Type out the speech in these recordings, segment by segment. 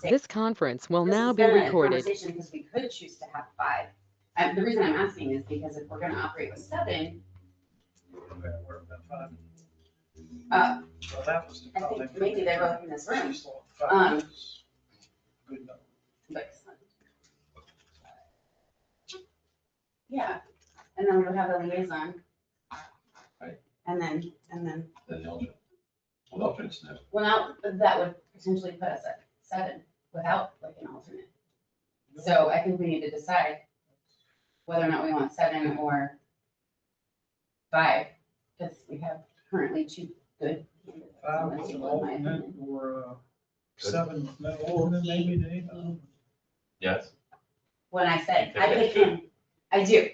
six. This conference will This now has be been a recorded. conversation because we could choose to have five. And the reason I'm asking is because if we're gonna operate with seven, I think maybe they're both in this room. But- Yeah, and then we would have a liaison. Right. And then, Then the alternate. Well, the alternate's no. well, now, that would potentially put us at seven without like an alternate. So I think we need to decide whether or not we want seven or five, because we have currently two good candidates. Five and that's with an my alternate opinion. or seven, no alternate maybe, Dave? Yes. When I said, You think I that's picked him, I do.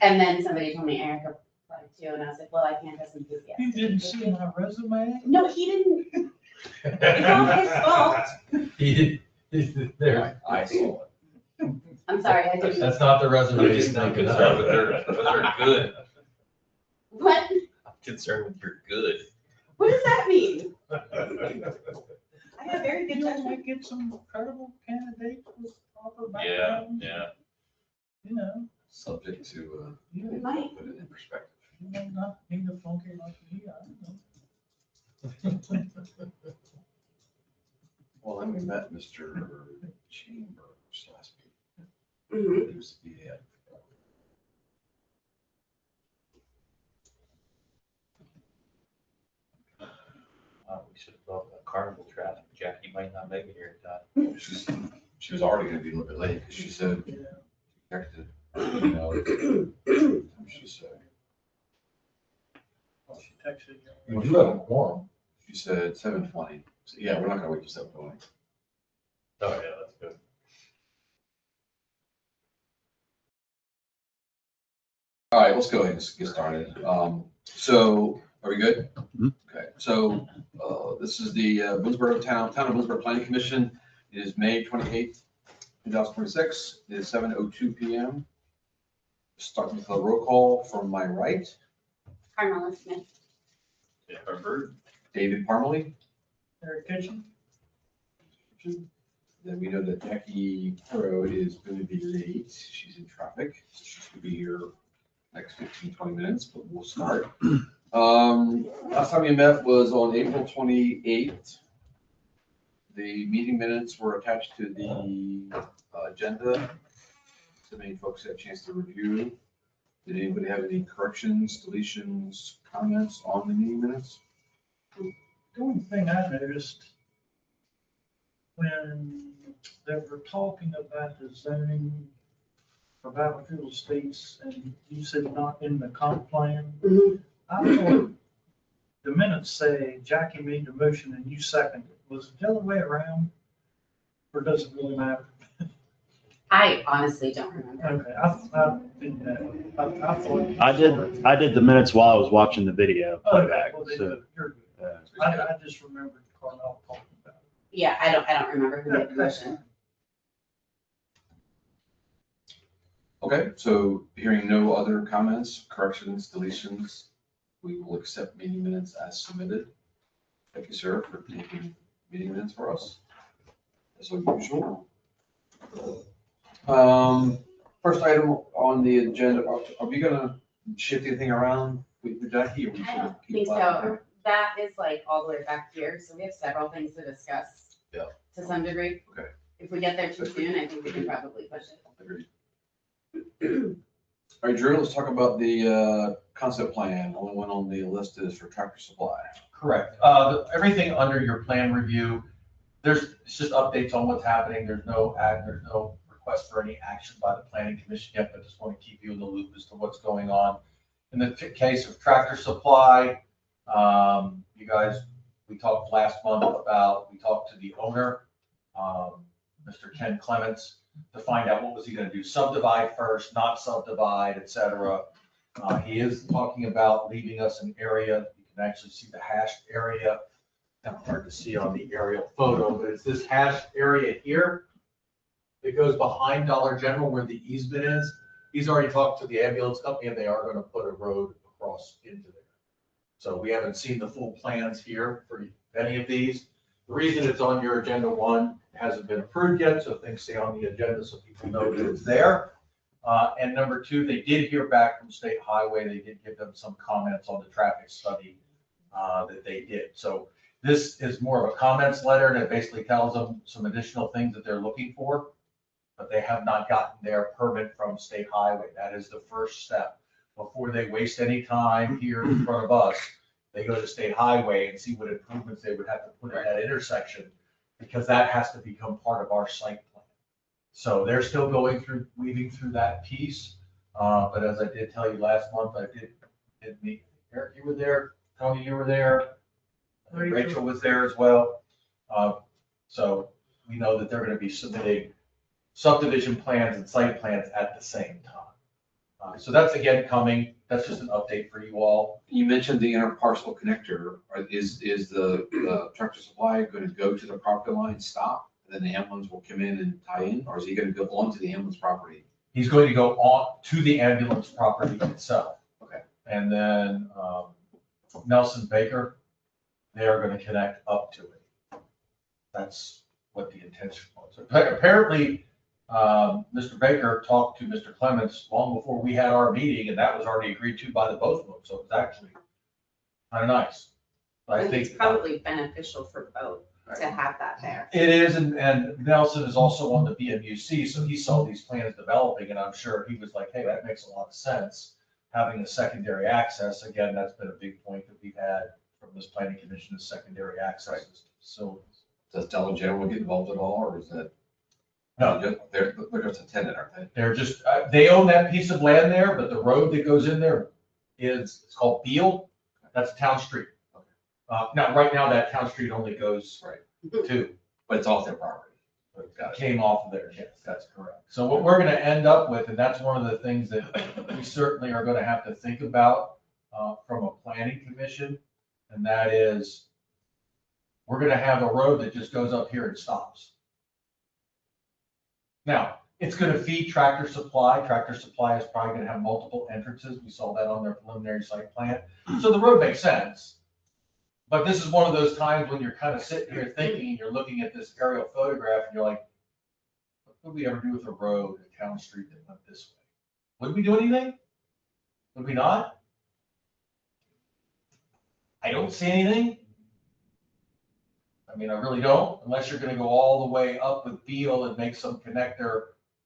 And then somebody told me Erica applied too, and I was like, well, I can't have some enthusiastic. You didn't see my resume? No, he didn't. It's not his fault. He did, there, I saw it. I'm sorry, I didn't. that's not the I'm resume he's just not thinking concerned of. with their good. What? I'm concerned with your good. What does that mean? I I have very good You judgment. might get some credible candidates with proper Yeah, backgrounds. yeah. You know, Subject to, you We might. put it in perspective. might not need a funky like me, I don't know. Well, then we met Mr. Chambers last week. Mhm. He was, yeah. We should have thought about carnival traffic. Jackie might not make it here in time. She was already gonna be a little bit late, because she said, Yeah. texted, you know, she said, Well, she texted you. well, you have a quorum. She said 7:20. So, yeah, we're not gonna wait till 7:20. Oh, yeah, that's good. All right, let's go ahead and get started. So, are we good? Okay, so, this is the Boonesborough Town of Boonesborough Planning Commission. It is May 28th, 2026. It is 7:02 PM. Start with a roll call from my right. Carmela Smith. Yeah, Harvard. David Parmalee. Eric Kitchen? Then we know that Jackie Crow is going to be late. She's in traffic, so she's going to be here next 15, 20 minutes, but we'll start. Last time we met was on April 28th. The meeting minutes were attached to the agenda. So many folks had a chance to review. Did anybody have any corrections, deletions, comments on the meeting minutes? The only thing I noticed when they were talking about the zoning for Battlefield Estates, and you said not in the comp plan, Mhm. I thought the minutes say Jackie made the motion and you seconded. Was it the other way around? Or does it really matter? I honestly don't remember. Okay, I didn't know. I thought. I did the minutes while I was watching the video Okay, playback. well, then So, you're good. uh, I just remembered Carmel talking about it. Yeah, I don't remember who made the motion. Okay, so hearing no other comments, corrections, deletions, we will accept meeting minutes as submitted. Thank you, sir, for taking meeting minutes for us, as usual. First item on the agenda, are we gonna shift anything around with Jackie? Or we I should don't keep think that? so. That is like all the way back here, so we have several things to discuss. Yeah. To some degree. Okay. If we get there too soon, I think we can probably push it. Agreed. All right, Drew, let's talk about the concept plan. Only one on the list is for Tractor Supply. Correct. Everything under your plan review, it's just updates on what's happening. There's no request for any action by the planning commission yet, but just want to keep you in the loop as to what's going on. In the case of Tractor Supply, you guys, we talked last month we talked to the owner, Mr. Ken Clements, to find out what was he gonna do, subdivide first, not subdivide, et cetera. He is talking about leaving us an area, you can actually see the hashed area. Kind of hard to see on the aerial photo, but it's this hashed area here. It goes behind Dollar General where the easement is. He's already talked to the ambulance company and they are gonna put a road across into there. So we haven't seen the full plans here for any of these, The reason it's on your agenda, one, it hasn't been approved yet, so things stay on the agenda so people know that it's there. And number two, they did hear back from State Highway. They did give them some comments on the traffic study that they did. So this is more of a comments letter, and it basically tells them some additional things that they're looking for, but they have not gotten their permit from State Highway. That is the first step. Before they waste any time here in front of us, they go to State Highway and see what improvements they would have to put in that intersection, because that has to become part of our site plan. So they're still going through, weaving through that piece. But as I did tell you last month, I did meet, Eric, you were there, Tony, you were there, Rachel was there as well. So we know that they're gonna be submitting subdivision plans and site plans at the same time. So that's again coming, that's just an update for you all. You mentioned the interparcel connector. Is the Tractor Supply going to go to the property line, stop, and then the ambulance will come in and tie in? Or is he going to go onto the ambulance property? He's going to go on to the ambulance property itself. Okay. And then Nelson Baker, they are gonna connect up to it. That's what the intention was. Apparently, Mr. Baker talked to Mr. Clements long before we had our meeting, and that was already agreed to by the both of them, so it was actually kind of nice. But I I think it's think probably beneficial for both to have that there. it is, and Nelson is also on the BMUC, so he saw these plans developing, and I'm sure he was like, hey, that makes a lot of sense. Having a secondary access, again, that's been a big point that we've had from this planning commission, is secondary access to facilities. Does Dollar General get involved at all, or is that? No. They're just a tenant, aren't they? They're just, they own that piece of land there, but the road that goes in there is, it's called Beal. That's a town street. Now, right now, that town street only goes to, But it's off their property. it came off of there, yes, that's correct. So what we're gonna end up with, and that's one of the things that we certainly are gonna have to think about from a planning commission, and that is, we're gonna have a road that just goes up here and stops. Now, it's gonna feed Tractor Supply. Tractor Supply is probably gonna have multiple entrances. We saw that on their preliminary site plan. So the road makes sense. But this is one of those times when you're kind of sitting here thinking, you're looking at this aerial photograph and you're like, what would we ever do with a road, a town street that went this way? Would we do anything? Would we not? I don't see anything. I mean, I really don't, unless you're gonna go all the way up with Beal and make some connector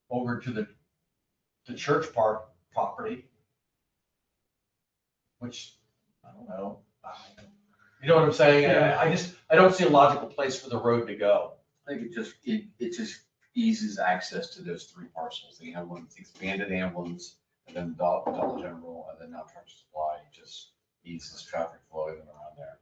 over to the church park property. Which, I don't know. You know what I'm saying? I don't see a logical place for the road to go. I think it just eases access to those three parcels, the ambulance, the expanded ambulance, and then Dollar General, and then now Tractor Supply, just eases traffic flow in and around there.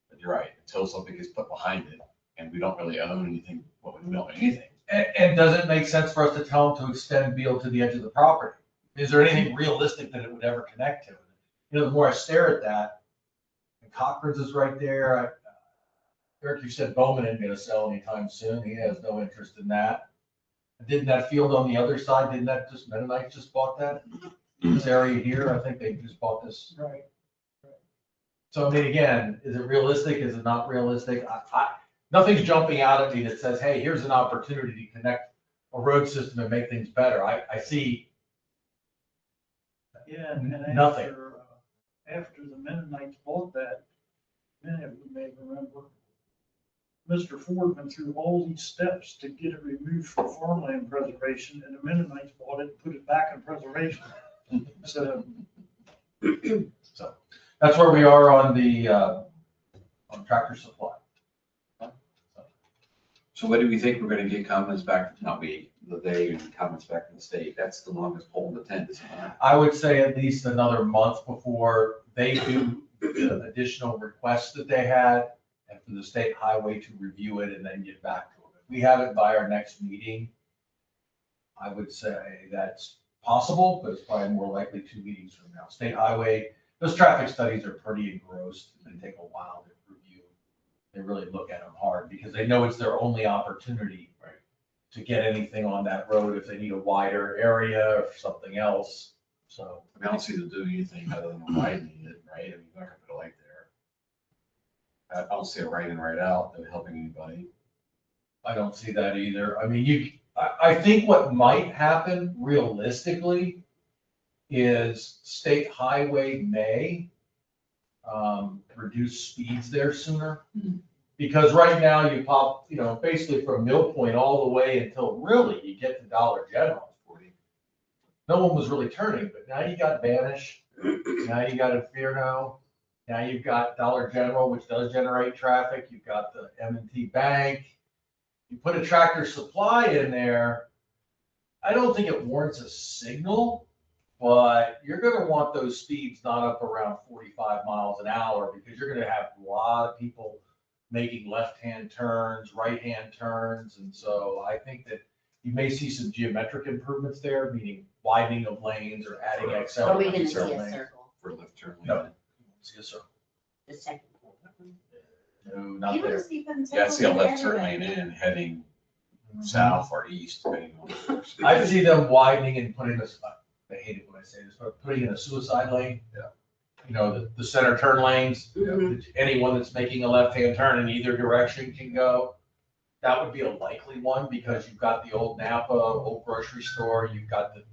But you're right, until something is put behind it, and we don't really own anything, well, we don't own anything. And does it make sense for us to tell them to extend Beal to the edge of the property? Is there anything realistic that it would ever connect to? You know, the more I stare at that, and Cochran's is right there. Eric, you said Bowman isn't gonna sell anytime soon. He has no interest in that. Didn't that field on the other side, didn't that just, Mennonite just bought that? This area here, I think they just bought this. Right. So I mean, again, is it realistic? Is it not realistic? Nothing's jumping out at me that says, hey, here's an opportunity to connect a road system and make things better. I see Yeah, and nothing. after the Mennonites bought that, many of you may remember, Mr. Ford went through all these steps to get it removed from farmland preservation, and the Mennonites bought it and put it back in preservation. So, So that's where we are on the, on Tractor Supply. So what do we think we're gonna get comments back, not we, they, and comments back from the state? That's the longest pole in the tent, isn't it? I would say at least another month before they do the additional requests that they had, and for the state highway to review it and then get back to them. If we have it by our next meeting, I would say that's possible, but it's probably more likely 2 meetings from now. State highway, those traffic studies are pretty engrossed. They take a while to review. They really look at them hard because they know it's their only opportunity to get anything on that road if they need a wider area or something else. So. I mean, I don't see them doing anything other than widening it, right? I mean, you're not gonna put a light there. I don't see it right in, right out, that helping anybody. I don't see that either. I mean, I think what might happen realistically is State Highway may reduce speeds there sooner. Because right now you pop, basically from Mill Point all the way until really you get to Dollar General. No one was really turning, but now you got Vanish, now you got Inferno, now you've got Dollar General, which does generate traffic, you've got the M&T Bank. You put a Tractor Supply in there, I don't think it warrants a signal, but you're gonna want those speeds not up around 45 miles an hour because you're gonna have a lot of people making left-hand turns, right-hand turns, and so I think that you may see some geometric improvements there, meaning widening of lanes or adding XL. Are we gonna see lanes. a circle, For left turn lane. No. See a circle. the second? No, not You don't there. see them Yeah, I see a circling left turn everywhere. lane in, heading south or east, depending on. I see them widening and putting this, I hate it when I say this, but putting in a suicide lane. Yeah. The center turn lanes, Mhm. anyone that's making a left-hand turn in either direction can go. That would be a likely one because you've got the old Napa, old grocery store, you've got the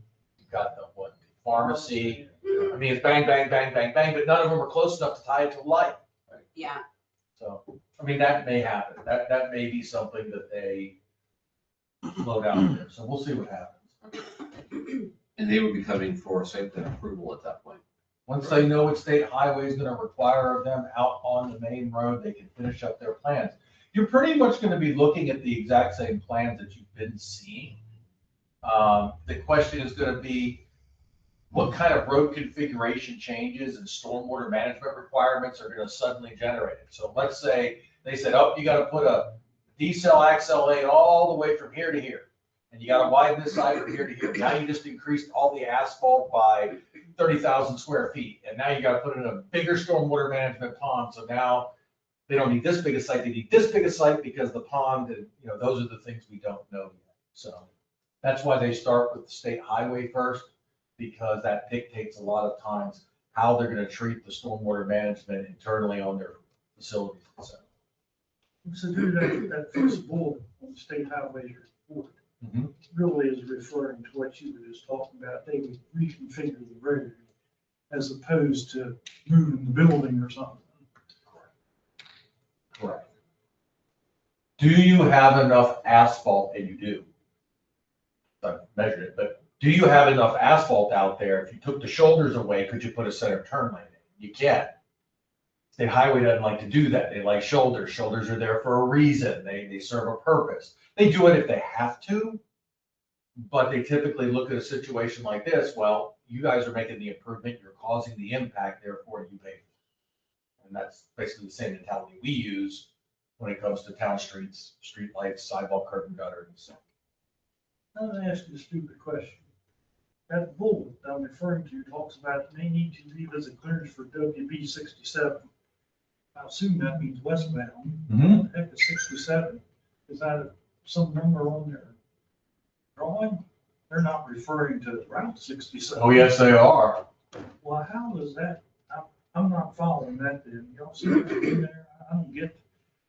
what, pharmacy. I mean, it's bang, bang, bang, bang, bang, but none of them are close enough to tie it to the light. Yeah, So, I mean, that may happen. That may be something that they load out there. So we'll see what happens. And they would be coming for site plan approval at that point. Once they know what state highway is gonna require of them out on the main road, they can finish up their plans. You're pretty much gonna be looking at the exact same plans that you've been seeing. The question is gonna be, what kind of road configuration changes and stormwater management requirements are gonna suddenly generate it? So let's say they said, oh, you gotta put a decel axle lane all the way from here to here. And you gotta widen this side from here to here. Now you just increased all the asphalt by 30,000 square feet. And now you gotta put in a bigger stormwater management pond. So now they don't need this big a site, they need this big a site because the pond, and those are the things we don't know yet. So that's why they start with the state highway first, because that dictates a lot of times how they're gonna treat the stormwater management internally on their facilities. So do that first bullet on the state highways report Mhm. really is referring to what you were just talking about. They would reconfigure the road as opposed to moving the building or something. Correct. Do you have enough asphalt? And you do. I've measured it, but do you have enough asphalt out there? If you took the shoulders away, could you put a center turn lane in? You can't. State highway doesn't like to do that. They like shoulders. Shoulders are there for a reason. They serve a purpose. They do it if they have to, but they typically look at a situation like this, well, you guys are making the improvement, you're causing the impact, therefore you pay. And that's basically the same mentality we use when it comes to town streets, street lights, sidewalk, curb and gutter, and so. I'm gonna ask you a stupid question. That bullet I'm referring to talks about may need to revisit clearance for WB 67. I assume that means westbound. What the heck is 67? Is that some number on their drawing? They're not referring to Route 67. Oh, yes, they are. Well, how is that? I'm not following that then. Y'all see what in there? I don't get,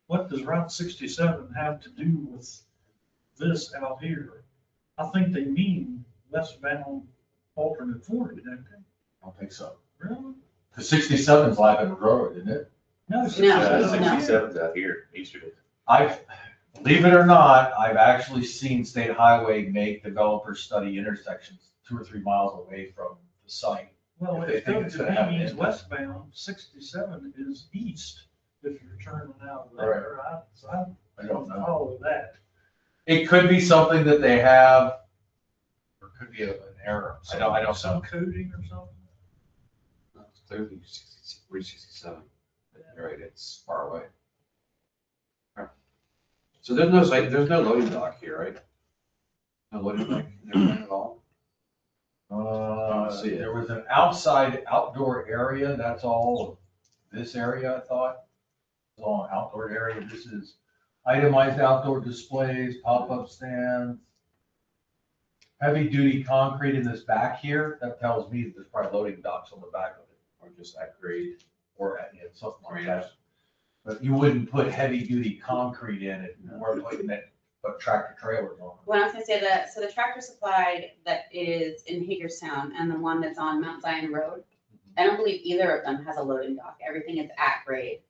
what does Route 67 have to do with this out here? I think they mean westbound alternate 40, don't they? I don't think so. Really? The 67's Lavin Road, isn't it? No, No. 67's out here, Easterton. Believe it or not, I've actually seen State Highway make developers study intersections 2 or 3 miles away from the site. Well, If they if think it's gonna have WB an means impact. westbound, 67 is east if you're turning out of Right. there. So I I don't don't know. follow that. It could be something that they have, or it could be an error. I don't Some know. coding or something. It's clearly 67. You're right, it's far away. Alright. So there's no loading dock here, right? No loading dock in there at all? See it. There was an outside outdoor area, that's all of this area, I thought. It's all an outdoor area. This is itemized outdoor displays, pop-up stands. Heavy duty concrete in this back here, that tells me that there's probably loading docks on the back of it, Or just at grade? or something like that. But you wouldn't put heavy duty concrete in it, or putting it, but tractor trailers on it. Well, I was gonna say that, so the Tractor Supply that is in Hagerstown and the one that's on Mount Zion Road, I don't believe either of them has a loading dock. Everything is at grade.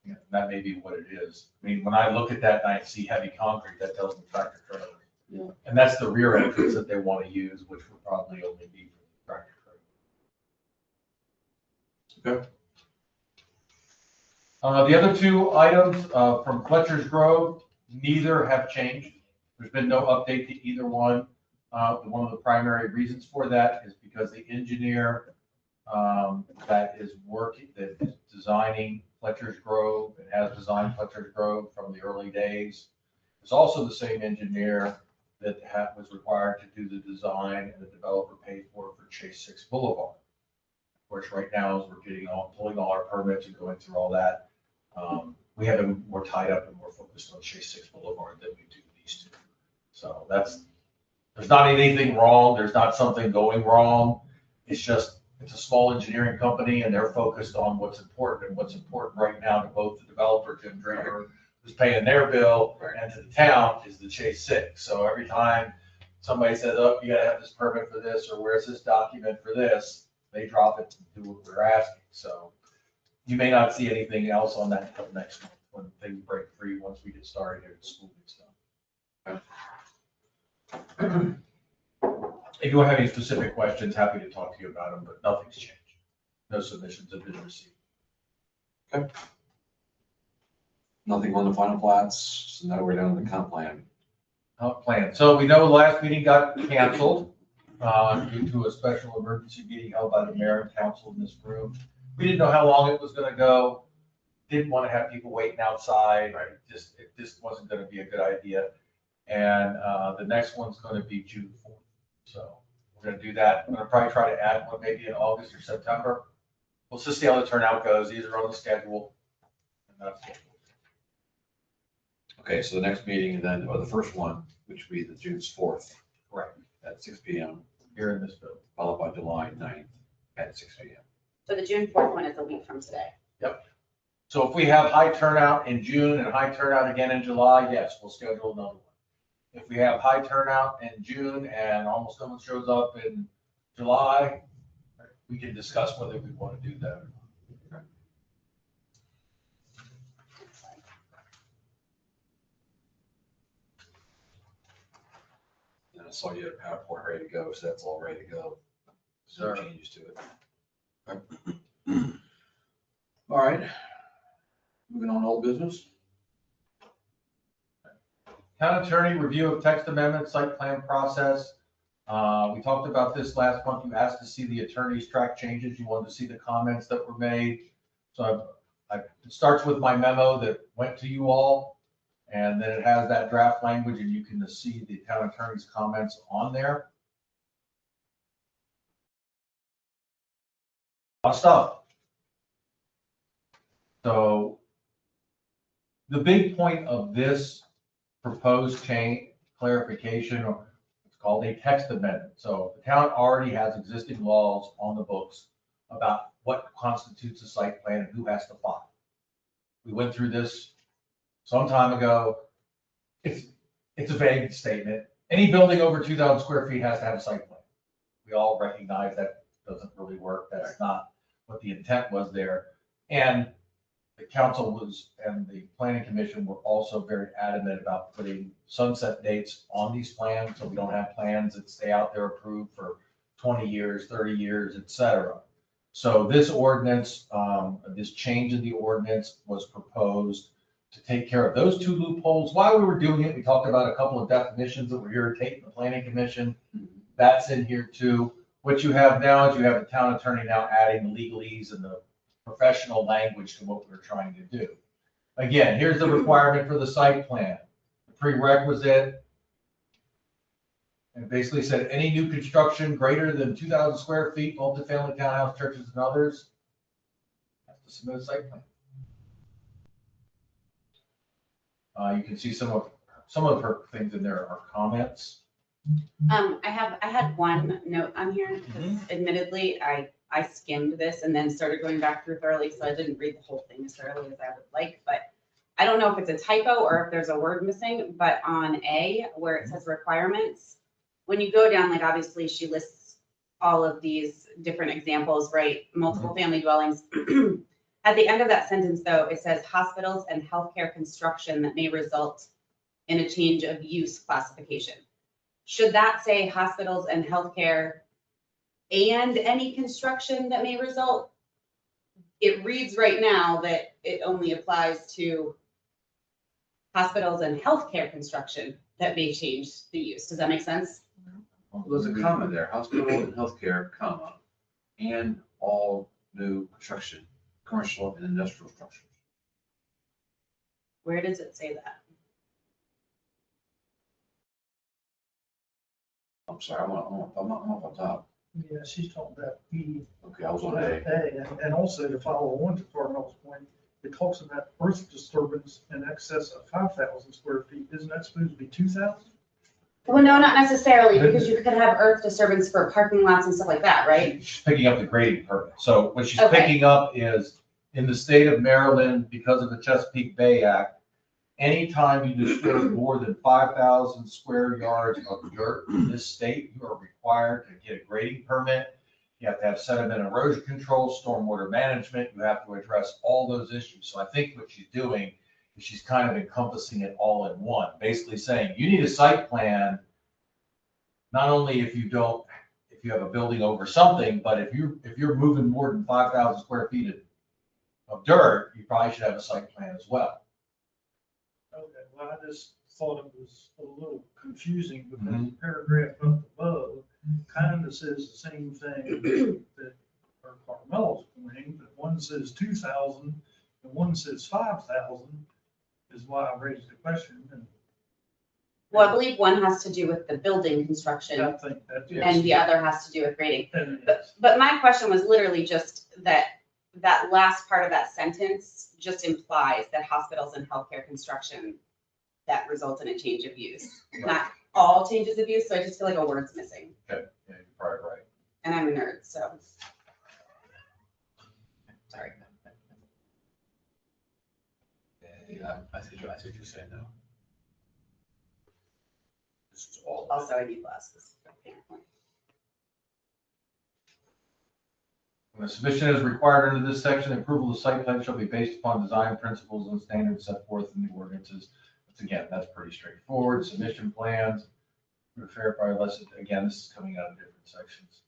Yeah, that may be what it is. I mean, when I look at that and I see heavy concrete, that tells me tractor trailer. Yeah. And that's the rear entrance that they want to use, which would probably only be for the tractor trailer. Okay. The other two items from Fletcher's Grove, neither have changed. There's been no update to either one. One of the primary reasons for that is because the engineer that is designing Fletcher's Grove and has designed Fletcher's Grove from the early days is also the same engineer that was required to do the design and the developer paid for Chase 6 Boulevard. Of course, right now, as we're pulling all our permits and going through all that, we have been more tied up and more focused on Chase 6 Boulevard than we do these two. So there's not anything wrong, there's not something going wrong. It's a small engineering company and they're focused on what's important, and what's important right now to both the developer, Jim Draper, who's paying their bill, and to the town is the Chase 6. So every time somebody says, oh, you gotta have this permit for this, or where's this document for this, they drop it and do what we're asking. So you may not see anything else on that until next month when things break free, once we get started here, the school gets done. If you have any specific questions, happy to talk to you about them, but nothing's changed. No submissions have been received. Nothing on the final plats, so now we're down to the comp plan. Plan. So we know the last meeting got canceled due to a special emergency meeting held by the mayor and council in this room. We didn't know how long it was gonna go. Didn't want to have people waiting outside. Right. It just wasn't gonna be a good idea. And the next one's gonna be June 4th. So we're gonna do that. I'm gonna probably try to add one maybe in August or September. We'll just see how the turnout goes. These are on the schedule. And that's it. Okay, so the next meeting and then, or the first one, which would be the June 4th. Correct. At 6 PM, Here in this building. followed by July 9th at 6 PM. So the June 4th one is a week from today. So if we have high turnout in June and high turnout again in July, yes, we'll schedule another one. If we have high turnout in June and almost no one shows up in July, we can discuss whether we want to do that or not. And I saw you had a PowerPoint ready to go, so that's all ready to go. No Sure. changes to it. Okay. All right. Moving on to old business. Town attorney review of text amendment site plan process. We talked about this last month. You asked to see the attorney's track changes. You wanted to see the comments that were made. So it starts with my memo that went to you all. And then it has that draft language and you can see the town attorney's comments on there. A lot of stuff. So the big point of this proposed change clarification, or it's called a text amendment. So the town already has existing laws on the books about what constitutes a site plan and who has to file. We went through this some time ago. It's a vague statement. Any building over 2,000 square feet has to have a site plan. We all recognize that doesn't really work. That's not what the intent was there. And the council and the planning commission were also very adamant about putting sunset dates on these plans, so we don't have plans that stay out there approved for 20 years, 30 years, et cetera. So this ordinance, this change in the ordinance was proposed to take care of those two loopholes. While we were doing it, we talked about a couple of definitions that were irritating the planning commission. That's in here too. What you have now is you have a town attorney now adding the legalese and the professional language to what we're trying to do. Again, here's the requirement for the site plan. The prerequisite, and basically said any new construction greater than 2,000 square feet, multifamily townhouse, churches and others, have to submit a site plan. You can see some of her things in there are comments. I had one note on here, because admittedly, I I skimmed this and then started going back through thoroughly, so I didn't read the whole thing as thoroughly as I would like, but I don't know if it's a typo or if there's a word missing, but on A, where it says requirements, when you go down, like obviously she lists all of these different examples, right? Multiple family dwellings. At the end of that sentence though, it says hospitals and healthcare construction that may result in a change of use classification. Should that say hospitals and healthcare and any construction that may result? It reads right now that it only applies to hospitals and healthcare construction that may change the use. Does that make sense? Well, there's a comma there, hospital and healthcare, comma, and all new construction, commercial and industrial structures. Where does it say that? I'm sorry, I'm on top. Yeah, she's talking about E. Okay, I was on A. And also to follow on to Carmel's point, it talks about earth disturbance in excess of 5,000 square feet. Isn't that supposed to be 2,000? Well, no, not necessarily, because you could have earth disturbance for parking lots and stuff like that, right? She's picking up the grading permit. So what she's Okay. picking up is, in the state of Maryland, because of the Chesapeake Bay Act, anytime you disturb more than 5,000 square yards of dirt in this state, you are required to get a grading permit. You have to have sediment erosion control, stormwater management. You have to address all those issues. So I think what she's doing is she's kind of encompassing it all in one, basically saying you need a site plan, not only if you have a building over something, but if you're moving more than 5,000 square feet of dirt, you probably should have a site plan as well. Okay, well, I just thought it was a little confusing because the paragraph up above kind of says the same thing that Carmel's pointing, but one says 2,000 and one says 5,000, is why I raised the question. And Well, I believe one has to do with the building I construction think that. and the other has to do with grading. And But my question was literally just that last part of that sentence just implies that hospitals and healthcare construction that result in a change of use. Not all changes of use, so I just feel like a word's missing. Okay, yeah, you're probably right. And I'm a nerd, so. Sorry. Yeah, I see what you're saying now. This is all. Also, I need glasses. When a submission is required under this section, approval of the site plan shall be based upon design principles and standards set forth in the ordinances. But again, that's pretty straightforward. Submission plans, fair by less, again, this is coming out of different sections.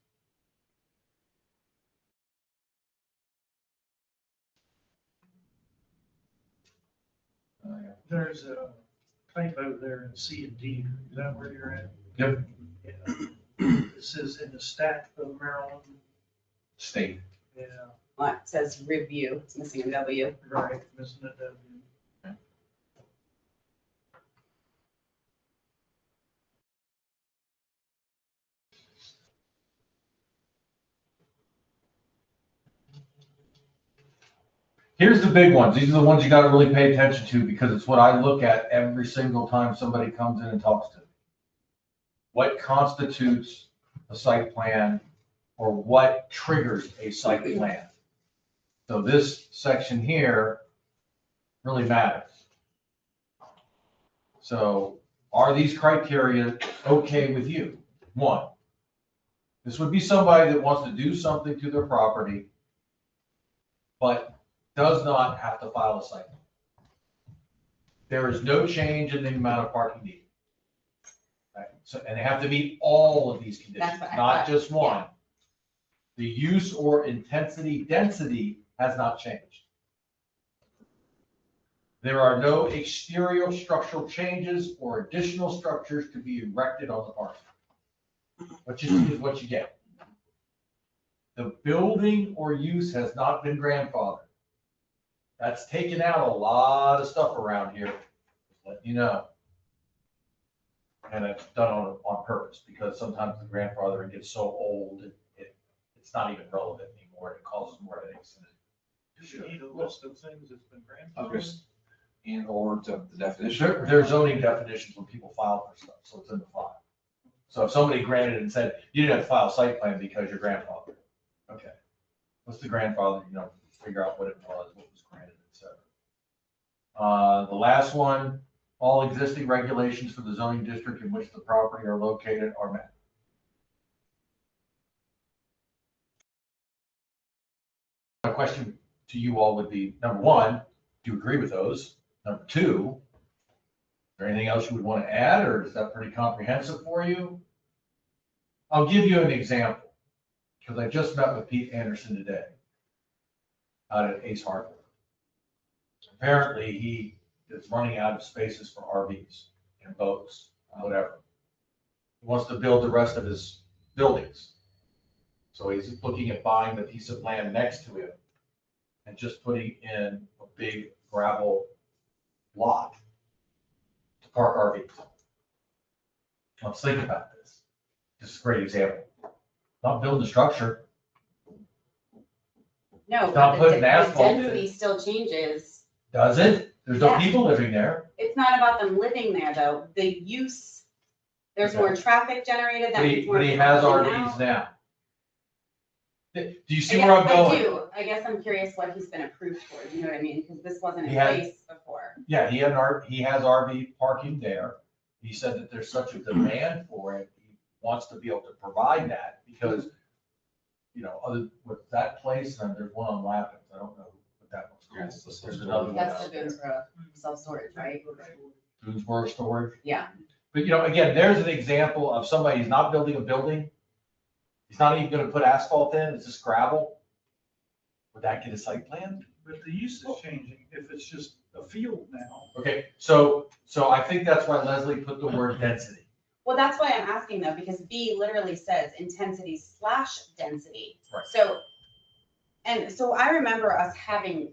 there's a typo there in C and D. Is that where you're at? Yep. Yeah. It says in the stat of Maryland. State. Yeah, Well, it says review, it's missing a W. right, missing a W. Here's the big ones. These are the ones you gotta really pay attention to because it's what I look at every single time somebody comes in and talks to me. What constitutes a site plan or what triggers a site plan? So this section here really matters. So are these criteria okay with you? One, this would be somebody that wants to do something to their property, but does not have to file a site plan. There is no change in the amount of parking needed. Right? So, and they have to meet all of these conditions, That's what I not thought, just one. The use or intensity, density has not changed. There are no exterior structural changes or additional structures to be erected on the parcel. What you see is what you get. The building or use has not been grandfathered. That's taken out a lot of stuff around here, just letting you know. And it's done on purpose because sometimes the grandfathering gets so old, it's not even relevant anymore. It causes more headaches. Do you need a list of things that's been grandfathered? Others, and or the definition. There's zoning definitions when people file for stuff, so it's in the file. So if somebody granted and said, you didn't have to file a site plan because you're grandfathered. Okay, what's the grandfather, figure out what it was, what was granted, et cetera. The last one, all existing regulations for the zoning district in which the property are located are met. My question to you all would be, number one, do you agree with those? Number two, is there anything else you would want to add, or is that pretty comprehensive for you? I'll give you an example, because I just met with Pete Anderson today out at Ace Hardware. Apparently, he is running out of spaces for RVs and boats, whatever. He wants to build the rest of his buildings. So he's looking at buying the piece of land next to him and just putting in a big gravel lot to park RVs. Let's think about this. This is a great example. Not building a structure. No, It's not but putting the asphalt in. density still changes. Does it? There's no Yeah. people living there. It's not about them living there though. The use, there's more traffic generated, that But means he, more but he people has living RVs out. now. Do you see Yeah, where I'm I going? do. I guess I'm curious what he's been approved for, you know what I mean? Because this wasn't in He had- place before. Yeah, he has RV parking there. He said that there's such a demand for it. He wants to be able to provide that because, other with that place, and there's one on Lappin. I don't know what that one's Yes, called. the There's another one That's out the there. Boonesboro self-storage, right? Boonesboro storage. Yeah. But, again, there's an example of somebody who's not building a building. He's not even gonna put asphalt in, it's just gravel. Would that get a site plan? But the use is changing if it's just a field now. Okay, so I think that's why Leslie put the word density. Well, that's why I'm asking though, because B literally says intensity/density. Right. So I remember us having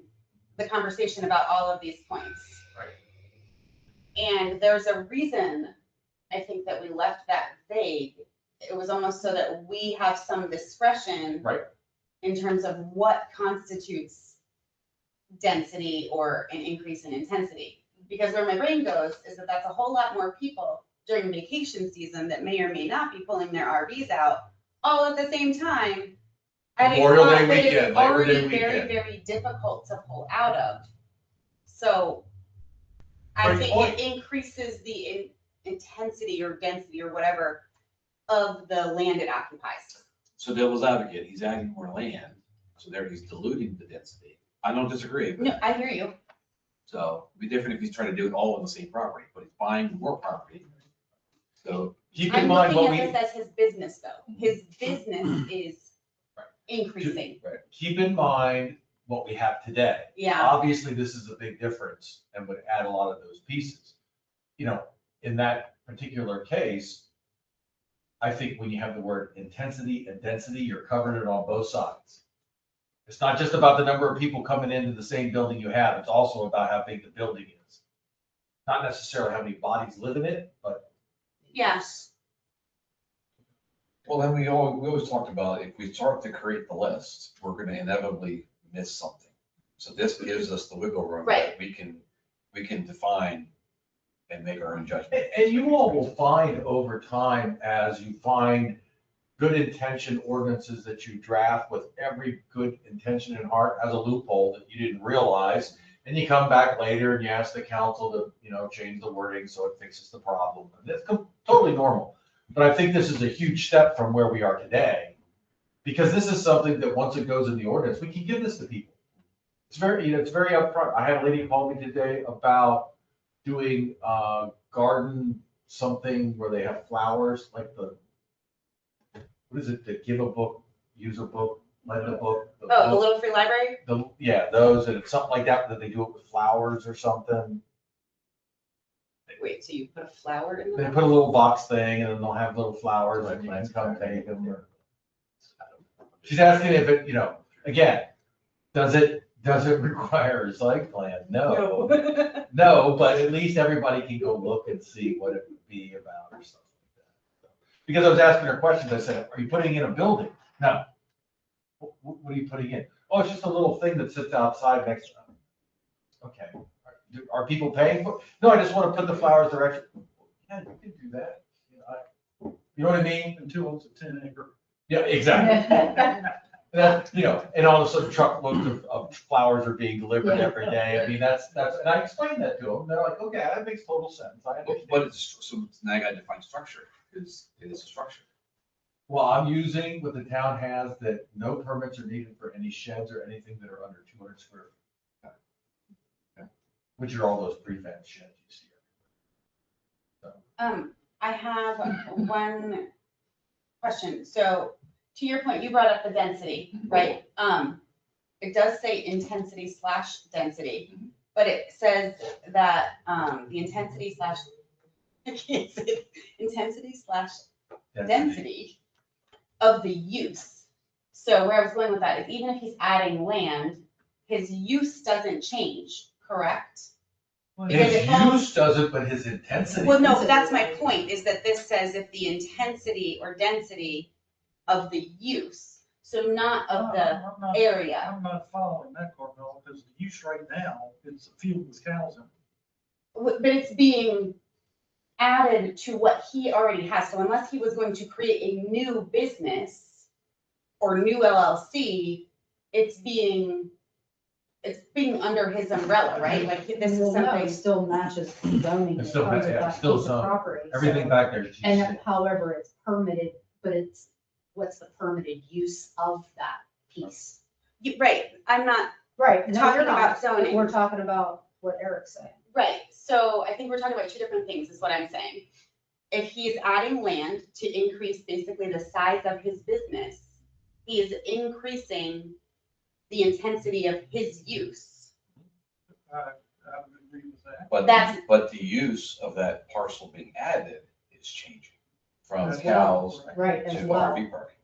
the conversation about all of these points. Right. And there's a reason, I think, that we left that vague. It was almost so that we have some discretion. Right. In terms of what constitutes density or an increase in intensity. Because where my brain goes is that that's a whole lot more people during vacation season that may or may not be pulling their RVs out all at the same time. At a Memorial Day spot that is weekend, Labor already Day very, weekend. very difficult to pull out of. So I Great think point. it increases the intensity or density or whatever of the land it occupies. So devil's advocate, he's adding more land, so there he's diluting the density. I don't disagree, No, I hear you. so it'd be different if he's trying to do it all on the same property, but he's buying more property. So, Keep in I'm mind what looking we, at this as his business though. His business is Right. increasing. keep in mind what we have today. Yeah, Obviously, this is a big difference and would add a lot of those pieces. In that particular case, I think when you have the word intensity and density, you're covering it on both sides. It's not just about the number of people coming into the same building you have, it's also about how big the building is. Not necessarily how many bodies live in it, but yes. Well, then we always talked about if we start to create the list, we're gonna inevitably miss something. So this gives us the wiggle room that we can define and make our own judgment. And you all will find over time, as you find good intention ordinances that you draft with every good intention in heart has a loophole that you didn't realize. And you come back later and you ask the council to, change the wording so it fixes the problem. And that's totally normal. But I think this is a huge step from where we are today. Because this is something that once it goes in the ordinance, we can give this to people. It's very upfront. I had a lady call me today about doing garden something where they have flowers, like what is it, the give a book, use a book, lend a book? Oh, the Little Free Library? Those, and it's something like that they do it with flowers or something. Wait, so you put a flower in They there? put a little box thing and then they'll have little flowers and you can come take them. She's asking if it, again, does it require a site plan? No. No, but at least everybody can go look and see what it would be about or something like that. Because I was asking her questions, I said, are you putting in a building? No. What are you putting in? Oh, it's just a little thing that sits outside next to them. Okay. Are people paying for it? No, I just want to put the flowers direction. Yeah, you can do that. You know what I mean? Until it's a 10 acre. Yeah, exactly. That, you know, and all of a sudden truckloads of flowers are being delivered Yeah. every day. I mean, that's, and I explained that to them. They're like, okay, that makes total sense. I understand. But it's, so now I gotta define structure, because it is a structure. Well, I'm using what the town has, that no permits are needed for any sheds or anything that are under 200 square feet. Okay. Which are all those prefab sheds you see. I have one question. So to your point, you brought up the density, right? It does say intensity / density, but it says that, the intensity / I can't say it. Intensity / density of the use. So where I was going with that is even if he's adding land, his use doesn't change, correct? Because His it falls- use doesn't, but his intensity. Well, no, but that's my point, is that this says if the intensity or density of the use, so not of the I'm not- area. I'm not following that, Carmel, because the use right now, it's a field with cows in it. But it's being added to what he already has, so unless he was going to create a new business or new LLC, it's being under his umbrella, right? Like this is Well, no, something. it still matches the zoning It's that still comes with yeah, that still piece of zoned. property. Everything so- back there is GC. And however, it's permitted, but what's the permitted use of that piece? Right, I'm not, Right. no, Talking you're not, about but zoning. We're talking about what Eric's saying. right, so I think we're talking about two different things, is what I'm saying. If he's adding land to increase basically the size of his business, he is increasing the intensity of his use. I would agree with that. But, That's- but the use of that parcel being added is changing from As cows well. Right, as to well. RV parking.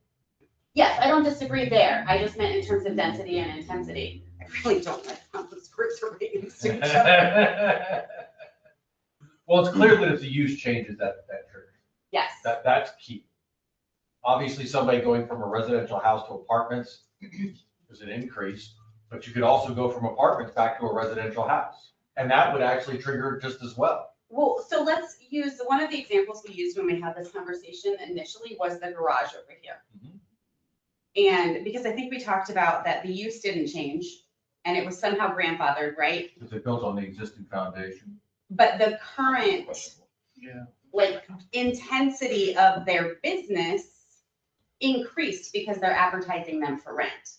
Yes, I don't disagree there, I just meant in terms of density and intensity. I really don't like how those words are right next to each other. Well, it's clear that if the use changes, that triggers. Yes, That's key. Obviously, somebody going from a residential house to apartments is an increase, but you could also go from apartments back to a residential house. And that would actually trigger just as well. well, so let's use, one of the examples we used when we had this conversation initially was the garage over here. And because I think we talked about that the use didn't change and it was somehow grandfathered, right? Because it built on the existing foundation. But the current, Yeah. like, intensity of their business increased because they're advertising them for rent.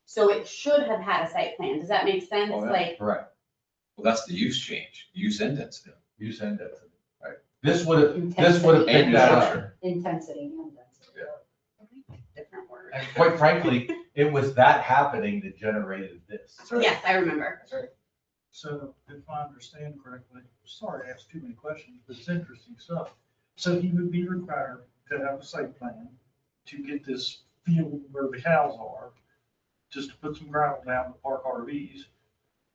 So it should have had a site plan. Does that make sense? Oh, yeah. Like, Correct. Well, that's the use change, use and density. Use and density. Right. This would have picked And that up. structure. Intensity and density. different word. And quite frankly, it was that happening that generated this. Yes, I remember. So if I understand correctly, sorry I asked too many questions, but it's interesting stuff. So he would be required to have a site plan to get this field where the cows are, just to put some gravel down to park RVs.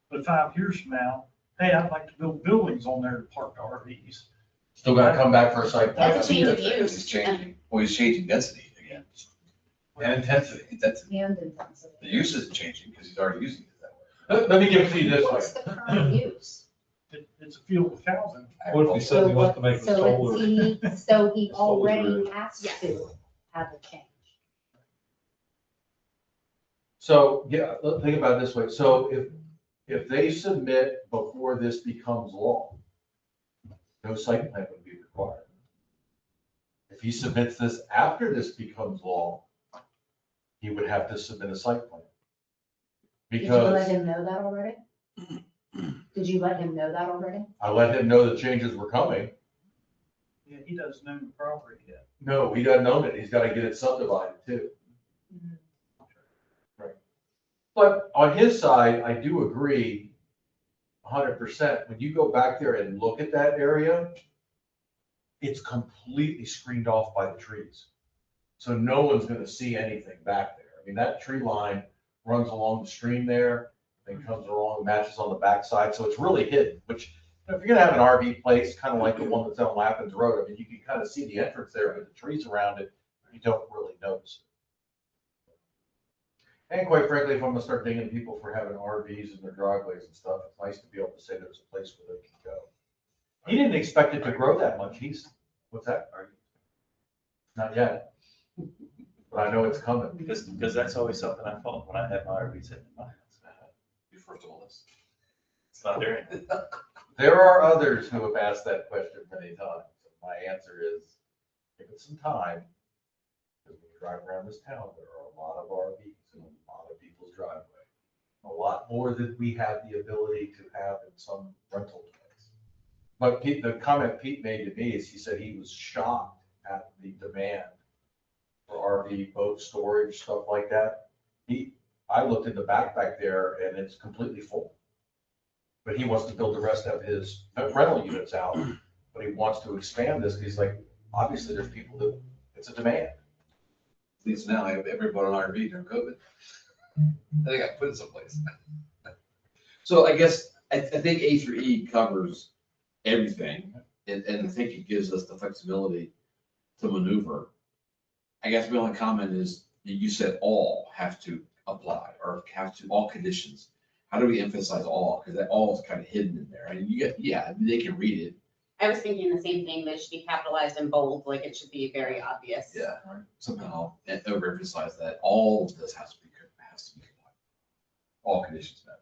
But 5 years from now, hey, I'd like to build buildings on there to park RVs. Still gotta come back for a site plan. That's a change of use. He's changing, well, he's changing density again. And intensity. Density. And intensity. The use isn't changing because he's already using it that way. Let me give it to you this What's way. the current use? It's a field with cows in it. What if he So what- so he solar already has Yes. to have a change. So, yeah, think about it this way. So if they submit before this becomes law, no site plan would be required. If he submits this after this becomes law, he would have to submit a site plan. Did you let Because him know that already? Did you let him know that already? I let him know the changes were coming. Yeah, he doesn't own the property yet. No, he doesn't own it. He's got to get it subdivided too. Right. But on his side, I do agree 100%. When you go back there and look at that area, it's completely screened off by the trees. So no one's going to see anything back there. I mean, that tree line runs along the stream there, then comes along, matches on the backside. So it's really hidden, which if you're going to have an RV place, kind of like the one that's on Lappin's Road, I mean, you can kind of see the entrance there, but the trees around it, you don't really notice it. And quite frankly, if I'm gonna start dinging people for having RVs in their driveways and stuff, it's nice to be able to say there's a place where they can go. He didn't expect it to grow that much. What's that? Not yet. but I know it's coming. Because that's always something I felt when I had my RV sitting in my house. You first of all, this. It's not there anymore. There are others who have asked that question many times. My answer is, give it some time. Because when you drive around this town, there are a lot of RVs in a lot of people's driveway. A lot more than we have the ability to have in some rental place. But Pete, the comment Pete made to me is he said he was shocked at the demand for RV boat storage, stuff like that. I looked at the back there and it's completely full. But he wants to build the rest of his rental units out, but he wants to expand this. He's like, obviously there's people that, it's a demand. At least now I have everybody on RV during COVID. I think I put it someplace. So I guess, I think A through E covers everything, and I think it gives us the flexibility to maneuver. I guess my only comment is, you said all have to apply, or have to, all conditions. How do we emphasize all? Because that all is kind of hidden in there, and you get, yeah, they can read it. I was thinking the same thing, that it should be capitalized in bold, like it should be very obvious. Yeah, somehow, and overemphasize that all of this has to be compliant. All conditions met.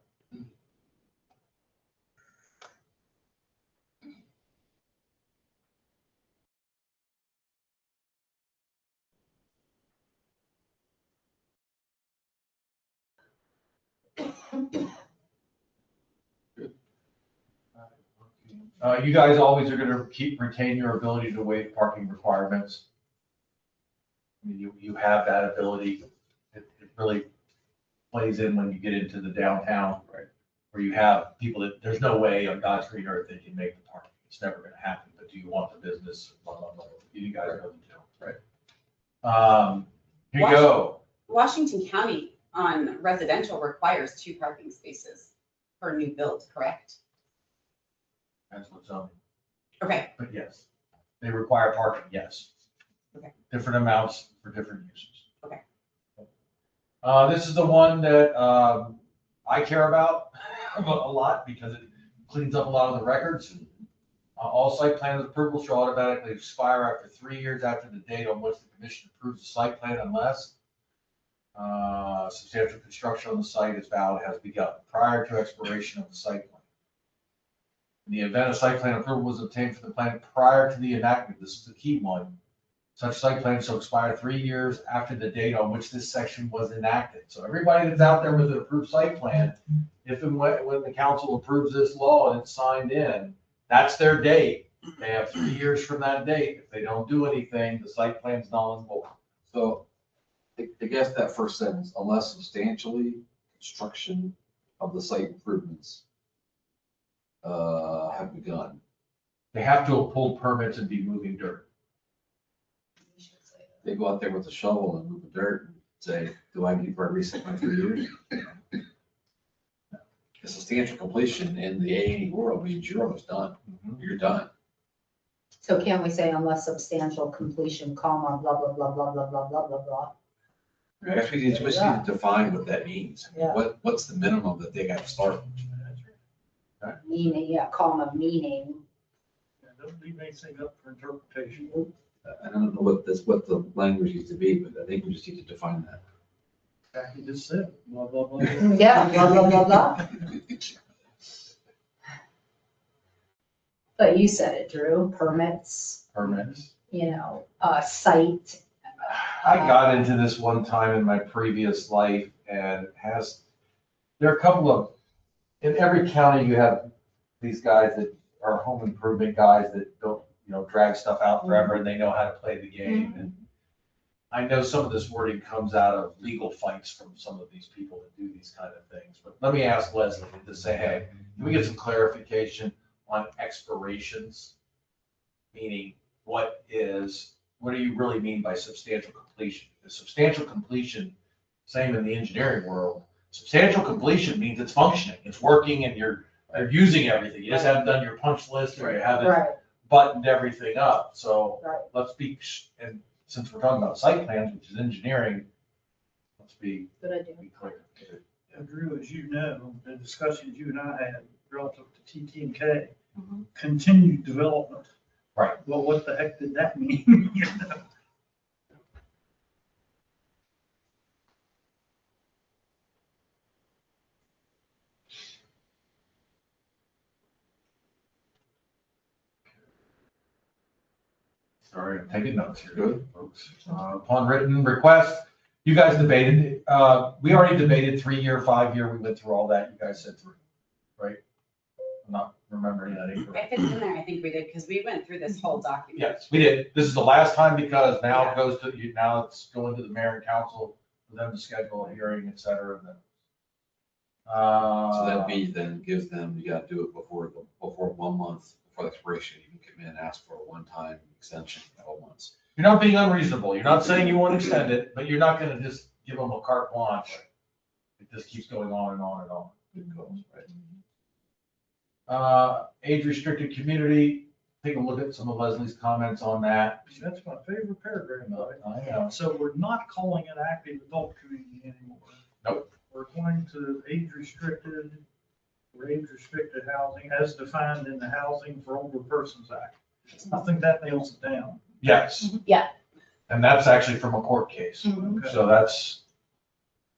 You guys always are gonna retain your ability to waive parking requirements. I mean, you have that ability. It really plays in when you get into the downtown, right? Where you have people that, there's no way on God's green earth they can make the parking. It's never gonna happen, but do you want the business? Blah, blah, blah. You guys know the deal. Right. Here you go. Washington County on residential requires 2 parking spaces for new build, correct? That's what's zoning. Okay, But yes, they require parking, yes. Okay. Different amounts for different uses. Okay. This is the one that, I care about a lot because it cleans up a lot of the records. All site plan approvals shall automatically expire after 3 years after the date on which the commission approves the site plan unless substantial construction on the site is valid has begun prior to expiration of the site plan. In the event a site plan approval was obtained for the plan prior to the enactment, this is the key one, such site plan shall expire 3 years after the date on which this section was enacted. So everybody that's out there with an approved site plan, if and when the council approves this law and it's signed in, that's their date. They have 3 years from that date. If they don't do anything, the site plan's null and void. So I guess that first sentence, unless substantially construction of the site improvements have begun. They have to have pulled permits and be moving dirt. They go out there with a shovel and move the dirt and say, do I need for a reset my 3 years? A substantial completion in the A&E world means you're almost done. You're done. So can't we say unless substantial completion, comma, blah, blah, blah, blah, blah, blah, blah, blah, blah? I guess we need to define what that means. Yeah. What's the minimum that they got to start? Meaning, yeah, comma, meaning. Don't leave anything up for interpretation. I don't know what the language needs to be, but I think we just need to define that. Jackie just said, blah, blah, blah. Yeah, blah, blah, blah, blah. But you said it, Drew, permits, Permits. Site. I got into this one time in my previous life and there are a couple of, in every county you have these guys that are home improvement guys that don't, drag stuff out forever and they know how to play the game. And I know some of this wording comes out of legal fights from some of these people that do these kind of things. But let me ask Leslie to say, hey, can we get some clarification on expirations? Meaning, what do you really mean by substantial completion? Because substantial completion, same in the engineering world, substantial completion means it's functioning, it's working, and you're using everything. You just haven't done your punch list or you haven't Right, buttoned everything up. So right. let's be, and since we're talking about site plans, which is engineering, let's be Good idea. clear. Drew, as you know, the discussions you and I had relative to TT&K, Mhm. continued development. Right. Well, what the heck did that mean? Sorry, I'm taking notes here. Good, folks. Upon written request, you guys debated, we already debated 3-year, 5-year, we went through all that, you guys said 3, right? I'm not remembering that either. If it's in there, I think we did, because we went through this whole document. Yes, we did. This is the last time because now it goes to, now it's going to the mayor and council for them to schedule a hearing, et cetera, and then. So that B then gives them, you gotta do it before 1 month before the expiration. You can come in and ask for a one-time extension for 12 months. You're not being unreasonable. You're not saying you want to extend it, but you're not gonna just give them a carte blanche. It just keeps going on and on and on. Good calls, right? Age-restricted community, take a look at some of Leslie's comments on that. That's my favorite paragraph of it. I know. So we're not calling it active adult community anymore. Nope. We're going to age restricted housing as defined in the Housing for Older Persons Act. I think that nails it down. Yes. Yeah. And that's actually from a court case. Mhm. So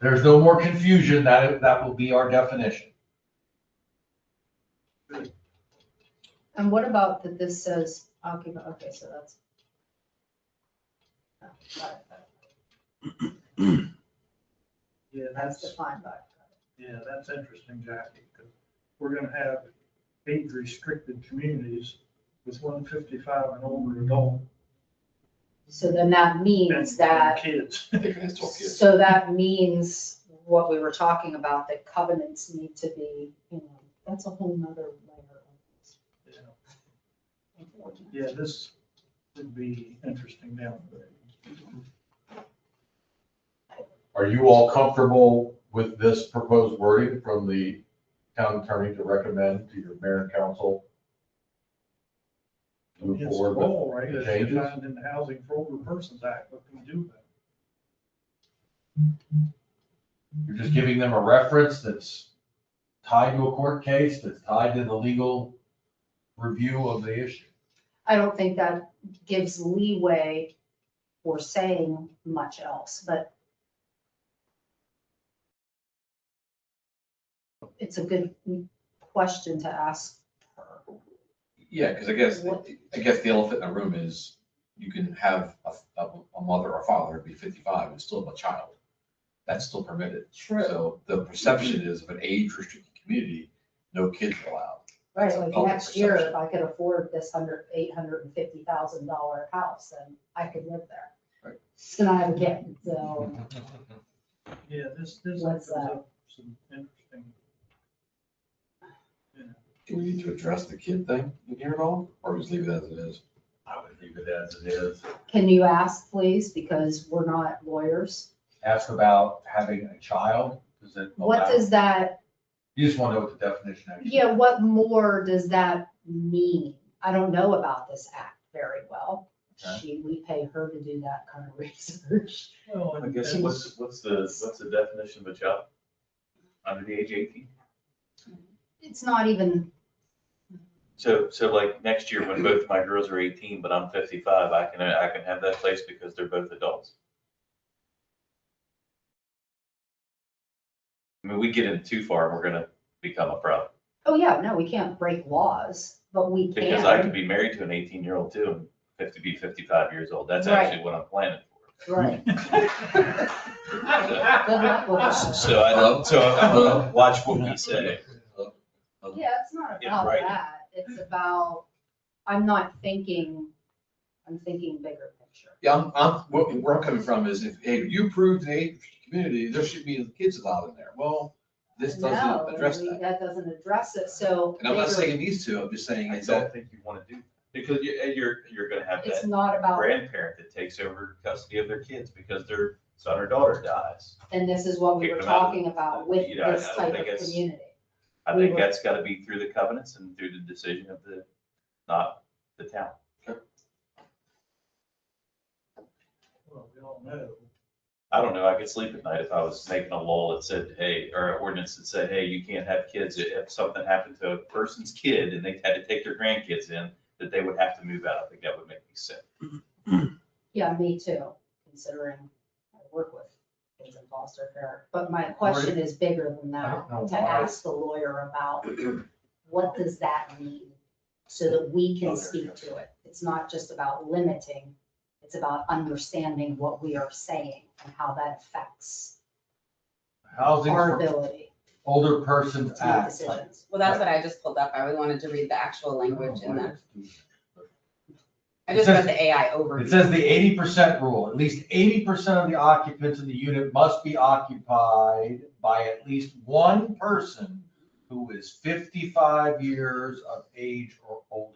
there's no more confusion. That will be our definition. And what about that this says occupant, okay, so that's. Oh, got it. Yeah, That's that's, defined by. yeah, that's interesting, Jackie, because we're gonna have age restricted communities with 155 and older adult. So then that and means that, Kids. They can have 12 kids. so that means what we were talking about, that covenants need to be, that's a whole nother layer of this. Yeah, this would be interesting down the road. Are you all comfortable with this proposed wording from the town attorney to recommend to your mayor and council? Move It's the forward goal, with right, the as changes? defined in the Housing for Older Persons Act, what can we do about it? You're just giving them a reference that's tied to a court case, that's tied to the legal review of the issue. I don't think that gives leeway for saying much else, but it's a good question to ask her. Yeah, because I guess the elephant in the room is you can have a mother or father be 55 and still have a child. That's still permitted. So the perception is of an age restricted community, no kids are allowed. Right, It's a like public next year, perception. if I could afford this $850,000 house, then I could live there. Right. Just gonna have a kid, so. Yeah, this What's opens that? up some interesting. Do we need to address the kid thing in here at all, or just leave it as it is? I would leave it as it is. Can you ask, please, because we're not lawyers? Ask about having a child, does it What allow- does that, You just want to know what the definition actually is. yeah, what more does that mean? I don't know about this act very well. Okay. We pay her to do that kind of research. Well, I guess what's the definition of a child? Under the age 18? It's not even, So like next year when both my girls are 18, but I'm 55, I can have that place because they're both adults. I mean, we get in too far, we're gonna become a problem. oh yeah, no, we can't break laws, but we can. Because I could be married to an 18-year-old too, and have to be 55 years old. That's Right. actually what I'm planning for. Right. Good luck with that. So watch what we say. Yeah, it's not Yeah, about right. that. It's about, I'm thinking bigger picture. Yeah, where I'm coming from is if, hey, you approved an age restricted community, there should be kids allowed in there. Well, this No, doesn't address that. That doesn't address it, so. And I'm not bigger- saying it needs to, I'm just saying I is don't that, think you want to do, because you're gonna have It's that not about, grandparent that takes over custody of their kids because their son or daughter dies. and this is what we were Kick them out. talking about with You know, this I type think of it's- community. I We think were- that's gotta be through the covenants and through the decision of not the town. Well, we all know. I don't know, I could sleep at night if I was making a law that said, hey, or an ordinance that said, hey, you can't have kids. If something happened to a person's kid and they had to take their grandkids in, that they would have to move out. I think that would make me sick. Yeah, me too, considering I work with kids in foster care. But my question is bigger than I that, don't know to why. ask the lawyer about what does that mean? so that we can Oh, there you speak go. to it. It's not just about limiting, it's about understanding what we are saying and how that affects Housing our for ability Older Persons to make Act. decisions. Well, that's what I just pulled up. I really wanted to read the actual language in the, I just read the AI It overview. says the 80% rule, at least 80% of the occupants in the unit must be occupied by at least one person who is 55 years of age or older.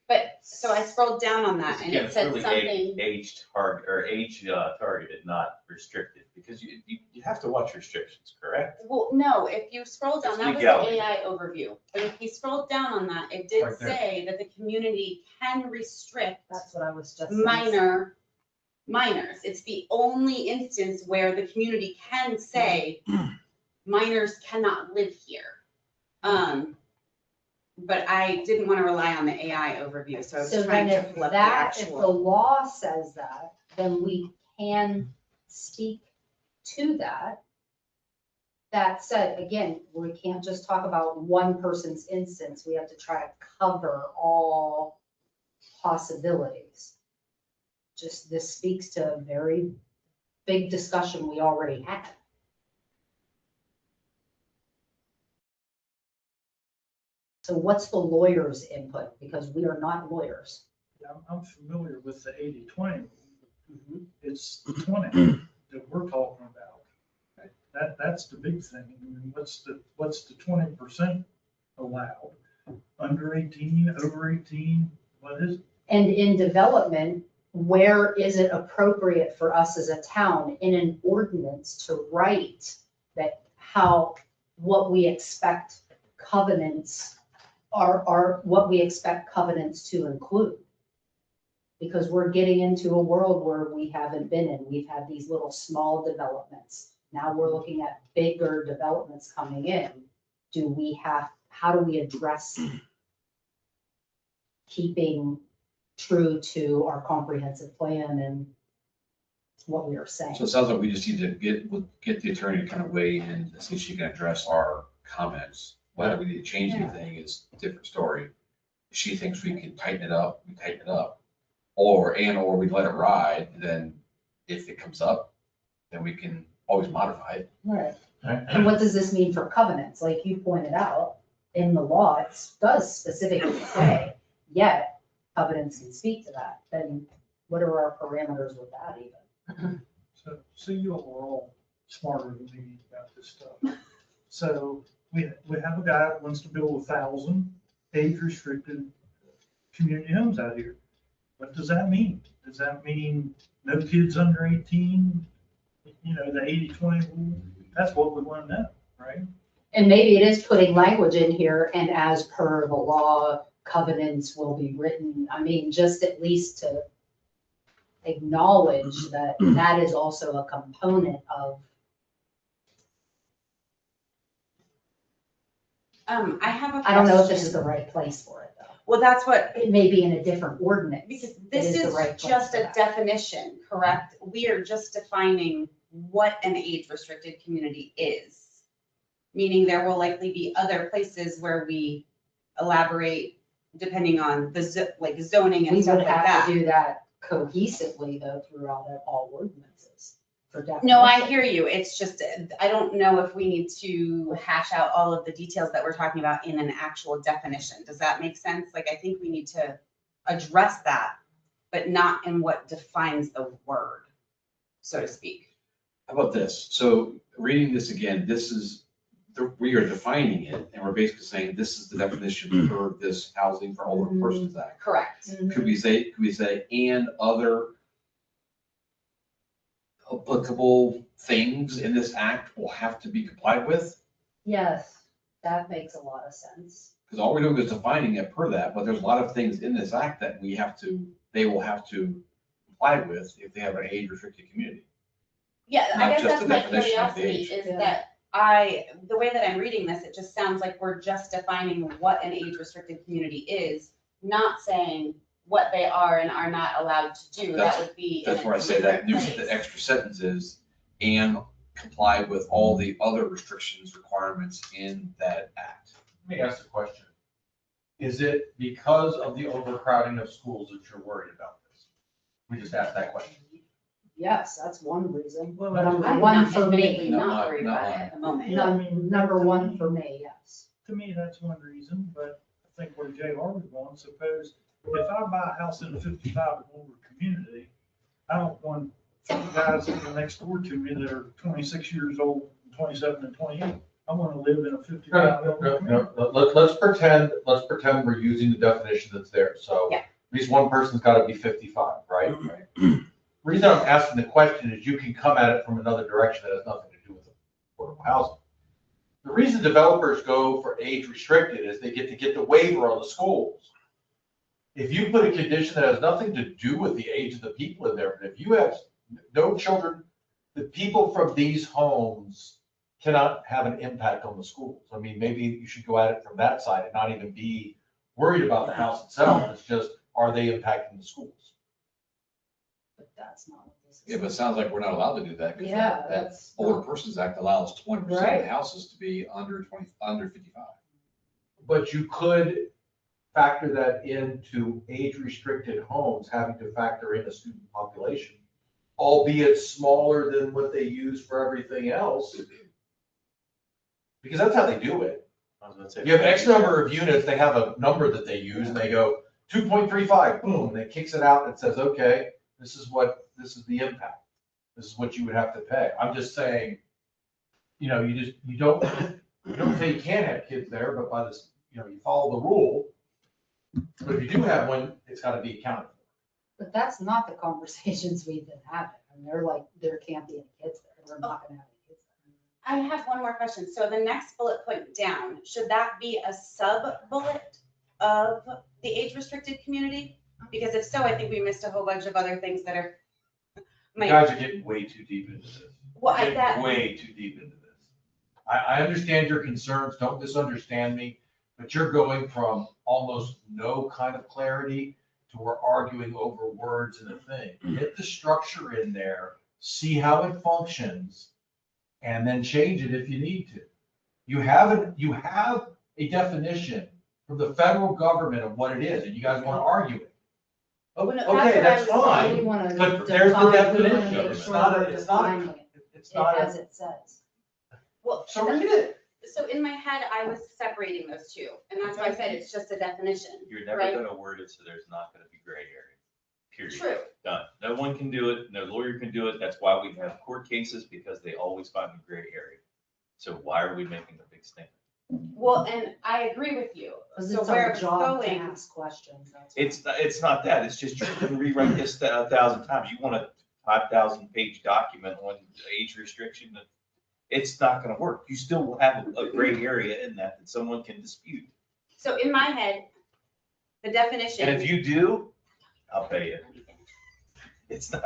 But, so I scrolled down on that and Again, it it's said really something, age target, or age targeted, not restricted, because you have to watch restrictions, correct? well, no, if you scroll down, It's that was legality. the AI overview. But if you scrolled down on that, it did Right there. say that the community can restrict That's what I was just. minors. It's the only instance where the community can say minors cannot live here. But I didn't want to rely on the AI overview, so I was So trying then to if flip the that, if the actual. law says that, then we can speak to that. That said, again, we can't just talk about one person's instance, we have to try to cover all possibilities. Just, this speaks to a very big discussion we already had. So what's the lawyer's input? Because we are not lawyers. I'm familiar with the 80-20 rule. It's the 20 that we're talking about. That's the big thing. I mean, what's the 20% allowed? Under 18, over 18, what is it? And in development, where is it appropriate for us as a town in an ordinance to write that what we expect covenants are what we expect covenants to include? Because we're getting into a world where we haven't been in. We've had these little small developments. Now we're looking at bigger developments coming in. How do we address keeping true to our comprehensive plan and what we are saying? So it sounds like we just need to get the attorney to kind of weigh in and see if she can address our comments. Whether we need to change anything is a different story. If she thinks we can tighten it up, we tighten it up. Or we let it ride, then if it comes up, then we can always modify it. Right. And what does this mean for covenants? Like you pointed out, in the law, it does specifically say, yet covenants can speak to that. Then what are our parameters with that even? So you all are all smarter than me about this stuff. So we have a guy that wants to build 1,000 age-restricted community homes out here. What does that mean? Does that mean no kids under 18? You know, the 80-20 rule? That's what we want to know, right? And maybe it is putting language in here, and as per the law, covenants will be written. I mean, just at least to acknowledge that that is also a component of. I have a question. I don't know if this is the right place for it, though. Well, that's what, It may be in a different ordinance. because It this is the is right place just for a that. definition, correct? We are just defining what an age-restricted community is. Meaning there will likely be other places where we elaborate depending on the like zoning and We stuff would like have that. to do that cohesively though throughout all ordinances for definition. No, I hear you. It's just, I don't know if we need to hash out all of the details that we're talking about in an actual definition. Does that make sense? Like, I think we need to address that, but not in what defines the word, so to speak. How about this? So reading this again, we are defining it and we're basically saying this is the definition for this Housing for Older Persons Act. Correct. Could we say, and other applicable things in this act will have to be complied with? Yes, that makes a lot of sense. Because all we're doing is defining it per that, but there's a lot of things in this act that they will have to comply with if they have an age-restricted community. Yeah, I Not guess just that's the my definition of the curiosity age. is Yeah. that the way that I'm reading this, it just sounds like we're just defining what an age-restricted community is, not saying what they are and are not allowed to do. That would be in That's a where I say that different new, place. the extra sentence is, and comply with all the other restrictions, requirements in that act. Let me ask a question. Is it because of the overcrowding of schools that you're worried about this? We just asked that question. Yes, that's one reason. Well, Number I'm one not for admittedly me. not worried Not about it mine. at the moment. Yeah, I mean, Number one for me, yes. To me, that's one reason, but I think where JR was going, suppose if I buy a house in a 55 and older community, I don't want 3 guys living next door to me that are 26 years old, 27 and 28. I want to live in a 55 and older community. Let's pretend we're using the definition that's there, so. Yeah. At least one person's gotta be 55, right? Reason I'm asking the question is you can come at it from another direction that has nothing to do with affordable housing. The reason developers go for age restricted is they get the waiver on the schools. If you put a condition that has nothing to do with the age of the people in there, but if you have no children, the people from these homes cannot have an impact on the schools. I mean, maybe you should go at it from that side and not even be worried about the house itself. It's just, are they impacting the schools? But that's not what this is. Yeah, but it sounds like we're not allowed to do that. 'Cause Yeah, that that's Older not- Persons Act allows 20% of Right. the houses to be under 55. But you could factor that into age-restricted homes, having to factor in a student population, albeit smaller than what they use for everything else. Because that's how they do it. I was gonna say. You have X number of units, they have a number that they use, and they go 2.35, boom, and it kicks it out and says, okay, this is the impact. This is what you would have to pay. I'm just saying, you don't say you can't have kids there, but by this, you follow the rule. But if you do have one, it's gotta be accounted for. But that's not the conversations we've been having. And they're like, there can't be any kids there. We're not gonna have any kids there. I have one more question. So the next bullet point down, should that be a sub-bullet of the age-restricted community? Because if so, I think we missed a whole bunch of other things that are. You guys are getting way too deep into this. Well, I, Getting that, way too deep into this. I understand your concerns, don't misunderstand me, but you're going from almost no kind of clarity to we're arguing over words and a thing. Get the structure in there, see how it functions, and then change it if you need to. You have a definition from the federal government of what it is, and you guys want to argue it. Well, no, Okay, that's that's what I was We fine, wanna but there's the define- we wanna definition. make It's sure not a- we're it's not a- defining it it's not, As it says. well, so read it. so in my head, I was separating those two, and that's why I said it's just a definition. You're never Right. gonna word it so there's not gonna be gray area. Period. True. Done. No one can do it, no lawyer can do it, that's why we have court cases, because they always find the gray area. So why are we making a big statement? Well, and I agree with you. Because So it's where our it's job to going, ask questions. That's why. It's not that, it's just you can rewrite this 1,000 times, you want a 5,000 page document on age restriction, it's not gonna work, you still will have a gray area in that someone can dispute. so in my head, the definition. And if you do, I'll pay you. It's not.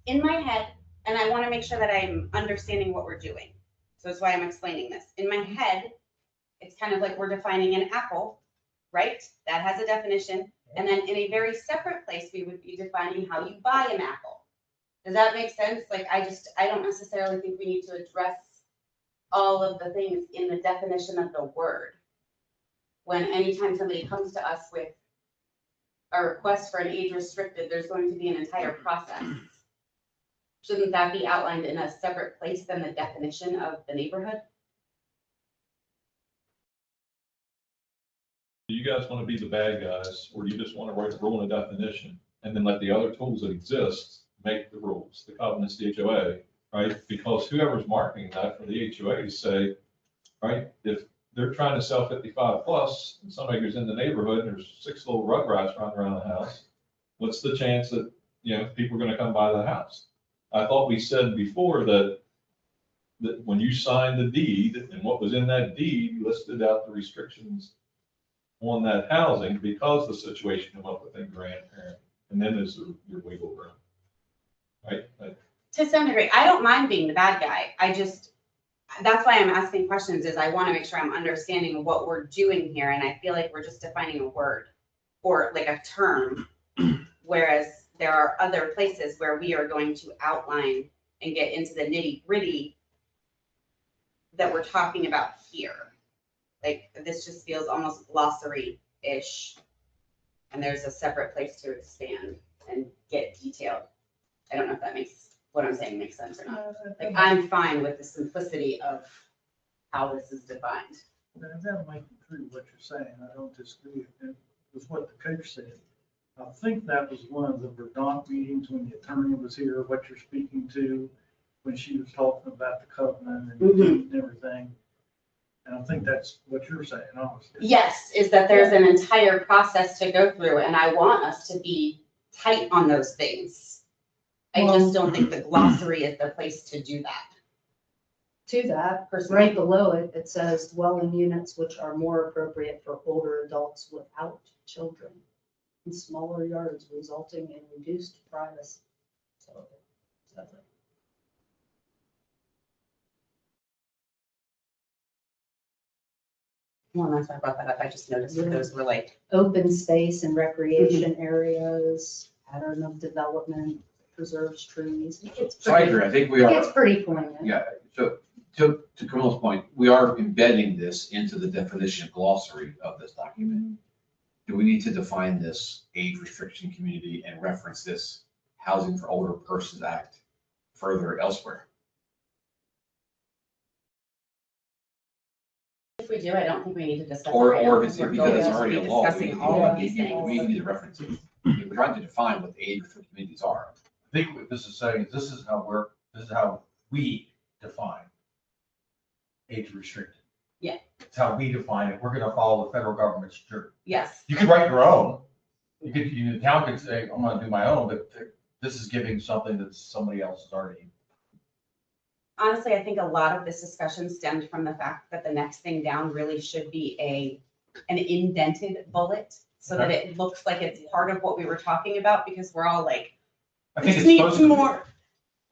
In my head, and I want to make sure that I'm understanding what we're doing. So that's why I'm explaining this. In my head, it's kind of like we're defining an apple, right? That has a definition. And then in a very separate place, we would be defining how you buy an apple. Does that make sense? Like, I don't necessarily think we need to address all of the things in the definition of the word. When anytime somebody comes to us with a request for an age restricted, there's going to be an entire process. Shouldn't that be outlined in a separate place than the definition of the neighborhood? Do you guys want to be the bad guys, or do you just want to write a rule and a definition, and then let the other tools that exist make the rules, the covenants, the HOA, right? Because whoever's marketing that for the HOA say, right, if they're trying to sell 55 plus, and somebody goes in the neighborhood, and there's 6 little rugrats running around the house, what's the chance that, people are going to come by the house? I thought we said before that when you signed the deed, and what was in that deed, you listed out the restrictions on that housing because the situation came up with a grandparent, and then there's your wiggle room. Right? To some degree, I don't mind being the bad guy. That's why I'm asking questions, is I want to make sure I'm understanding what we're doing here. And I feel like we're just defining a word or like a term, whereas there are other places where we are going to outline and get into the nitty gritty that we're talking about here. Like, this just feels almost glossary-ish. And there's a separate place to expand and get detailed. I don't know if that makes, what I'm saying makes sense or not. Like, I'm fine with the simplicity of how this is defined. That might be true what you're saying. I don't disagree with what the coach said. I think that was one of the Verdant meetings when the attorney was here, what you're speaking to, when she was talking about the covenant and the deed and everything. And I think that's what you're saying, honestly. Yes, is that there's an entire process to go through, and I want us to be tight on those things. I just don't think the glossary is the place to do that. To that, Personally. right below it, it says dwelling units which are more appropriate for older adults without children in smaller yards resulting in reduced privacy. So that's it. Well, that's why I brought that up. I just noticed that those were like, Open space and recreation areas, pattern of development, preserves trees. It's So I pretty, agree, I think we it's are, pretty poignant. yeah, so to Camilla's point, we are embedding this into the definition glossary of this document. Do we need to define this age restriction community and reference this Housing for Older Persons Act further elsewhere? If we do, I don't think we need to discuss. it Or right now, if it's, we're because it's going to already a be law, we discussing all of these things. need to reference it. We're trying to define what the age restricted communities are. I think what this is saying is this is how we define age restricted. Yeah. It's how we define it. We're gonna follow the federal government's jury. Yes, You could write your own. The town could say, I'm gonna do my own, but this is giving something that somebody else has already. honestly, I think a lot of this discussion stemmed from the fact that the next thing down really should be an indented bullet so that it looks like it's part of what we were talking about, because we're all like, I think this it's needs supposed to be. more.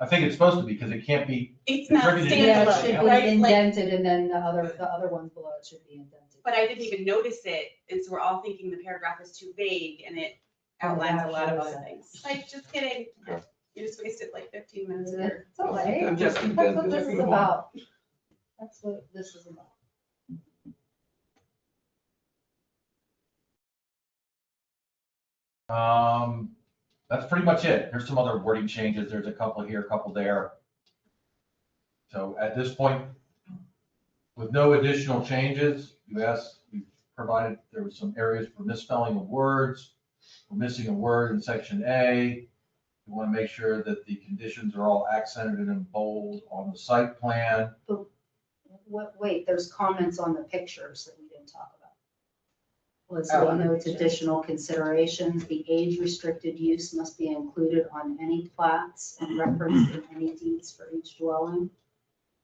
I think it's supposed to be, because it can't be, It's not Attributed. Yeah, it standalone, should be right? Like, indented and then the other ones below it should be indented. but I didn't even notice it, and so we're all thinking the paragraph is too vague, and it outlines a lot of other things. Like, just kidding. You just wasted like 15 minutes of your. It's all right. I'm just That's what this is about. That's what this is about. that's pretty much it. There's some other wording changes. There's a couple here, a couple there. So at this point, with no additional changes, we provided, there were some areas for misspelling of words. We're missing a word in section A. We want to make sure that the conditions are all accented and in bold on the site plan. Wait, there's comments on the pictures that we didn't talk about. Oh, Leslie on the notes pictures. additional considerations. The age restricted use must be included on any plats and referenced in any deeds for each dwelling.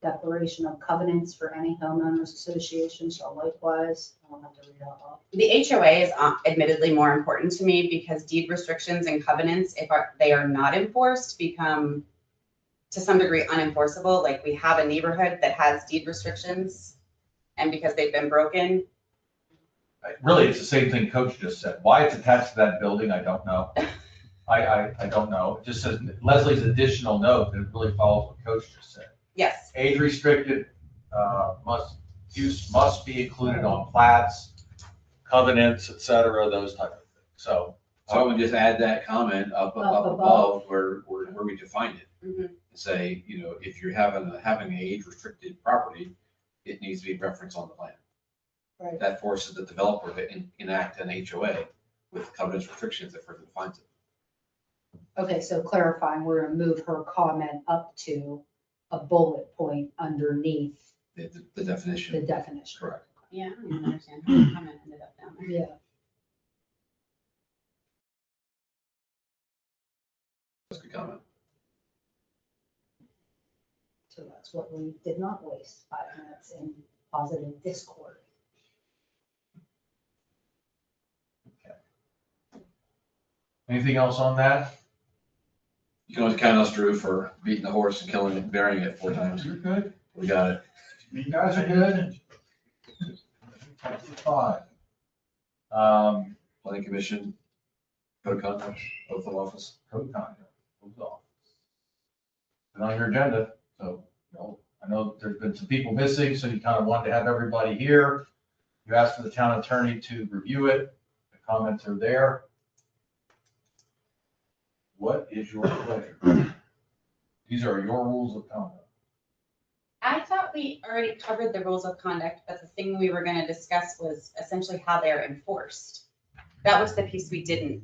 Declaration of covenants for any homeowners association shall likewise, I don't have to read out loud. The HOA is admittedly more important to me because deed restrictions and covenants, if they are not enforced, become to some degree unenforceable. Like, we have a neighborhood that has deed restrictions, and because they've been broken, Really, it's the same thing Coach just said. Why it's attached to that building, I don't know. I don't know. It just says Leslie's additional note that it really follows what Coach just said. yes. Age restricted, use must be included on plats, covenants, et cetera, those type of things. So. So I would just add that comment up above. above where we defined it. Mhm. Say, if you're having an age restricted property, it needs to be referenced on the plan. Right. That forces the developer to enact an HOA with covenants restrictions that further defines it. Okay, so clarifying, we're gonna move her comment up to a bullet point underneath The definition. the definition. Correct. Yeah, I don't even understand how the comment ended up down there. Yeah. That's a good comment. So that's what we did not waste 5 minutes in positive discord. Anything else on that? You can always count us, Drew, for beating the horse and killing it, burying it 4 times. You're good. We got it. You guys are good. Fine. Planning Commission, code of conduct, oath of office. Code of conduct. Moves off. Been on your agenda, so, I know there's been some people missing, so you kind of wanted to have everybody here. You asked for the town attorney to review it. The comments are there. What is your pleasure? These are your rules of conduct. I thought we already covered the rules of conduct, but the thing we were gonna discuss was essentially how they're enforced. That was the piece we didn't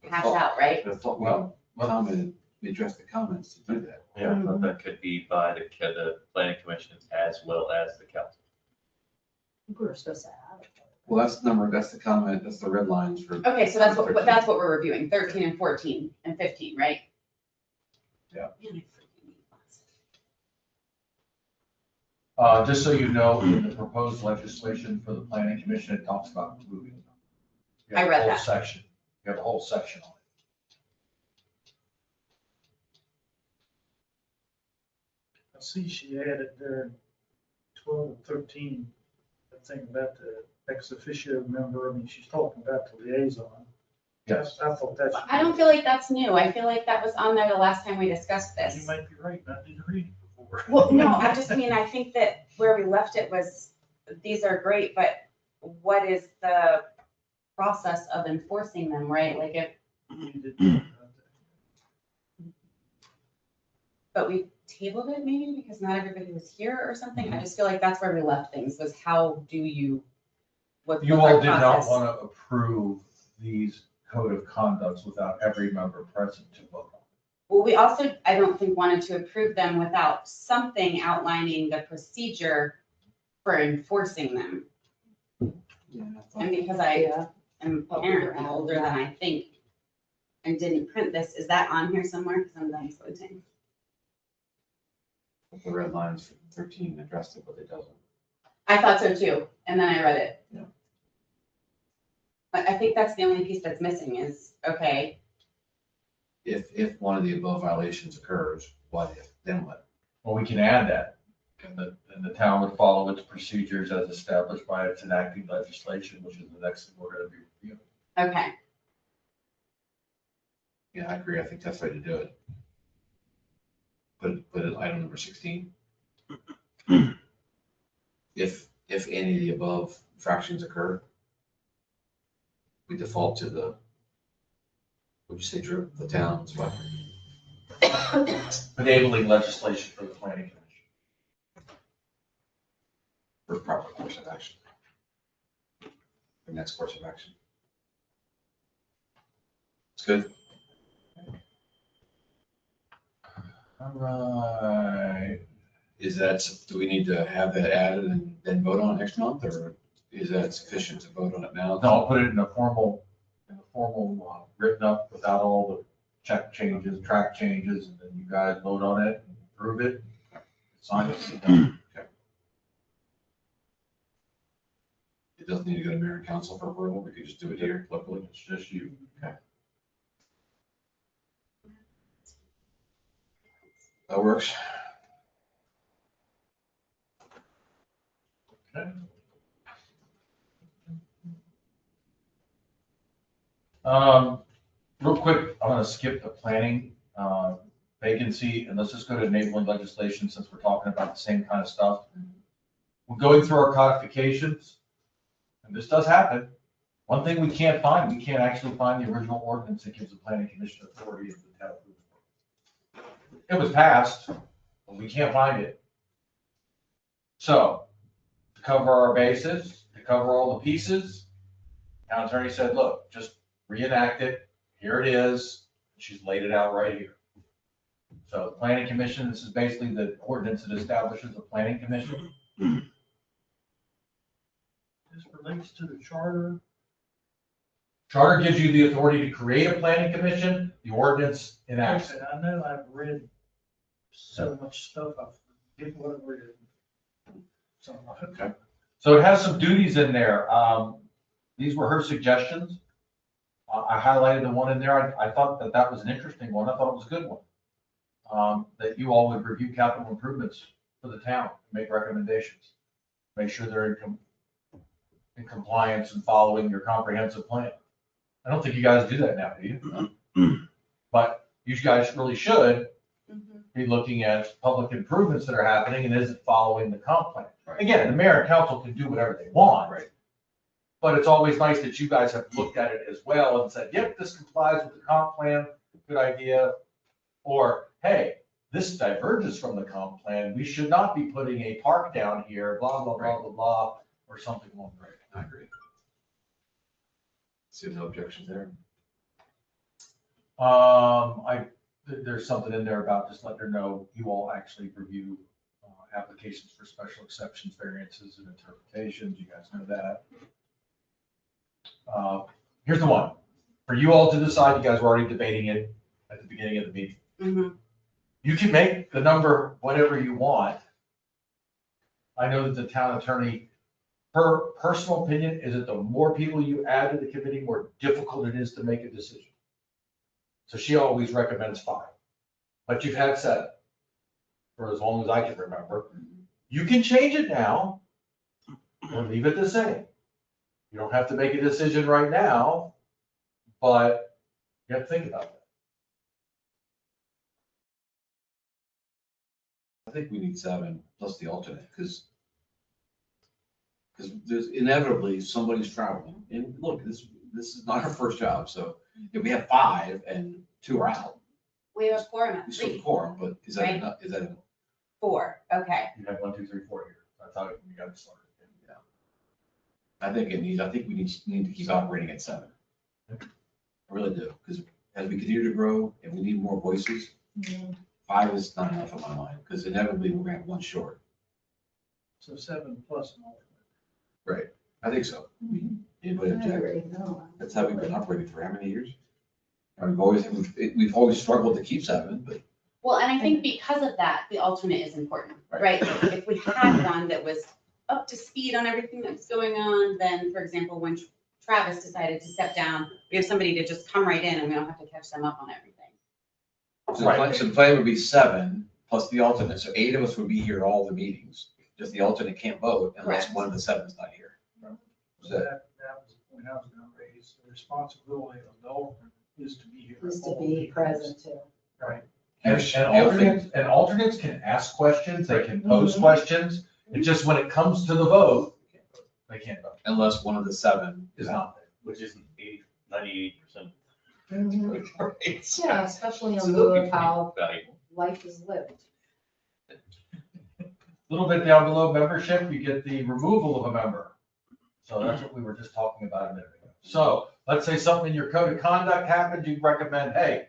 hash out, right? I thought, well, comment, we addressed the comments to do that. Yeah, but that could be by the planning commission as well as the council. We were supposed to add it. Well, that's the comment, that's the red lines for. Okay, so that's what we're reviewing, 13 and 14 and 15, right? Yeah. Man, I freaking hate Just so you know, in the proposed legislation for the planning commission, it talks about moving them. You have I read a whole that. section. You have a whole section on it. I see she added there 12 and 13, the thing about the ex officio member, I mean, she's talking about the liaison. Yes. I thought that's. I don't feel like that's new. I feel like that was on there the last time we discussed You this. might be right, I didn't read it before. Well, no, I just mean, I think that where we left it was, these are great, but what is the process of enforcing them, right? Like if, We did talk about that. but we tabled it maybe because not everybody was here or something. I just feel like that's where we left things, was how do you, what's You our all did not process? want to approve these code of conducts without every member present to vote on. Well, we also, I don't think, wanted to approve them without something outlining the procedure for enforcing them. Yeah, And because I Yeah. am apparently older than I think and didn't print this, is that on here somewhere? Because I'm done floating. The red lines for 13 addressed it, but it doesn't. I thought so too, and then I read it. Yeah. But I think that's the only piece that's missing is, okay, If one of the above violations occurs, what if, then what? Well, we can add that. And the town would follow its procedures as established by its enacting legislation, which is the next thing we're going to be reviewing. okay. Yeah, I agree, I think that's the way to do it. Put it item number 16. If any of the above infractions occur, we default to the, would you say, Drew, the town's what? Enabling legislation for the planning commission. For proper course of action. The next course of action. It's good. All right. Is that, do we need to have that added and then vote on it next month, or is that sufficient to vote on it now? No, I'll put it in a formal, written up without all the check changes, track changes, and then you guys vote on it, and approve it, sign it. and done. It doesn't need to go to mayor and council for approval, we could just do it here locally. It's just you. That works. Okay. Real quick, I'm gonna skip the planning, vacancy, and let's just go to enabling legislation since we're talking about the same kind of stuff. We're going through our codifications, and this does happen. One thing we can't find, we can't actually find the original ordinance that gives the planning commission authority of the town of Lewisburg. It was passed, but we can't find it. So, to cover our bases, to cover all the pieces, town attorney said, look, just reenact it, here it is, she's laid it out right here. So the planning commission, this is basically the ordinance that establishes the planning commission. This relates to the charter. Charter gives you the authority to create a planning commission, the ordinance enacts it. I know I've read so much stuff, I forget what I read. So, Okay. So it has some duties in there. These were her suggestions. I highlighted the one in there. I thought that that was an interesting one. I thought it was a good one. That you all would review capital improvements for the town, make recommendations. Make sure they're in compliance and following your comprehensive plan. I don't think you guys do that now, do you? But you guys really should be looking at public improvements that are happening and is it following the comp plan? Again, the mayor and council can do whatever they want. Right. But it's always nice that you guys have looked at it as well and said, yep, this complies with the comp plan, good idea. Or, hey, this diverges from the comp plan, we should not be putting a park down here, blah, blah, blah, blah, blah, or something along the way. I agree. See, no objections there. There's something in there about just letting her know you all actually review applications for special exceptions, variances, and interpretations. You guys know that. Here's the one. For you all to decide, you guys were already debating it at the beginning of the meeting. Mhm. You can make the number whatever you want. I know that the town attorney, her personal opinion is that the more people you add to the committee, more difficult it is to make a decision. So she always recommends 5, but you've had 7 for as long as I can remember. You can change it now or leave it the same. You don't have to make a decision right now, but you have to think about that. I think we need 7 plus the alternate, because there's inevitably somebody's traveling. And look, this is not our first job, so if we have 5 and 2 are out, We have a quorum at we still 3, quorum, but is that Right. enough? Is that enough? 4, okay. You have 1, 2, 3, 4 here. That's how you got to start. I think we need to keep operating at 7. I really do, because as we continue to grow and we need more voices, 5 is not enough in my mind, because inevitably we're gonna have 1 short. So 7 plus an alternate. Right. I think so. Anybody object? No. That's how we've been operating for how many years? And we've always struggled to keep 7, but Well, and I think because of that, the alternate is important, right? If we had one that was up to speed on everything that's going on, then, for example, when Travis decided to step down, we have somebody to just come right in and we don't have to catch them up on everything. so the plan would be 7 plus the alternate, so 8 of us would be here at all the meetings. Just the alternate can't vote unless Correct. one of the 7 is not here. So that was the point I was gonna raise. The responsibility of the alternate is to be here. Is at to all be meetings. present too. And alternates can ask questions, they can pose questions. It's just when it comes to the vote, they can't vote. Unless one of the 7 Is not there. Which is 98%. Right. Yeah, especially It's in a lieu little of how Valuable. life is lived. A little bit down below membership, you get the removal of a member. So that's what we were just talking about a minute ago. So let's say something in your code of conduct happened, you recommend, hey,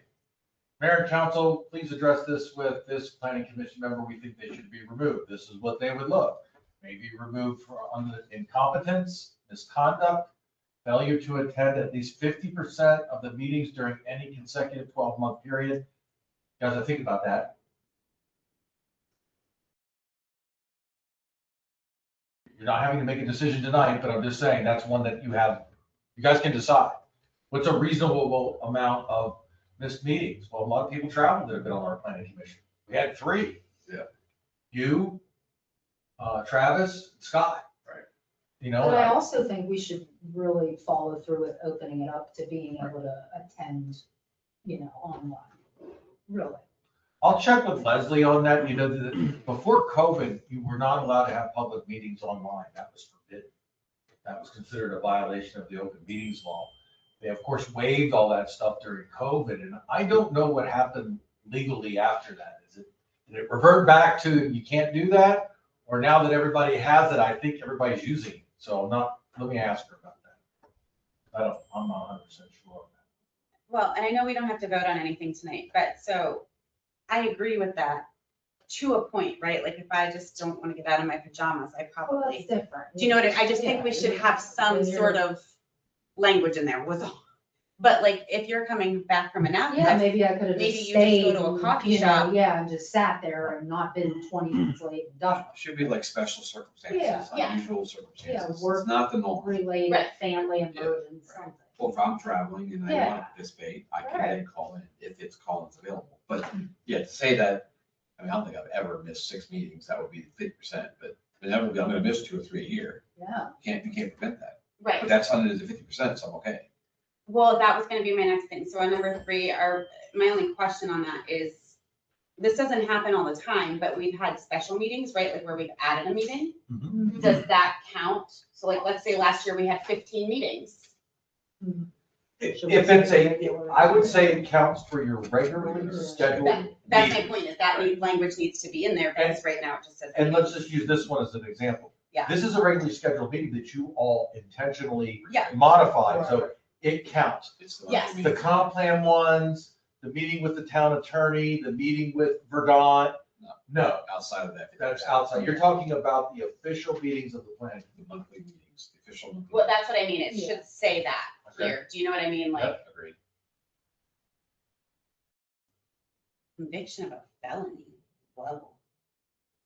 mayor and council, please address this with this planning commission member, we think they should be removed. This is what they would look. Maybe removed for under incompetence, misconduct, failure to attend at least 50% of the meetings during any consecutive 12-month period. You guys, think about that. You're not having to make a decision tonight, but I'm just saying that's one that you guys can decide. What's a reasonable amount of missed meetings? Well, a lot of people traveled that have been on our planning commission. We had 3. Yeah. You, Travis, Scott. Right. You know, But I also think we should really follow through with opening it up to being able to attend, online, really. I'll check with Leslie on that. You know, before COVID, you were not allowed to have public meetings online. That was forbidden. That was considered a violation of the open meetings law. They, of course, waived all that stuff during COVID, and I don't know what happened legally after that. Did it revert back to you can't do that? Or now that everybody has it, I think everybody's using it. So let me ask her about that. I'm not 100% sure on that. Well, and I know we don't have to vote on anything tonight, but so I agree with that to a point, right? Like if I just don't want to get out of my pajamas, I Well, probably, that's different. do you know what I just think we should have some When you're- sort of language in there was all. But like if you're coming back from an Yeah, outfit, maybe I could have Maybe just you just go stayed, to a coffee you know, shop. yeah, and just sat there and not been 20 minutes late and done. Should be like special circumstances, Yeah. unusual circumstances. work- It's not the norm. Related, Right. family emergency, something. Well, if I'm traveling and I Yeah. want to participate, I can Right. then call in if it's call-ins available. But yeah, to say that, I don't think I've ever missed 6 meetings. That would be 50%, but inevitably I'm going to miss 2 or 3 a year. Yeah. You can't prevent that. right. But that's under the 50%, so I'm okay. Well, that was gonna be my next thing. So on number 3, my only question on that is, this doesn't happen all the time, but we've had special meetings, right, like where we've added a meeting. Mhm. Does that count? So like, let's say last year we had 15 meetings. If it's I would say it counts for your regularly scheduled That's my meetings. point, is that language needs to be in there, because right now it just says. And let's just use this one as an example. Yeah. This is a regularly scheduled meeting that you all intentionally Yeah. modified, so it counts. It's the Yes. The comp plan ones, the meeting with the town attorney, the meeting with Verdant, no, outside of that. that's outside. You're talking about the official meetings of the plan. The monthly meetings, the official. monthly Well, that's what I mean, it Yeah. should say that here, do you know what I mean, like meetings. Agreed. conviction of a felony, whoa,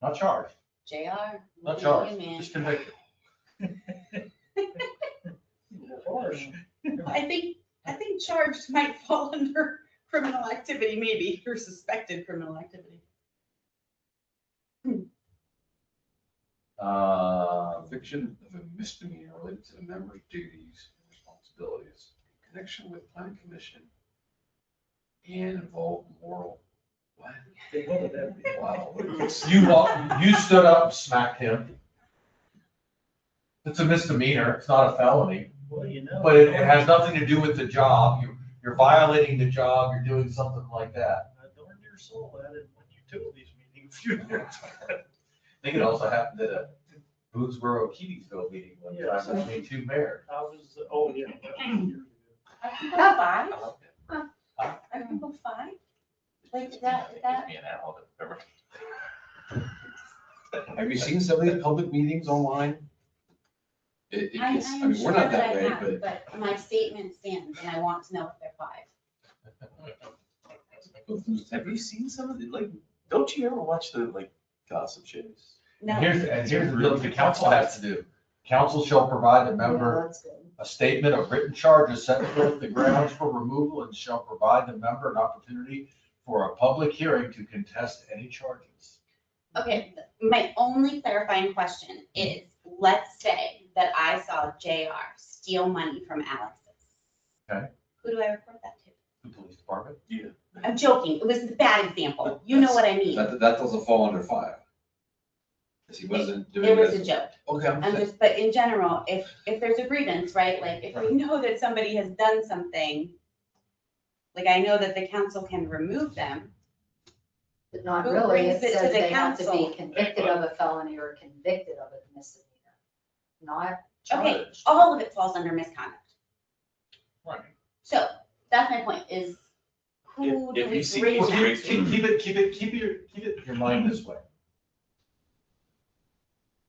Not charged, JR? not look at charged, you, man. just convicted. Harsh. I think charged might fall under criminal activity, maybe, or suspected criminal activity. Conviction of a misdemeanor related to the member's duties and responsibilities in connection with planning commission and involve moral, what? Wow. You stood up and smacked him. It's a misdemeanor, it's not a felony, Well, you know. but it has nothing to do with the job. You're violating the job, you're doing something like that. I darn near soul at it when utilities meeting a few years ago. I think it also happened at a Boonesboro Keedysville meeting one Yes. time between two mayors. I was, oh, yeah. that was years ago. Are people fine? Huh? Are people fine? Like, is Me that, and Al, remember? Have you seen some of these public meetings online? It's, I I'm mean, sure we're not that that I way, have, but but my statement stands, and I want to know if they're five. Have you seen some of the, like, don't you ever watch the, like, gossip shows? No, Here's the deal that the council has to do. Council shall provide the member That's good. a statement of written charges setting forth the grounds for removal and shall provide the member an opportunity for a public hearing to contest any charges. okay, my only clarifying question is, let's say that I saw JR steal money from Alex's. Okay. Who do I report that to? The police department? Yeah. I'm joking, it was a bad example, you know what I mean, that doesn't fall under 5. Because he wasn't doing it was a this. joke. Okay, I'm I'm saying, just, but in general, if there's a grievance, right, like, if we know that somebody has done something, like, I know that the council can remove them. But not Who really, brings it it to says the they have to be council? convicted of a felony or convicted of a misdemeanor, not Okay, charged. all of it falls under misconduct. Right. So, that's my point, is who do If we you see bring people that drink- to? Keep it in your mind this way.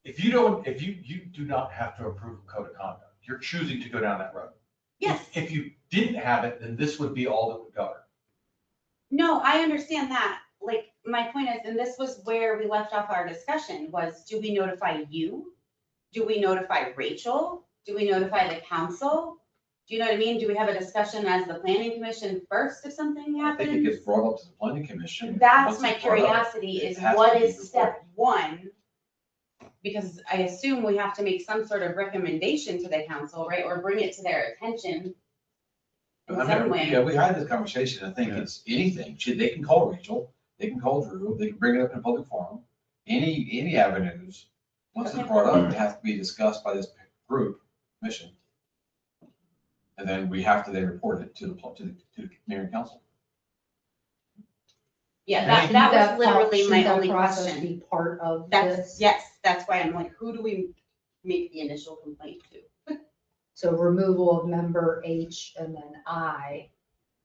If you do not have to approve of code of conduct, you're choosing to go down that road. Yes, If you didn't have it, then this would be all that would govern. no, I understand that, like, my point is, and this was where we left off our discussion, was do we notify you? Do we notify Rachel? Do we notify the council? Do you know what I mean? Do we have a discussion as the planning commission first if something I think it happens? gets brought up to the planning commission. That's Once my it's brought up, curiosity, it is has to what be is step one? Because I assume we have to make some sort of recommendation to the council, right, or bring it to their attention in I some mean, way. yeah, we had this conversation, I think it's anything, they can call Rachel, they can call Drew, they can bring it up in a public forum, any avenues. Once it's Okay. brought up, it has to be discussed by this group, mission. And then we have to then report it to the mayor and council. Yeah, Should that was literally Should my that only process question. be part of That's, this? yes, that's why I'm like, who do we make the initial complaint to? So removal of member H and then I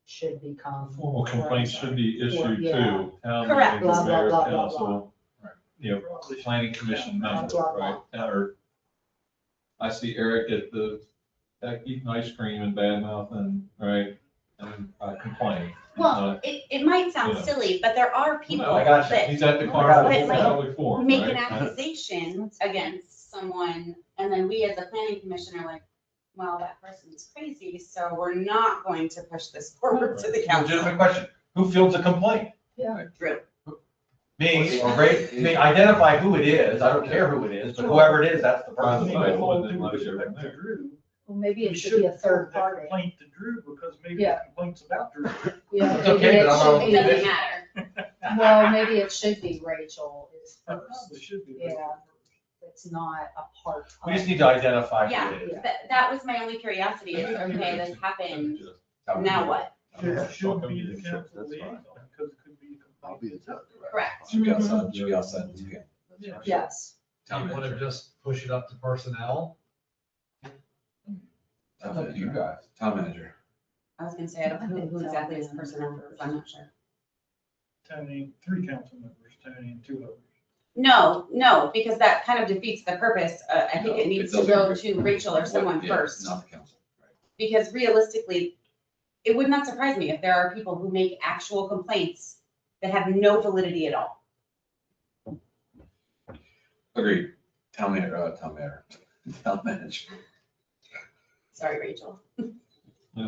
should become. Formal complaints should be issued Yeah. to town Correct. manager, Blah, blah, mayor, blah, blah, council, you know, planning commission Blah, members, blah, right? Or I see Eric at the, eating ice cream and bad mouthing, right? And I complain. Well, it might sound yeah. silly, but there are people I got you. that He's at the I got it. public forum, make an right? accusation against someone, and then we as a planning commission are like, well, that person's crazy, so we're not going to push this forward to the council. Legitimate question, who fields a complaint? Drew. Me, or Ray, identify who it is, I don't care who it is, but whoever it is, that's the Right. person. Right. All Right. due Right. respect to Drew, Well, maybe it we should be a third report that party. Complaint to Drew, because maybe Yeah. the complaint's about Drew. Yeah, It's okay, maybe but I'm it not- should It be- doesn't matter. Well, maybe it should be Rachel is That first. probably should be. Yeah. It's not a part We just of. need to identify Yeah, who it is. that was my only curiosity, is, okay, this happened, now what? Should be the council liaison, because it could be. I'll be the judge. Correct. Should be outside, should be outside, okay. Yeah. Yes. Town You want to manager. just push it up to personnel? That's up to you guys. Town manager. I was gonna say, I don't know who exactly is personnel, because I'm not sure. Tony, 3 council members, Tony and 2 others. No, because that kind of defeats the purpose. I think No, it needs it to go doesn't. to Rachel or someone Yeah, first. Not the council, right. Because realistically, it would not surprise me if there are people who make actual complaints that have no validity at all. Agreed. Town manager, town manager. Sorry, Rachel. It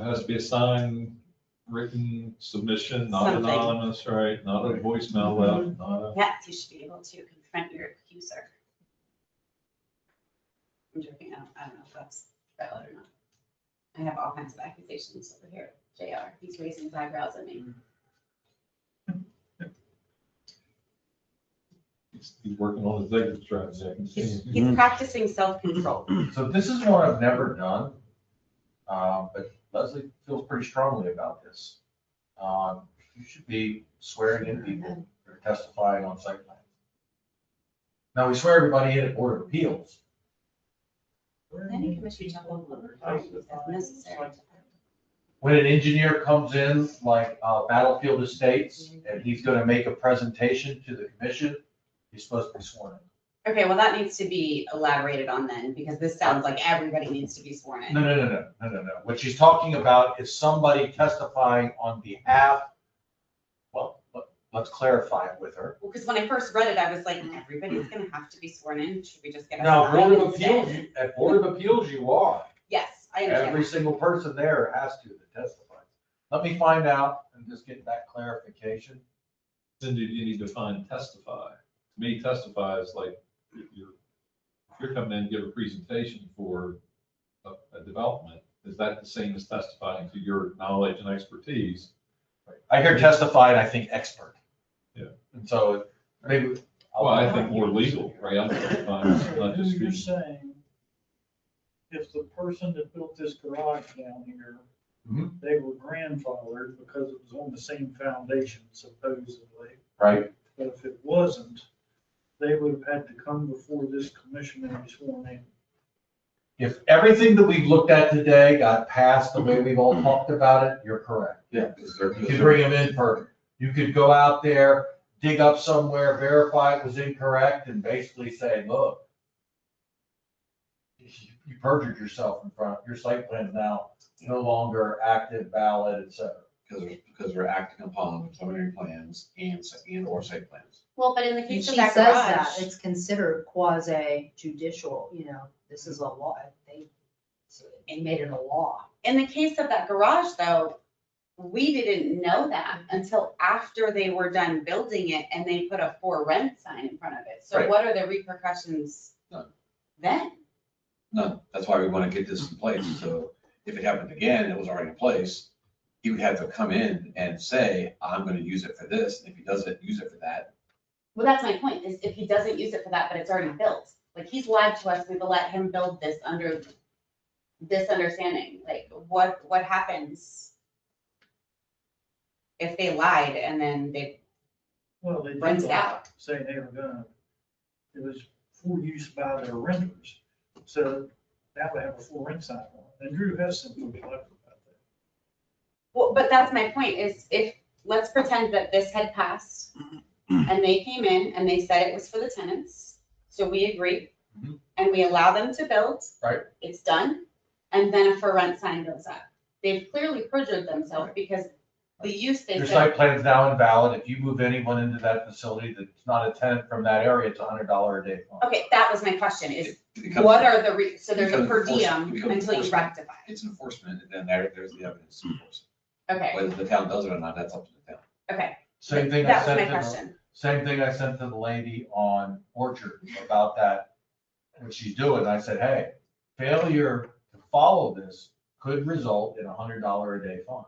has to be a signed, written submission, not Something. anonymous, right? Not a voicemail left, not a. Yes, you should be able to confront your accuser. I'm joking, I don't know if that's valid or not. I have all kinds of accusations over here, JR, he's raising his eyebrows at me. He's working on his exit strategy. I can see him. He's practicing self-control. So this is one I've never done, but Leslie feels pretty strongly about this. You should be swearing in people who are testifying on site plans. Now, we swear everybody in at Board of Appeals. Planning commission shall hold public hearings if necessary. When an engineer comes in, like Battlefield Estates, and he's gonna make a presentation to the commission, he's supposed to be sworn in. Okay, well, that needs to be elaborated on then, because this sounds like everybody needs to be sworn in. No. What she's talking about is somebody testifying on behalf, well, let's clarify it with her. Well, because when I first read it, I was like, everybody's gonna have to be sworn in, should we just get a Now, sign Board of instead? Appeals, at Board of Appeals, you are. Yes, I understand. Every single person there has to that testifies. Let me find out and just get that clarification. Cindy, you need to find testify. To me, testify is like, if you're coming in to give a presentation for a development, is that the same as testifying to your knowledge and expertise? I hear testify and I think expert. Yeah. And so maybe. Well, I think more legal, right? I'm testifying, not Who just you're speaking. saying, if the person that built this garage down here, Mhm. they were grandfathered because it was on the same foundation supposedly, Right, but if it wasn't, they would have had to come before this commission and be sworn in. if everything that we've looked at today got passed the way we've all talked about it, you're correct. Yeah. Because they're. You could bring them in for, you could go out there, dig up somewhere, verify it was incorrect, and basically say, look, you perjured yourself in front, your site plan is now no longer active, valid, et cetera. Because we're acting upon preliminary plans and or site plans. Well, but in the And case she of says that that, garage, it's considered quasi judicial, this is a law, they made it a law. in the case of that garage though, we didn't know that until after they were done building it and they put a for rent sign in front of it. So Right. what are the repercussions None. then? None. That's why we want to get this in place. So if it happened again, it was already in place, he would have to come in and say, I'm going to use it for this. And if he doesn't use it for that, Well, that's my point, is if he doesn't use it for that, but it's already built, like he's lied to us, we've let him build this under this understanding, like what happens if they lied and then they Well, they did rent it out? say they were gonna, it was for use by their renters, so that would have a full rent sign on it, and Drew has some letter about that. Well, but that's my point, is if, let's pretend that this had passed and they came in and they said it was for the tenants, so we agree. Mhm. And we allow them to build. Right. It's done, and then a for rent sign goes up. They've clearly perjured themselves because the use they Your said, site plan's now invalid. If you move anyone into that facility that's not a tenant from that area, it's $100 a day fine. okay, that was my question, is it becomes. what are the, so there's a becomes per enforcement. It diem becomes until you enforcement. rectify it. It's enforcement, and then there's the evidence to enforce it. Okay, Whether the town does it or not, that's up to the town. okay. Same thing I That was sent my to the, question. same thing I sent to the lady on Orchard about that, what she's doing. I said, hey, failure to follow this could result in $100 a day fine.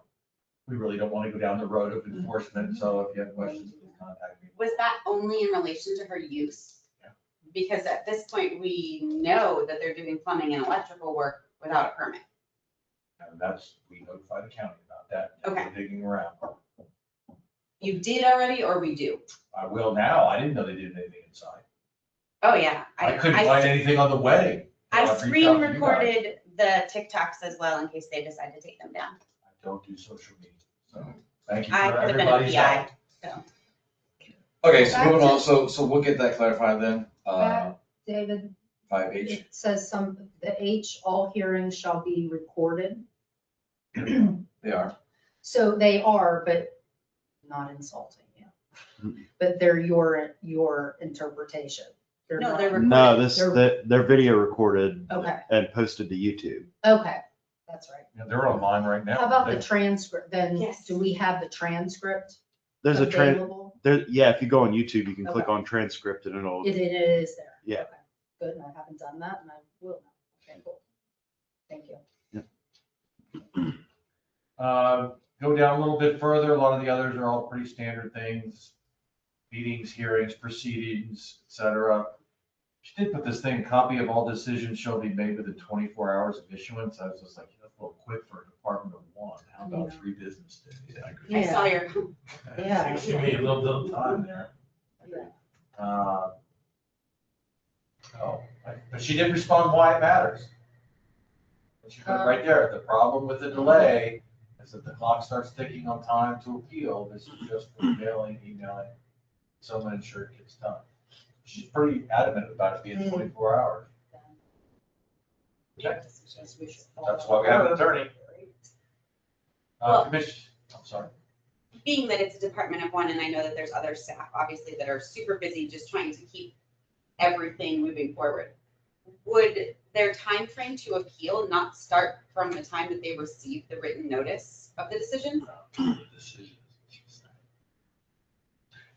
we really don't want to go down the road of enforcement, so if you have questions, please contact me. Was that only in relation to her use? Yeah. Because at this point, we know that they're doing plumbing and electrical work without a permit. And that's, we notify the county about that. Okay. We're digging around. You did already, or we do? I will now. I didn't know they did anything inside. Oh, yeah. I couldn't find anything on the wedding. I I've reached out screen to you guys. recorded the TikToks as well in case they decide to take them down. I don't do social media, so thank you I for could have been a everybody's PI. help. Okay, so moving on, so we'll get that clarified then, David, 5H. it says the H, all hearings shall be recorded. They are. So they are, but not insulting you. But they're your interpretation. They're No, not- they're recorded. No, this, They're- their video recorded Okay, and posted to YouTube. okay, that's right. Yeah, they're online right now. How about the transcript, then, Yes. do we have the transcript There's a available? yeah, if you go on YouTube, you can click Okay. on transcript and it'll, It is there? Yeah. Okay, good, and I haven't done that, and I will now. Okay, cool. Thank you. Go down a little bit further, a lot of the others are all pretty standard things. Meetings, hearings, proceedings, et cetera. She did put this thing, copy of all decisions shall be made within 24 hours of issuance. I was just like, that's a little quick for a department of one. How about 3 business days? I saw your, Yeah. Give me a little bit of time there. Yeah. But she did respond why it matters. She put it right there. The problem with the delay is that the clock starts ticking on time to appeal. This is just for mailing, emailing, so much sure it gets done. She's pretty adamant about it being 24 hours. Okay. That's why we have an attorney. Well- Commission, I'm sorry. being that it's a department of one, and I know that there's other staff, obviously, that are super busy just trying to keep everything moving forward. Would their time frame to appeal not start from the time that they receive the written notice of the decision?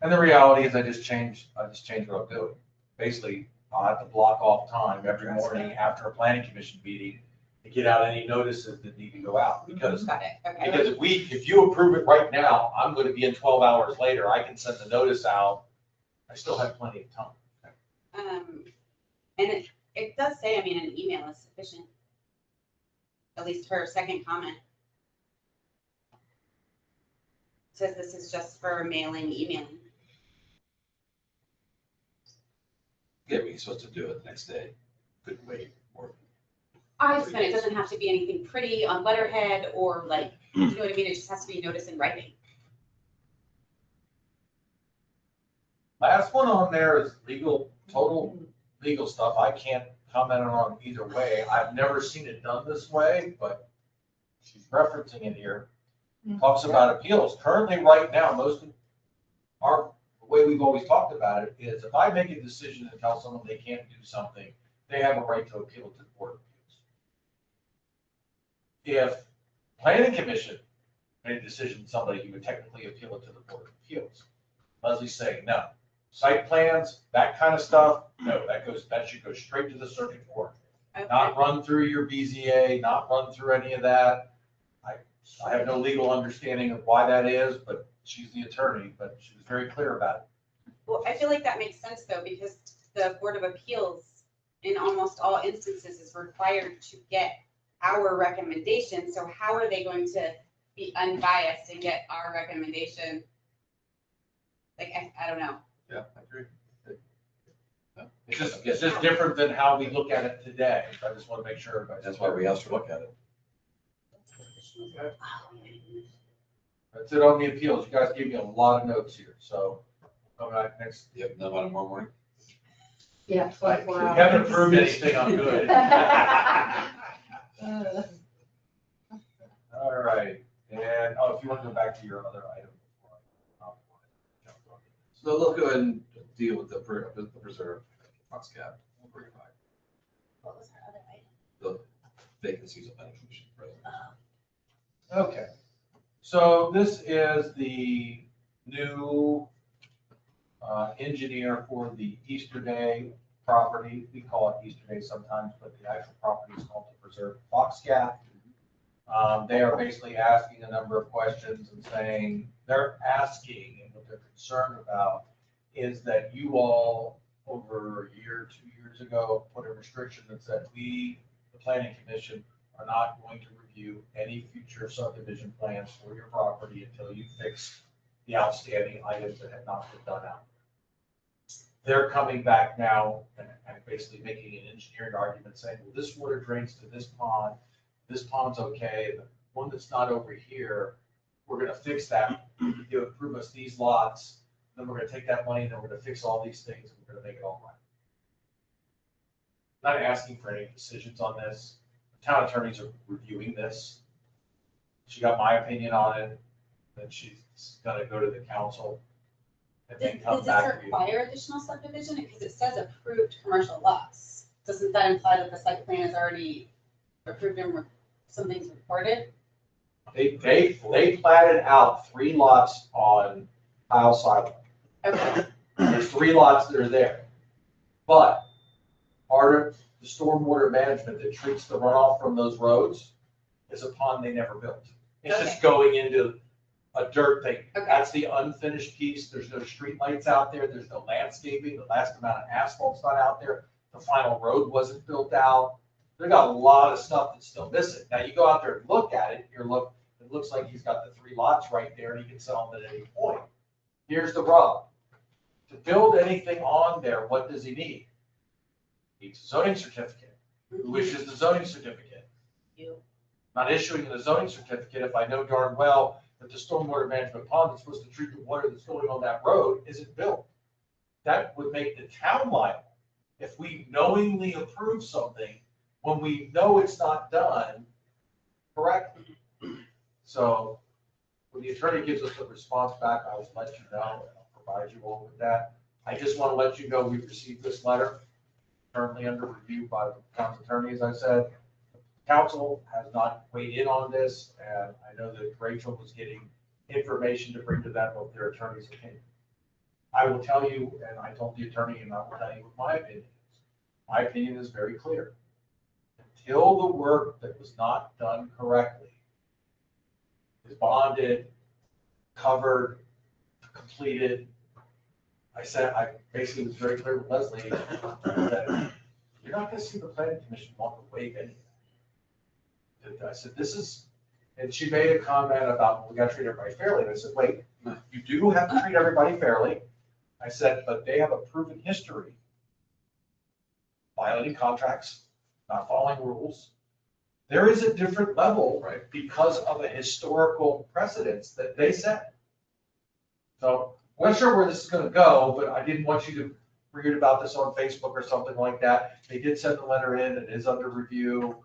And the reality is I just changed what I'm doing. Basically, I'll have to block off time every morning after a planning commission meeting to get out any notices that need to go out. Because Got it, okay. if you approve it right now, I'm gonna be in 12 hours later. I can send the notice out. I still have plenty of time. And it does say, I mean, an email is sufficient. At least her second comment. Says this is just for mailing, emailing. Yeah, we're supposed to do it the next day. Couldn't wait. Or I just meant it doesn't have to be anything pretty on letterhead or like, you know what I mean? It just has to be a notice in writing. Last one on there is legal, total legal stuff. I can't comment on either way. I've never seen it done this way, but she's referencing it here. Talks about appeals. Currently, right now, most of the way we've always talked about it is if I make a decision and tell someone they can't do something, they have a right to appeal to the Board of Appeals. If planning commission made a decision, somebody, he would technically appeal it to the Board of Appeals. Leslie's saying no. Site plans, that kind of stuff, no, that should go straight to the circuit court. Okay. Not run through your BZA, not run through any of that. I have no legal understanding of why that is, but she's the attorney, but she was very clear about it. Well, I feel like that makes sense though, because the Board of Appeals in almost all instances is required to get our recommendation. So how are they going to be unbiased and get our recommendation? Like, I don't know. Yeah, I agree. It's just different than how we look at it today. So I just want to make sure everybody's. That's why we asked her to look at it. That's it on the appeals. You guys gave me a lot of notes here, so come back next. Yep, no, by tomorrow morning. Yeah, 24 You hours. haven't approved anything, I'm good. All right, and, if you want to go back to your other item. So let's go ahead and deal with the preserve box cap. We'll bring it back. What was our other item? The vacancies of planning commission president. Okay, so this is the new engineer for the Easter Day property. We call it Easter Day sometimes, but the actual property is called the Preserve Fox Gap. They are basically asking a number of questions and saying, they're asking, and what they're concerned about is that you all, over a year, 2 years ago, put a restriction that said we, the planning commission, are not going to review any future subdivision plans for your property until you fix the outstanding items that have not been done out. They're coming back now and basically making an engineering argument saying, well, this water drains to this pond's okay, the one that's not over here, we're gonna fix that, you approve us these lots, then we're gonna take that money, and then we're gonna fix all these things, and we're gonna make it all right. Not asking for any decisions on this, the town attorneys are reviewing this. She got my opinion on it, then she's gonna go to the council. And then come Does back this to you. require additional subdivision? Because it says approved commercial lots. Doesn't that imply that the site plan is already approved and something's recorded? They platted out 3 lots on Isles Island. Okay, There's 3 lots that are there. But part of the stormwater management that treats the runoff from those roads is a pond they never built. It's just going into a dirt thing. Okay. That's the unfinished piece. There's no street lights out there. There's no landscaping. The last amount of asphalt's not out there. The final road wasn't built out. They got a lot of stuff that's still missing. Now you go out there and look at it, it looks like he's got the 3 lots right there and he can sell them at any point. Here's the rub. To build anything on there, what does he need? He needs a zoning certificate. Who issues the zoning certificate? You. Not issuing the zoning certificate if I know darn well that the stormwater management pond that's supposed to treat the water that's going on that road isn't built. That would make the town liable if we knowingly approve something when we know it's not done correctly. So when the attorney gives us a response back, I will let you know, and I'll provide you all with that. I just want to let you know we've received this letter, currently under review by the town's attorney, as I said. Council has not weighed in on this, and I know that Rachel was getting information to bring to them of their attorney's opinion. I will tell you, and I told the attorney, and I will tell you what my opinion is. My opinion is very clear. Until the work that was not done correctly is bonded, covered, completed, I basically was very clear with Leslie that you're not gonna see the planning commission walk away with anything. I said, this is, and she made a comment about, we gotta treat everybody fairly, and I said, wait, you do have to treat everybody fairly. I said, but they have a proven history violating contracts, not following rules. There is a different level, right, because of a historical precedence that they set. So, I'm not sure where this is gonna go, but I didn't want you to read about this on Facebook or something like that. They did send the letter in, it is under review,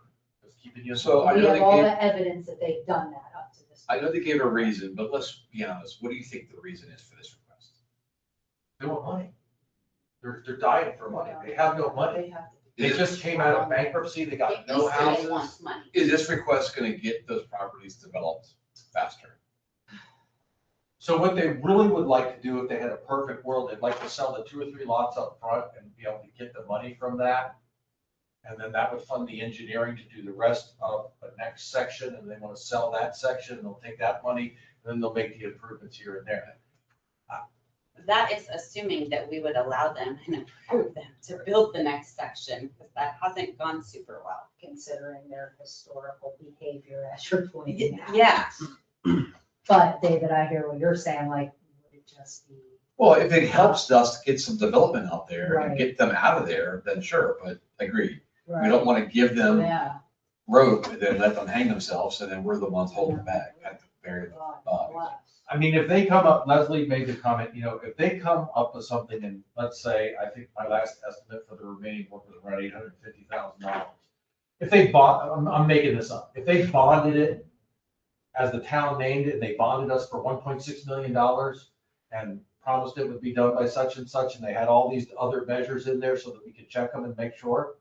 just keeping you. So I We know have they all gave, the evidence that they've done that up to this. I know they gave a reason, but let's be honest, what do you think the reason is for this request? They want money. They're dying for money. They have no money. They have to. They just came out of bankruptcy. They got no They houses. want money. Is this request gonna get those properties developed faster? So what they really would like to do, if they had a perfect world, they'd like to sell the 2 or 3 lots up front and be able to get the money from that. And then that would fund the engineering to do the rest of the next section, and they want to sell that section, and they'll take that money, and then they'll make the improvements here and there. That is assuming that we would allow them and approve them to build the next section, because that hasn't gone super well. Considering their historical behavior, as you're pointing out. Yeah, But David, I hear what you're saying, like, would it just be, Well, if it helps us to get some development out there and Right. get them out of there, then sure, but agreed. We right? don't wanna give them Yeah. rope and then let them hang themselves, and then we're the ones holding back at the very bottom. I mean, if they come up, Leslie made the comment, if they come up with something, and let's say, I think my last estimate for the remaining work was around $850,000. If they bond, I'm making this up, if they bonded it, as the town named it, and they bonded us for $1.6 million and promised it would be done by such and such, and they had all these other measures in there so that we could check them and make sure.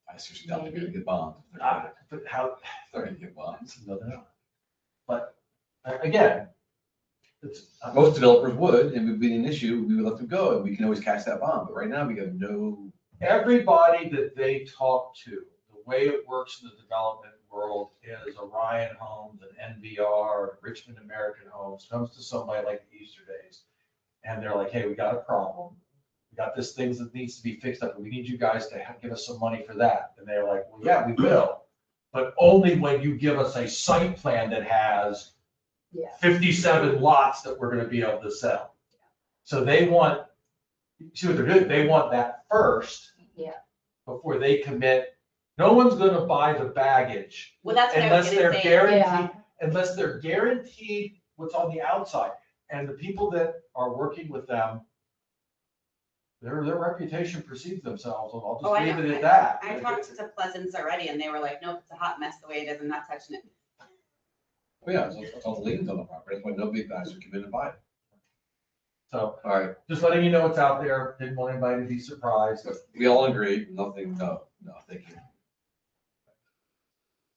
I seriously doubt they're gonna get bonds. But how, They're gonna get bonds. no, they're not. But again, it's. Most developers would, and it would be an issue, we would let them go, and we can always catch that bond, but right now we have no. Everybody that they talk to, the way it works in the development world is Orion Homes and NVR, Richmond American Homes, comes to somebody like the Easter Days. And they're like, hey, we got a problem. We got this thing that needs to be fixed up. We need you guys to give us some money for that. And they're like, well, yeah, we will. But only when you give us a site plan that has Yeah. 57 lots that we're gonna be able to sell. So they want, see what they're doing, they want that first. Yeah. Before they commit. No one's gonna buy the baggage Well, that's what I was unless they're gonna say. guaranteed, unless they're guaranteed what's on the outside. And the people that are working with them, their reputation precedes themselves, and I'll Oh, I just leave know. it at that. I talked to Pleasance already and they were like, nope, it's a hot mess the way it is, I'm not touching it. Oh, yeah, it's all the liens on the property, that's why nobody guys would come in and buy it. So All right, just letting you know it's out there, didn't want anybody to be surprised. but we all agree, nothing, no, thank you.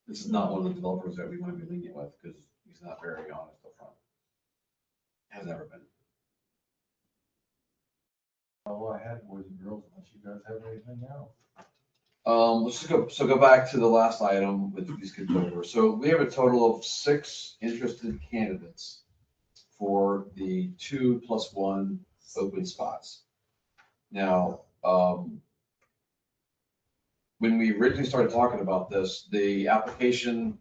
This is not one of the developers that we want to be lenient with, because he's not very honest up front. Has never been. All I had, boys and girls, unless you guys have anything else. Let's just go back to the last item, which we skipped over. So we have a total of 6 interested candidates for the 2+1 open spots. Now, when we originally started talking about this, the application,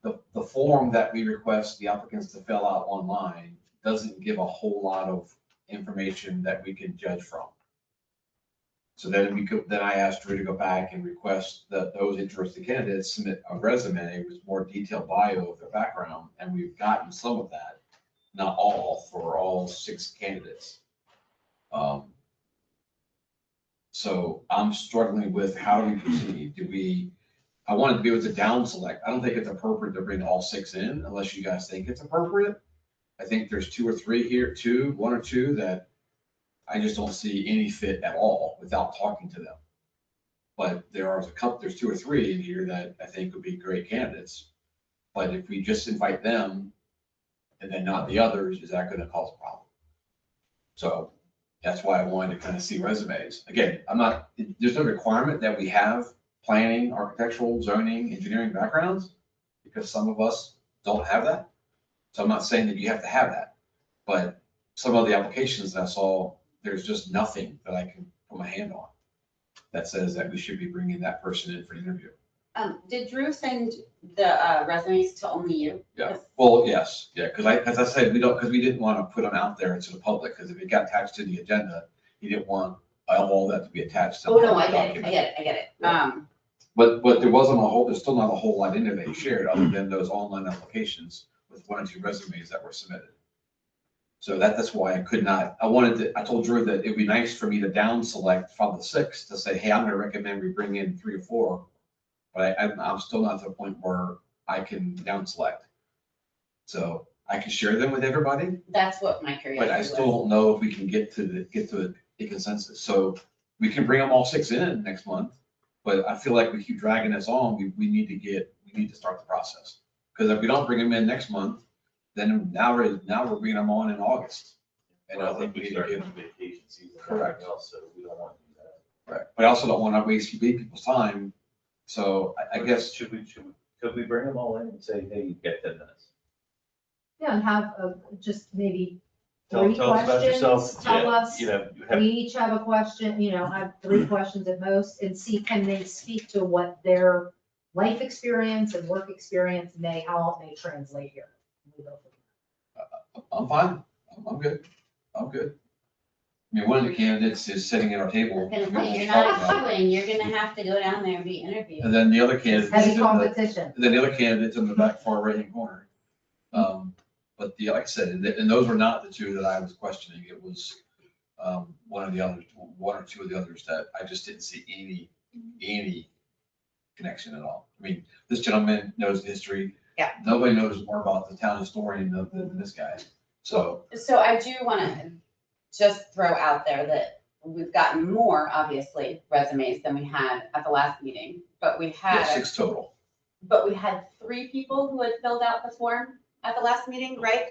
the form that we request the applicants to fill out online doesn't give a whole lot of information that we can judge from. So then I asked Drew to go back and request that those interested candidates submit a resume with more detailed bio of their background, and we've gotten some of that, not all, for all 6 candidates. So I'm struggling with how do we proceed? I wanted to be able to down select. I don't think it's appropriate to bring all 6 in unless you guys think it's appropriate. I think there's 2 or 3 here, 1 or 2 that I just don't see any fit at all without talking to them. But there's 2 or 3 in here that I think would be great candidates. But if we just invite them and then not the others, is that gonna cause a problem? So that's why I wanted to kind of see resumes. Again, there's no requirement that we have planning, architectural, zoning, engineering backgrounds, because some of us don't have that. So I'm not saying that you have to have that, but some of the applications that I saw, there's just nothing that I can put my hand on that says that we should be bringing that person in for an interview. Did Drew send the resumes to only you? Yeah, well, yes, yeah, because as I said, because we didn't want to put them out there to the public, because if it got attached to the agenda, he didn't want all that to be attached to. Oh, the no, I document. get it. Yeah. But there's still not a whole lot in there that he shared, other than those online applications with 1 or 2 resumes that were submitted. So that's why I told Drew that it'd be nice for me to down select from the 6 to say, hey, I'm gonna recommend we bring in 3 or 4. But I'm still not to the point where I can down select. So I can share them with everybody, That's what my curiosity but I was. still don't know if we can get to a consensus. So we can bring them all 6 in next month, but I feel like we keep dragging this on, we need to start the process. Because if we don't bring them in next month, then now we're bringing them on in August. And I think we need to start give, the vacation season and Correct. everything else, so we don't want to do that. right, but I also don't want to waste people's time. So I guess, Could we bring them all in and say, hey, you've got 10 minutes? Yeah, and have just maybe Tell 3 us about questions, yourself. tell Yeah, us, you know, we each have a question, have 3 questions at most, and see, can they speak to what their life experience and work experience how it may translate here. We go from I'm fine, I'm good, I mean, one of the candidates is sitting at our I table. was gonna say, you're not queuing, you're gonna have to go down there and be interviewed. And then the other there. candidate. Heavy competition. Then the other candidate's in the back far right hand corner. But like I said, and those were not the 2 that I was questioning. It was one or 2 of the others that I just didn't see any connection at all. I mean, this gentleman knows the history. Yeah. Nobody knows more about the town historian than this guy. So, So I do wanna just throw out there that we've gotten more, obviously, resumes than we had at the last meeting, but we yeah, had, 6 total. but we had 3 people who had filled out the form at the last meeting, right?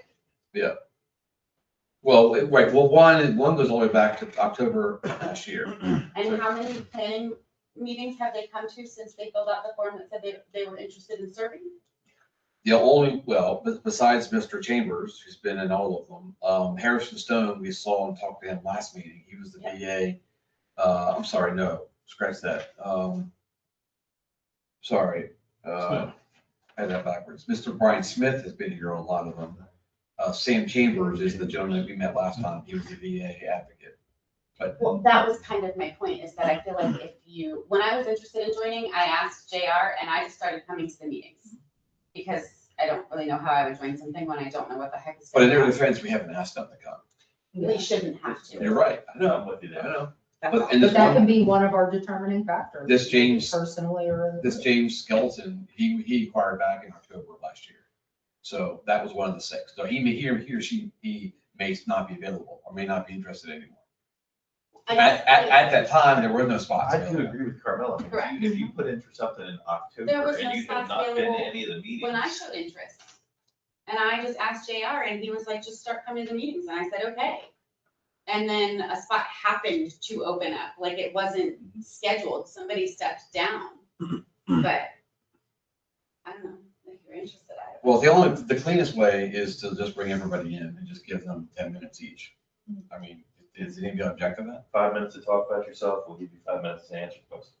Well, right, well, one goes all the way back to October last year. And how many planning meetings have they come to since they filled out the form that said they were interested in serving? The only, well, besides Mr. Chambers, who's been in all of them, Harrison Stone, we saw and talked to him last meeting. He was the VA. I'm sorry, no, scratch that. Sorry, I had that backwards. Mr. Brian Smith has been here on a lot of them. Sam Chambers is the gentleman that we met last time. He was the VA advocate. But Well, that was kind of my point, is that I feel like when I was interested in joining, I asked JR and I just started coming to the meetings. Because I don't really know how I would join something when I don't know what the heck is But in going their on. defense, we haven't asked them to come. We shouldn't have to. You're right, I know, I'm with you I there. know. That's all. But in But this that one, can be one of our determining factors. This James- Personally or. this James Skeleton, he inquired back in October of last year. So that was one of the 6. So he or she may not be available or may not be interested anymore. At that time, there were no spots I do available. agree with Carmella. If you- Correct. If you put in for something in October There was and no you have spots not been to available any of the meetings. When I showed interest. And I just asked JR and he was like, just start coming to meetings. And I said, okay. And then a spot happened to open up, like it wasn't scheduled. Somebody stepped down. But I don't know, if you're interested, I don't. Well, the cleanest way is to just bring everybody in and just give them 10 minutes each. I mean, is anybody object to that? 5 minutes to talk about yourself, we'll give you 5 minutes to answer questions.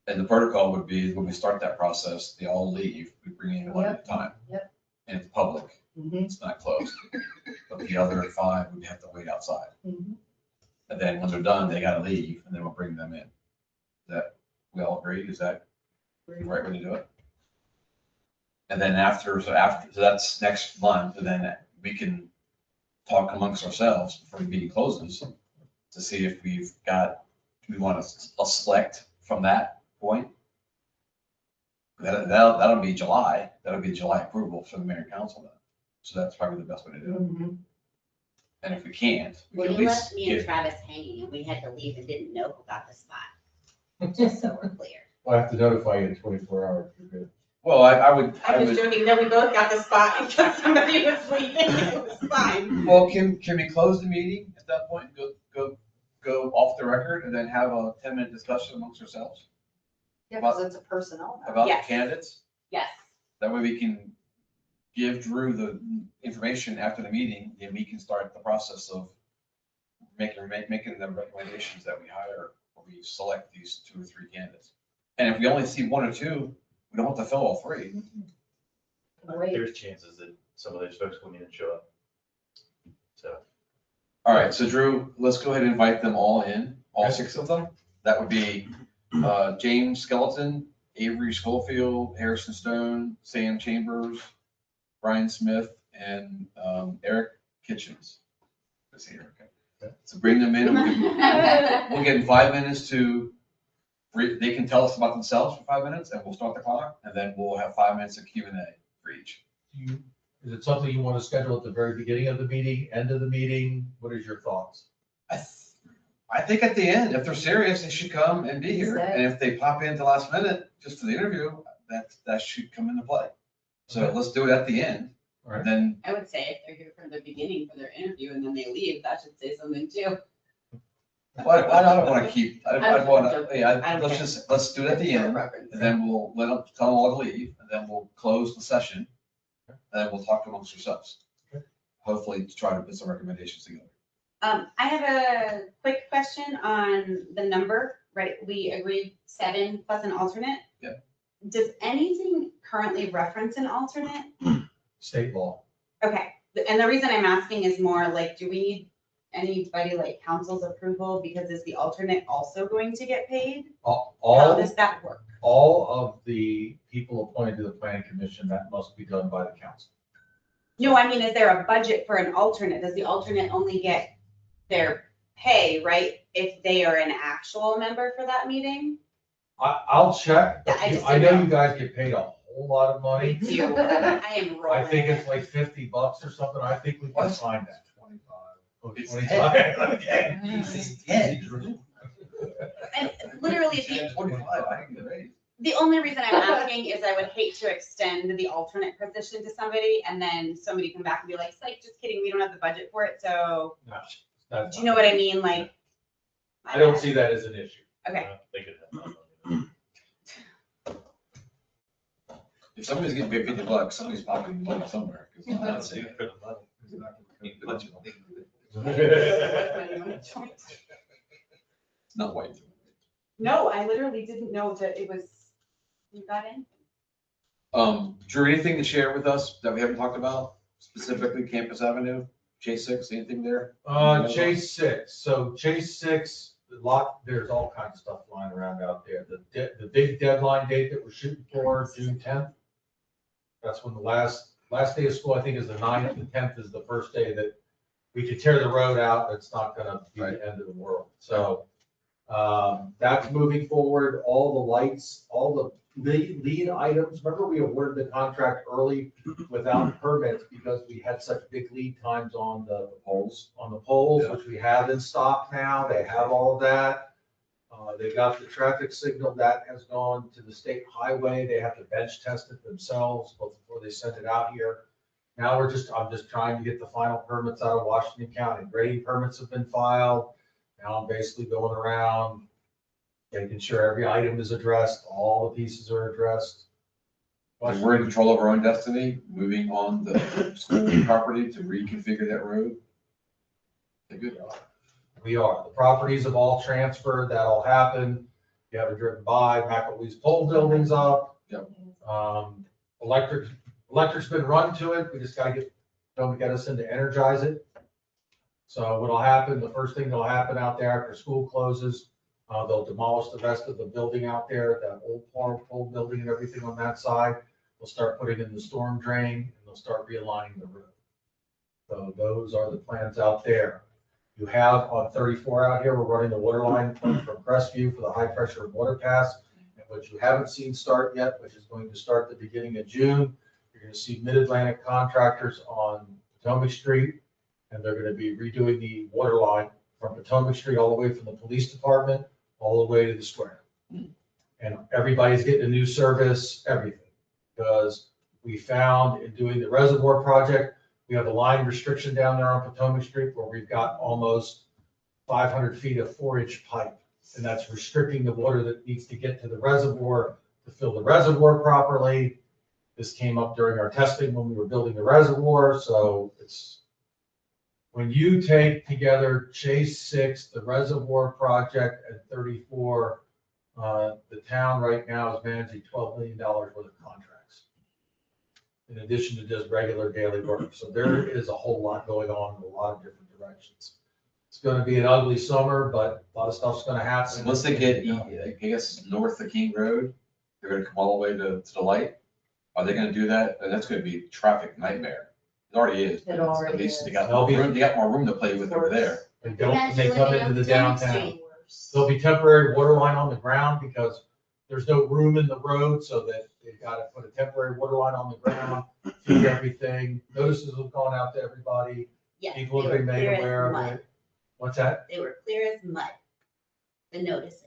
And the protocol would be, when we start that process, they all leave, we bring in one at a time. Yep. And it's public, Mhm, it's not closed. But the other 5 would have to wait outside. mhm. And then when they're done, they gotta leave, and then we'll bring them in. We all agree, is that the right way to do it? And then so that's next month, and then we can talk amongst ourselves before the meeting closes to see if do we want to select from that point? That'll be July, that'll be July approval for the mayor and council then. So that's probably the best way to do it. Mhm. And if we can't, we Well, can at you least left me and give, Travis hanging and we had to leave and didn't know who got the spot. Just so we're clear. Well, I have to notify you in 24 hours. You're good. well, I would, I'm just joking, no, we both got the spot because somebody was leaving, it was fine. well, can we close the meeting at that point, go off the record and then have a 10-minute discussion amongst ourselves Yeah, because it's a personnel matter. about the Yes. candidates? Yes. That way we can give Drew the information after the meeting, and we can start the process of making the recommendations that we hire, or we select these 2 or 3 candidates. And if we only see 1 or 2, we don't have to fill all 3. Great. There's chances that some of those folks won't even show up. So. All right, so Drew, let's go ahead and invite them all in, all 6 of them. That would be James Skeleton, Avery Schofield, Harrison Stone, Sam Chambers, Brian Smith, and Eric Kitchens. Is he here? Okay. So bring them in. We'll give them 5 minutes they can tell us about themselves for 5 minutes, and we'll start the clock, and then we'll have 5 minutes of Q&A for each. Is it something you want to schedule at the very beginning of the meeting, end of the meeting? What is your thoughts? I think at the end, if they're serious, they should come and be here. And if they pop in at the last minute, just for the interview, that should come into play. So let's do it at the end. All right. Then, I would say if they're here from the beginning for their interview and then they leave, that should say something too. I don't want to keep, I'd want to, I don't let's do it at the end. Preference. And then we'll let them, tell them all to leave, and then we'll close the session. And then we'll talk amongst ourselves. Okay. Hopefully to try to put some recommendations together. I have a quick question on the number, right? We agreed 7 plus an alternate. Yeah. Does anything currently reference an alternate? State law. Okay, and the reason I'm asking is more like, do we need anybody like council's approval? Because is the alternate also going to get paid? How All does that work? of the people appointed to the planning commission, that must be done by the council. No, I mean, is there a budget for an alternate? Does the alternate only get their pay, right, if they are an actual member for that meeting? I'll check. Yeah, I just I know didn't know. you guys get paid a whole lot of money. Me too. I am I rolling. think it's like $50 or something. I think we can What? find that. 25. Oh, It's 25. Okay. It's 10. And literally, the 25, I can get raised. The only reason I'm asking is I would hate to extend the alternate position to somebody and then somebody come back and be like, psych, just kidding, we don't have the budget for it, so, No, that's do you know what I mean, like? I don't see that as an issue. Okay. They could have that money. If somebody's getting paid $50, somebody's pocketing money somewhere. 'Cause I'm not saying- It's not white. No, I literally didn't know that it was, you got in? Drew, anything to share with us that we haven't talked about, specifically Campus Avenue, J6, anything there? Chase 6, so Chase 6, there's all kinds of stuff flying around out there. The big deadline date that we're shooting for, June 10th. That's when the last day of school, I think, is the 9th, the 10th is the first day that we could tear the road out. It's not gonna be the end of the world. So, that's moving forward, all the lights, all the lead items. Remember, we awarded the contract early without permits because we had such big lead times on the poles, which we have in stock now. They have all of that. They got the traffic signal that has gone to the state highway. They have to bench test it themselves before they send it out here. Now I'm just trying to get the final permits out of Washington County. Grading permits have been filed. Now I'm basically going around, making sure every item is addressed, all the pieces are addressed. And we're in control of our own destiny, moving on the school property to reconfigure that road. They're good. We are. The properties have all transferred. That'll happen. You haven't driven by, McElwee's pole building's up. Yep. Electric's been run to it. We just gotta get us in to energize it. So what'll happen, the first thing that'll happen out there after school closes, they'll demolish the rest of the building out there, that old pole building and everything on that side. They'll start putting in the storm drain and they'll start realigning the road. So those are the plans out there. You have on 34 out here, we're running the water line from Crestview for the high pressure water pass. And what you haven't seen start yet, which is going to start the beginning of June, you're gonna see Mid-Atlantic contractors on Potomac Street. And they're gonna be redoing the water line from Potomac Street all the way from the police department, all the way to the square. And everybody's getting a new service, everything. Because we found in doing the reservoir project, we have a line restriction down there on Potomac Street where we've got almost 500 feet of 4-inch pipe. And that's restricting the water that needs to get to the reservoir to fill the reservoir properly. This came up during our testing when we were building the reservoir, so it's, when you take together Chase 6, the reservoir project, and 34, the town right now is managing $12 million worth of contracts, in addition to just regular daily work. So there is a whole lot going on in a lot of different directions. It's gonna be an ugly summer, but a lot of stuff's gonna happen. Once they get, I guess, north of King Road, they're gonna come all the way to the light. Are they gonna do that? And that's gonna be a traffic nightmare. It already is. but It already At least they is. got more room, they got more room to play with over there. They don't, when they come into the downtown. There'll be temporary water line on the ground because there's no room in the road, so that they've got to put a temporary water line on the ground, feed everything. Notices have gone out to everybody. Yes, People they have were been made clear as aware of mud. it. What's that? They were clear as mud, the notices.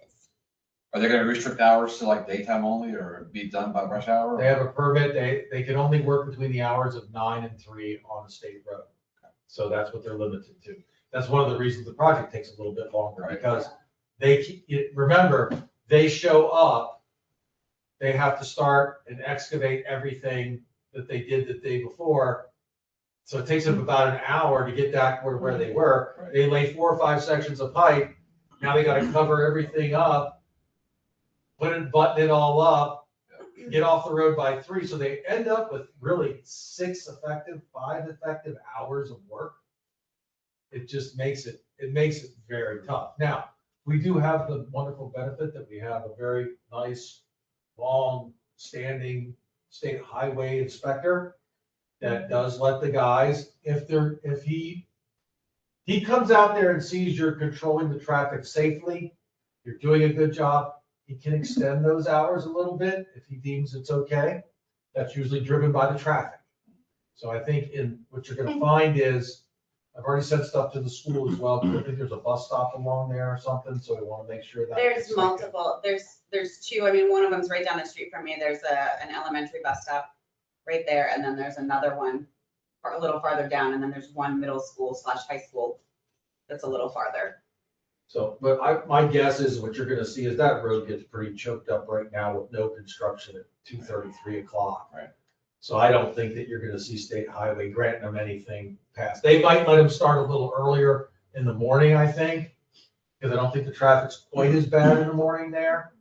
Are they gonna restrict hours to like daytime only or be done by rush hour? They have a permit. They can only work between the hours of 9 and 3 on a state road. So that's what they're limited to. That's one of the reasons the project takes a little bit longer, because remember, they show up, they have to start and excavate everything that they did the day before. So it takes them about an hour to get back where they were. Right. They lay 4 or 5 sections of pipe. Now they gotta cover everything up, button it all up, get off the road by 3. So they end up with really 5 effective hours of work. It just makes it very tough. Now, we do have the wonderful benefit that we have a very nice, long-standing state highway inspector that does let the guys, if he comes out there and sees you're controlling the traffic safely, you're doing a good job, he can extend those hours a little bit if he deems it's okay. That's usually driven by the traffic. So I think what you're gonna find is, I've already sent stuff to the school as well, because I think there's a bus stop along there or something, so we wanna make sure that. There's multiple, there's 2, I mean, one of them's right down the street from me, there's an elementary bus stop right there, and then there's another one a little farther down, and then there's one middle school / high school that's a little farther. So, but my guess is what you're gonna see is that road gets pretty choked up right now with no construction at 2:30, 3 o'clock. Right. So I don't think that you're gonna see State Highway granting them anything past. They might let them start a little earlier in the morning, I think, because I don't think the traffic's quite as bad in the morning there.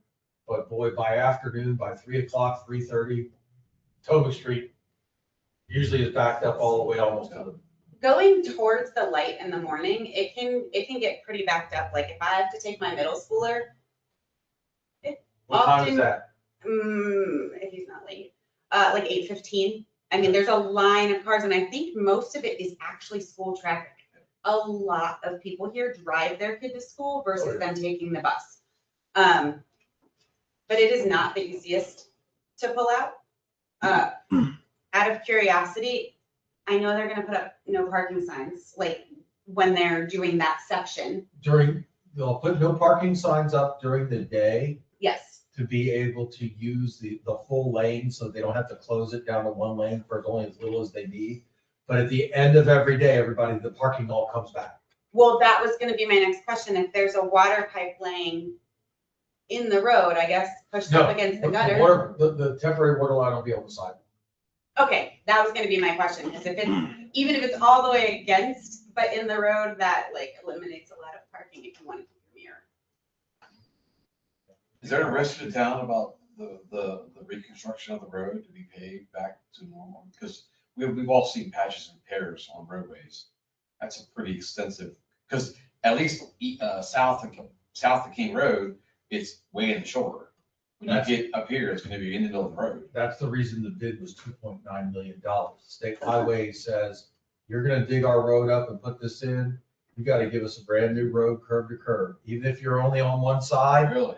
But boy, by afternoon, by 3 o'clock, 3:30, Toba Street usually is backed up all the way almost to the. Going towards the light in the morning, it can get pretty backed up. Like if I have to take my middle schooler, What time is often- that? if he's not late, like 8:15. I mean, there's a line of cars and I think most of it is actually school traffic. A lot of people here drive their kid to school versus them taking the bus. But it is not the easiest to pull out. Out of curiosity, I know they're gonna put up no parking signs, like when they're doing that section. They'll put no parking signs up during the day Yes, to be able to use the full lane, so they don't have to close it down to one lane for only as little as they need. But at the end of every day, the parking all comes back. well, that was gonna be my next question. If there's a water pipe laying in the road, I guess, pushed up against the gutter. The temporary water line will be on the side. Okay, that was gonna be my question, because if it's, even if it's all the way against, but in the road, that like eliminates a lot of parking if you want to keep your mirror. Is there a risk to the town about the reconstruction of the road to be paved back to normal? Because we've all seen patches and repairs on roadways. That's a pretty extensive, because at least south of King Road, it's way in the shoulder. When you get up here, it's gonna be in the middle of the road. That's the reason the bid was $2.9 million. State Highway says, you're gonna dig our road up and put this in, you gotta give us a brand new road curb to curb. Even if you're only on one side, Really,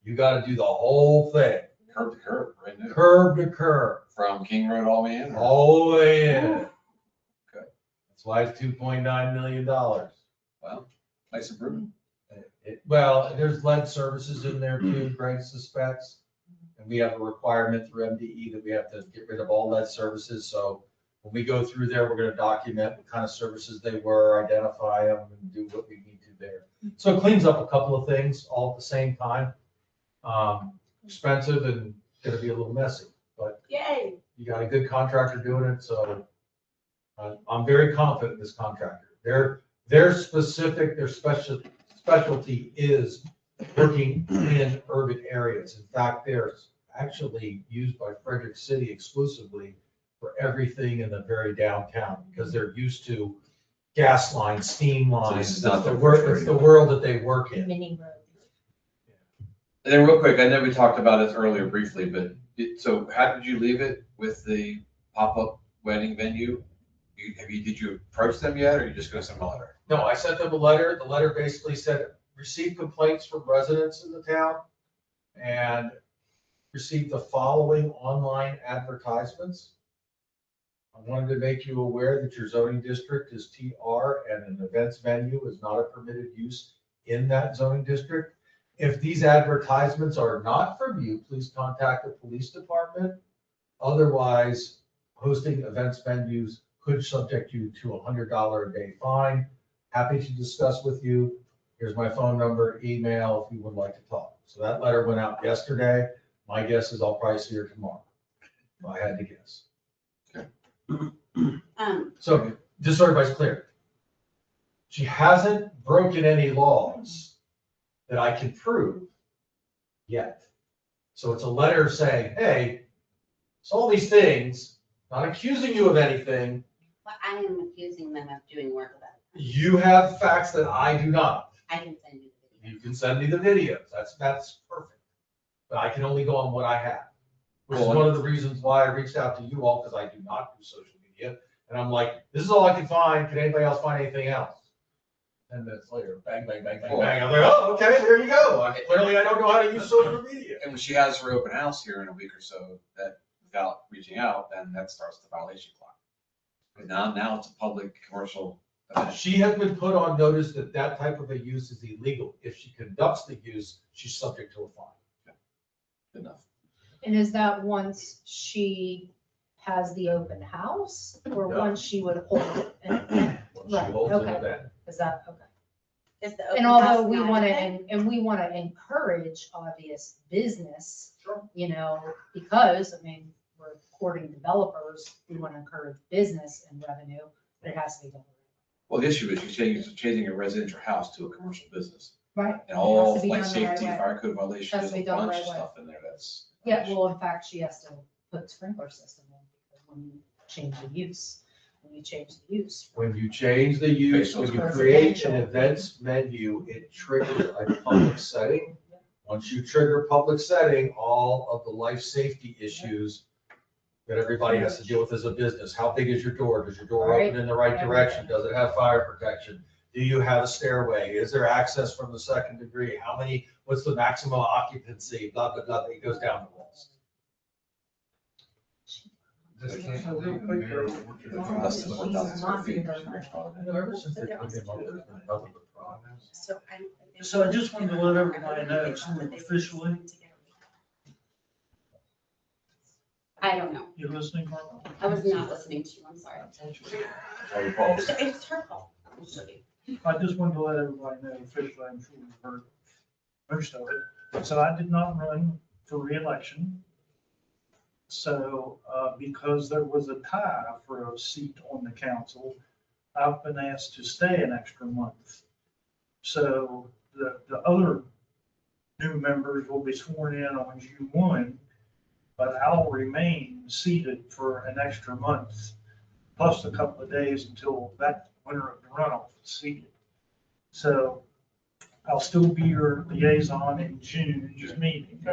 you gotta do the whole thing, curb to curb, right now, curb to curb, from King Road all the way in? or- all the way in. Okay. That's why it's $2.9 million. Well, nice improvement. Well, there's lead services in there too, Greg suspects. And we have a requirement through MDE that we have to get rid of all lead services. So when we go through there, we're gonna document what kind of services they were, identify them, and do what we need to there. So it cleans up a couple of things all at the same time. Expensive and gonna be a little messy, but Yay. you got a good contractor doing it, so I'm very confident in this contractor. Their specialty is working in urban areas. In fact, they're actually used by Frederick City exclusively for everything in the very downtown, because they're used to gas lines, steam So this lines. is not It's the their wor- first it's the world that they work in. Mini road. And then real quick, I know we talked about this earlier briefly, but so how did you leave it with the pop-up wedding venue? Did you approach them yet, or are you just gonna send them a letter? No, I sent them a letter. The letter basically said, received complaints from residents in the town and received the following online advertisements. I wanted to make you aware that your zoning district is TR and an events venue is not a permitted use in that zoning district. If these advertisements are not from you, please contact the police department. Otherwise, hosting events venues could subject you to $100 a day fine. Happy to discuss with you. Here's my phone number, email, if you would like to talk. So that letter went out yesterday. My guess is I'll probably see her tomorrow, if I had to guess. So just so everybody's clear, she hasn't broken any laws that I can prove yet. So it's a letter saying, hey, it's all these things, not accusing you of anything. But I am accusing them of doing work with that. You have facts that I do not. I can send you the video. You can send me the videos. That's perfect. But I can only go on what I have. Which is one of the reasons why I reached out to you all, because I do not do social media. And I'm like, this is all I can find. Can anybody else find anything else? 10 minutes later, bang, bang, bang, bang, bang. I'm like, oh, okay, there you go. Clearly I don't know how to use social media. And when she has her open house here in a week or so, that without reaching out, then that starts the violation clock. Because now it's a public commercial event. She has been put on notice that that type of a use is illegal. If she conducts the use, she's subject to a fine. Good enough. And is that once she has the open house or No. once she would hold it? She holds an okay. event. Is that, okay. Is the And open house although we not want open? to, and we want to encourage obvious business, Sure. you know, because, I mean, we're courting developers, we want to encourage business and revenue, but it has to be done. Well, the issue is you're changing a residential house to a commercial business. Right. And It all has to be like done the right safety, way. fire code violations, Has to there's be a done the bunch right of way. stuff in there that's. Yeah, well, in fact, she has to put sprinkler system in, because when you change the use, When you change the use, when you Residential. create an events menu, it triggers a public setting. Once you trigger public setting, all of the life safety issues that everybody has to deal with as a business. How big is your door? Does your door open in the right direction? Does it have fire protection? Do you have a stairway? Is there access from the second degree? How many, what's the maximum occupancy? Blah, blah, blah. It goes down the list. Less than 1,000 square feet. Ever since they put them up, there's been nothing but problems. So I just wanted to let everybody know, sort of officially, I don't know. you listening, Mark? I was not listening to you, I'm sorry. It's her fault. I just wanted to let everybody know officially, I'm sure you've heard most of it. So I did not run for reelection. So, because there was a tie for a seat on the council, I've been asked to stay an extra month. So the other new members will be sworn in on June 1, but I'll remain seated for an extra month, plus a couple of days until that winner of the runoff is seated. So I'll still be your liaison in June's meeting,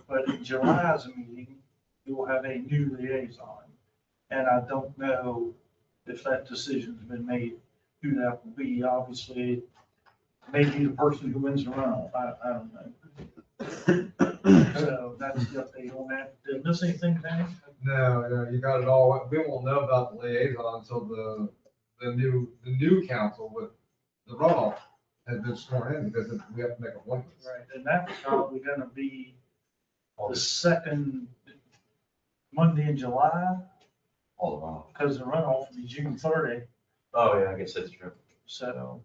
but in July's meeting, you will have a new liaison. And I don't know if that decision's been made, who that will be. Obviously, maybe the person who wins the runoff, I don't know. So that's the update on that. Did I miss anything, Danny? No, you got it all. We won't know about the liaison until the new council with the runoff has been sworn in, because we have to make appointments. Right, and that's probably gonna be the second Monday in July, All the runoff. because the runoff will be June 30. Oh, yeah, I guess that's true. So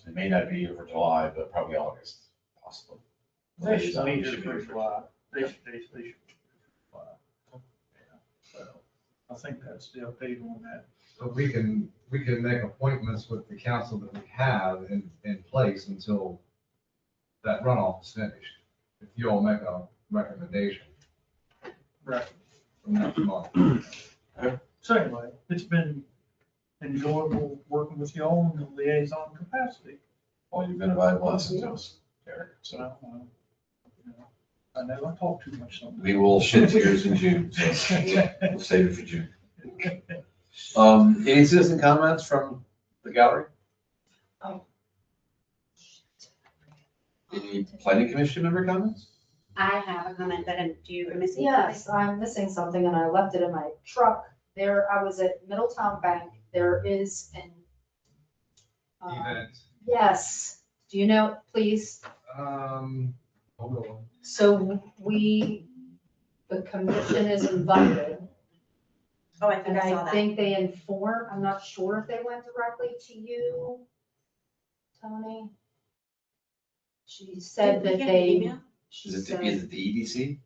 It may not be here for July, but probably August, possibly. they should be here for July. They should be here for July. Yeah, so I think that's the update on that. But we can make appointments with the council that we have in place until that runoff is finished. If you all make a recommendation Right. from next month. So anyway, it's been enjoyable working with y'all in the liaison capacity. Well, you've been a valuable lesson to us, Eric. So, you know, I know I talk too much sometimes. We will shed tears in June, so we'll save it for June. Any citizen comments from the gallery? Any planning commission member comments? I have a comment that I'm missing. Yes, I'm missing something and I left it in my truck. There, I was at Middletown Bank. There is an. Event. Yes, do you know, please? Hold on. So the commission is invited. Oh, I think And I saw I that. think they inform, I'm not sure if they went directly to you, Tony. She said Did we that get an they, email? she Is said, it the EDC?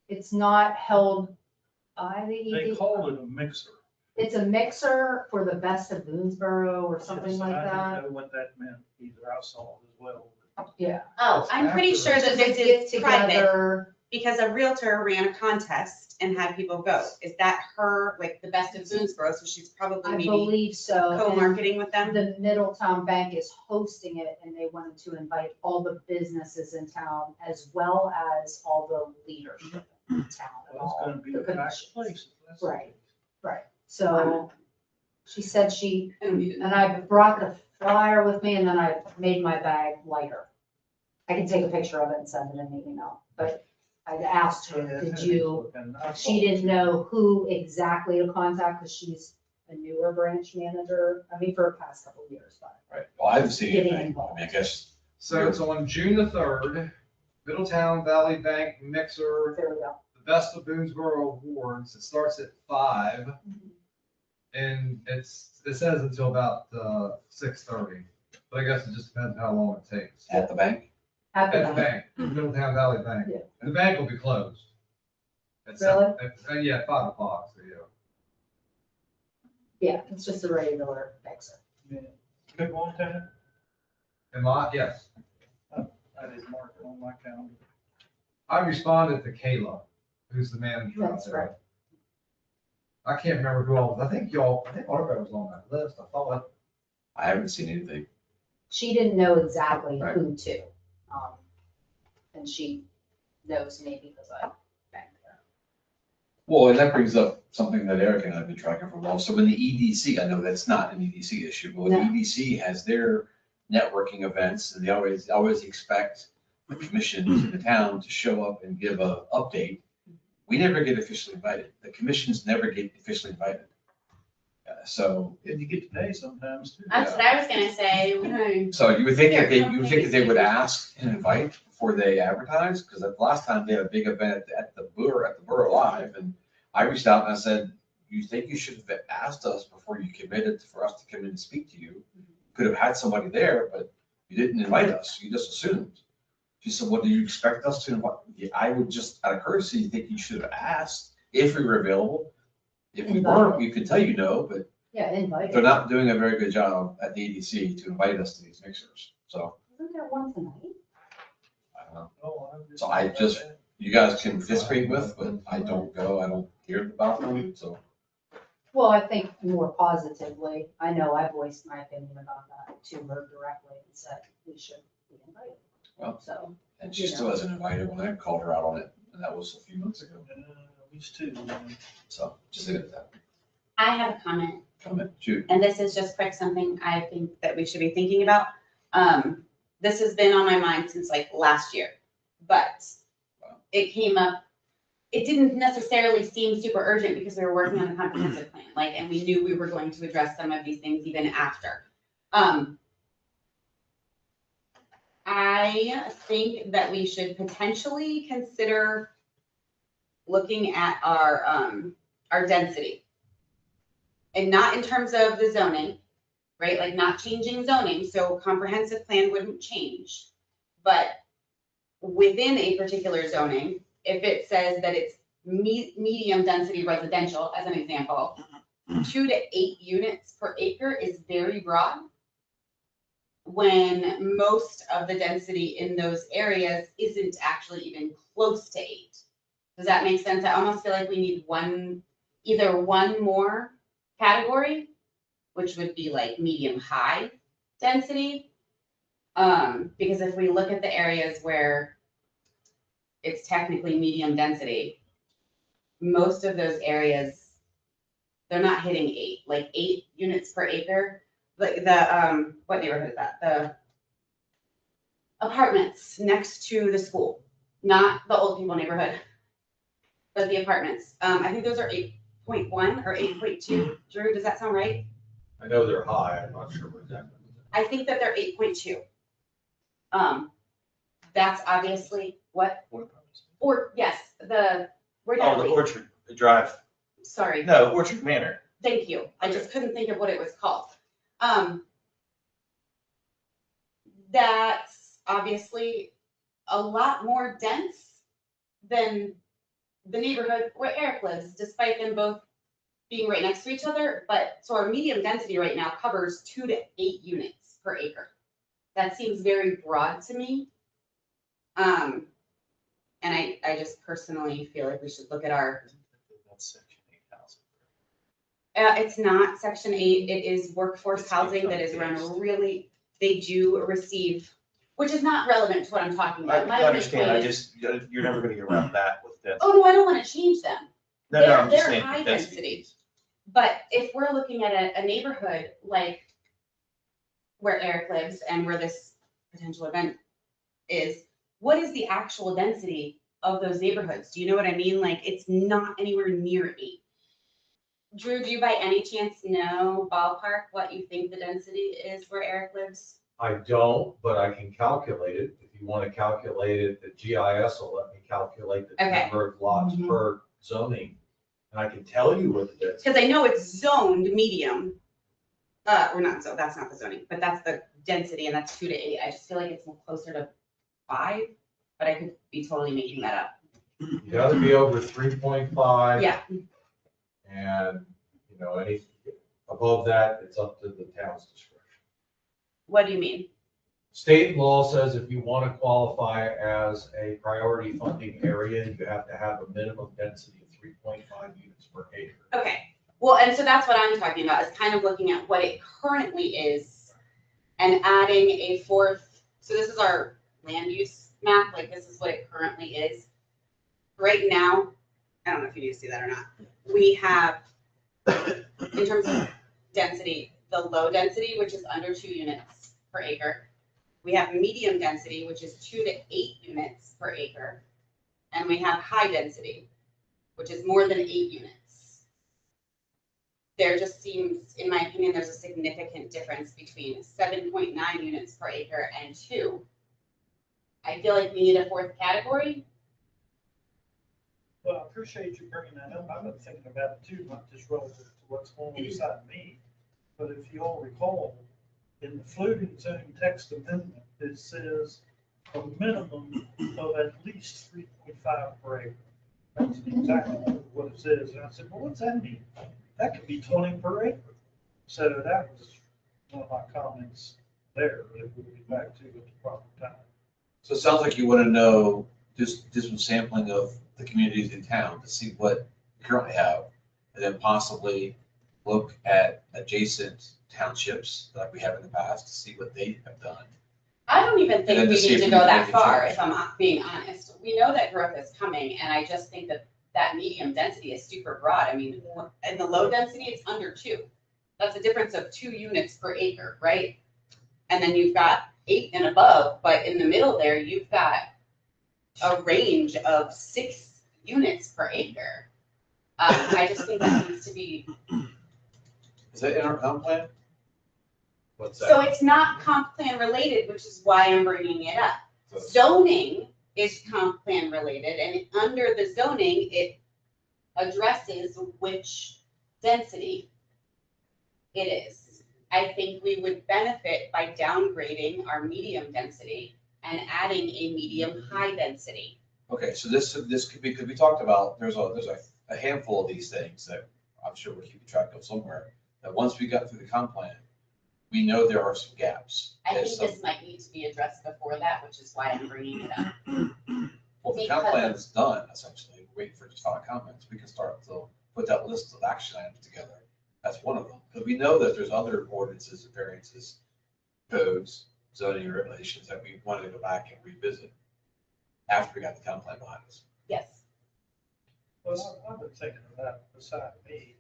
it's not held by the They ED. call it a mixer. It's a mixer for the best of Boonesboro or something Yes, like I that. didn't know what that meant either. I saw it as well. Yeah. Oh, I'm pretty sure It's that just a this get is private together. because a realtor ran a contest and had people go. Is that her, like, the best of Boonesboro? So she's probably I maybe believe so. And co-marketing with them? the Middletown Bank is hosting it and they wanted to invite all the businesses in town as well as all the leadership in town. and Well, it's all gonna be the a packed commissions. place. That's- Right, right. So she said she, And and I brought the flyer with me and then I made my bag lighter. I can take a picture of it and send it in the email, but I asked her, did you, And I she saw it. didn't know who exactly to contact because she's a newer branch manager, I mean, for the past couple of years, but. Right, well, I haven't seen Getting anything, I involved. mean, I guess, So it's on June the 3rd, Middletown Valley Bank Mixer, There we go. the Best of Boonesboro Awards. It starts at 5 and it says until about 6:30. But I guess it just depends how long it takes. At the bank? At the At the bank. bank, Middletown Valley Bank. Yeah. And the bank will be closed. At Really? Yeah, 5 o'clock, so yeah. Yeah, it's just a regular exit. Good one, Ted? Yes, I didn't mark it on my calendar. I responded to Kayla, who's the manager out That's there. right. I can't remember who all, I think Audrey was on that list, I thought. I haven't seen anything. She didn't know exactly Right. who to. And she knows me because I banked there. Well, and that brings up something that Eric and I have been tracking for a while. So when the EDC, I know that's not an EDC issue, but when the No. EDC has their networking events, and they always expect the commissions in the town to show up and give a update. We never get officially invited. The commissions never get officially invited. So, And you get today sometimes too. That's what I was gonna say. so you would think that they would ask and invite before they advertise, because the last time they had a big event at the Borough Live, and I reached out and I said, you think you should have asked us before you committed for us to come in and speak to you? Could have had somebody there, but you didn't invite us. You just assumed. She said, what do you expect us to invite? Yeah, I would just, out of courtesy, think you should have asked if we were available. If we weren't, we could tell you no, but Yeah, invite. they're not doing a very good job at the EDC to invite us to these mixers. So, Isn't there one tonight? I don't know. Oh, So I just- You guys can participate with, but I don't go, I don't hear about them, so. Well, I think more positively, I know I voiced my opinion about that to her directly and said we should be invited. Well, So, And she still hasn't invited when I called her out on it, and that was a few months ago. These two. So just leave it at that. I have a comment, Comment, shoot. and this is just quick, something I think that we should be thinking about. This has been on my mind since like last year, but it came up. It didn't necessarily seem super urgent because we were working on the comprehensive plan, and we knew we were going to address some of these things even after. I think that we should potentially consider looking at our density. And not in terms of the zoning, right? Like not changing zoning, so comprehensive plan wouldn't change. But within a particular zoning, if it says that it's medium density residential, as an example, 2 to 8 units per acre is very broad, when most of the density in those areas isn't actually even close to 8. Does that make sense? I almost feel like we need either one more category, which would be like medium high density. Because if we look at the areas where it's technically medium density, most of those areas, they're not hitting 8, like 8 units per acre. Like what neighborhood is that? The apartments next to the school, not the old people neighborhood, but the apartments. I think those are 8.1 or 8.2. Drew, does that sound right? I know they're high, I'm not sure what exactly. I think that they're 8.2. That's obviously what, or yes, where Oh, the Orchard Drive, sorry, no, Orchard Manor. thank you. I just couldn't think of what it was called. That's obviously a lot more dense than the neighborhood where Eric lives, despite them both being right next to each other. But so our medium density right now covers 2 to 8 units per acre. That seems very broad to me. And I just personally feel like we should look at our, That's section 8,000. it's not section 8, it is workforce housing that is run really, they do receive, which is not relevant to what I'm talking about. My I only understand, point is- you're never gonna get around that with density. Oh, no, I don't wanna change them. No, I'm just they're saying high the density. But if we're looking at a neighborhood like where Eric lives and where this potential event is, what is the actual density of those neighborhoods? Do you know what I mean? Like, it's not anywhere near 8. Drew, do you by any chance know ballpark what you think the density is where Eric lives? I don't, but I can calculate it. If you want to calculate it, the GIS will let me calculate the Okay. number of lots Mhm. per zoning. And I can tell you what the density. Because I know it's zoned medium. Or not, so that's not the zoning, but that's the density, and that's 2 to 8. I just feel like it's more closer to 5, but I could be totally making that up. You gotta be over 3.5. Yeah, And, any above that, it's up to the town's discretion. what do you mean? State law says if you want to qualify as a priority funding area, you have to have a minimum density of 3.5 units per acre. Okay, well, and so that's what I'm talking about, is kind of looking at what it currently is and adding a fourth, so this is our land use map, like this is what it currently is. Right now, I don't know if you need to see that or not, we have, in terms of density, the low density, which is under 2 units per acre. We have medium density, which is 2 to 8 units per acre. And we have high density, which is more than 8 units. There just seems, in my opinion, there's a significant difference between 7.9 units per acre and 2. I feel like we need a fourth category. Well, I appreciate you bringing that up. I've been thinking about it too, not just relative to what's going on inside me. But if you all recall, in the floating zone text amendment, it says a minimum of at least 3.5 per acre. That's exactly what it says. And I said, well, what's that mean? That could be 20 per acre. So that was one of my comments there that we'll be back to at the proper time. So it sounds like you want to know, just some sampling of the communities in town to see what we currently have, and then possibly look at adjacent townships like we have in the past to see what they have done. I don't even And think then we to see need if to we go can that make a far, change. if I'm being honest. We know that growth is coming, and I just think that that medium density is super broad. I mean, in the low density, it's under 2. That's a difference of 2 units per acre, right? And then you've got 8 and above, but in the middle there, you've got a range of 6 units per acre. I just think that needs to be. Is that in our comp plan? What's So it's not comp plan related, which is why I'm bringing it up. Zoning is comp plan related, and under the zoning, it addresses which density it is. I think we would benefit by downgrading our medium density and adding a medium high density. Okay, so this could be talked about. There's a handful of these things that I'm sure we're keeping track of somewhere, that once we got through the comp plan, we know there are some gaps. I There's think some- this might need to be addressed before that, which is why I'm bringing it up. Well, the comp plan is done, essentially, we're waiting for just final comments, we can start to put that list of action items together. That's one of them, because we know that there's other ordinances, variances, codes, zoning regulations that we wanted to go back and revisit after we got the comp plan behind us. Yes. Well, I've been thinking of that beside me.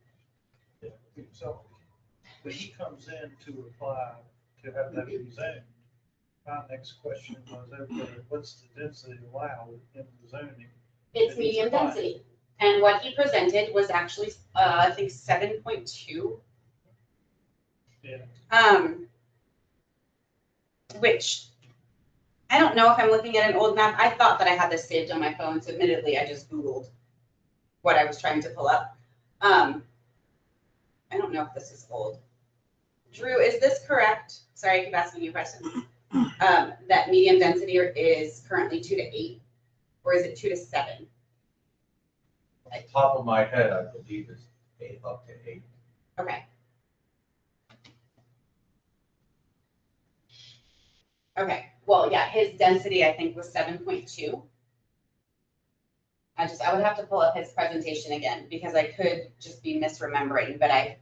So when he comes in to apply to have that rezoned, my next question was, okay, what's the density allowed in the zoning? It's It is medium fine. density. And what he presented was actually, I think 7.2. Yeah. Which, I don't know if I'm looking at an old map. I thought that I had this saved on my phone, so admittedly, I just Googled what I was trying to pull up. I don't know if this is old. Drew, is this correct? Sorry, I keep asking you questions. That medium density is currently 2 to 8, or is it 2 to 7? Off the top of my head, I believe it's 8 up to 8. Okay. Okay, well, yeah, his density, I think, was 7.2. I would have to pull up his presentation again, because I could just be misremembering, but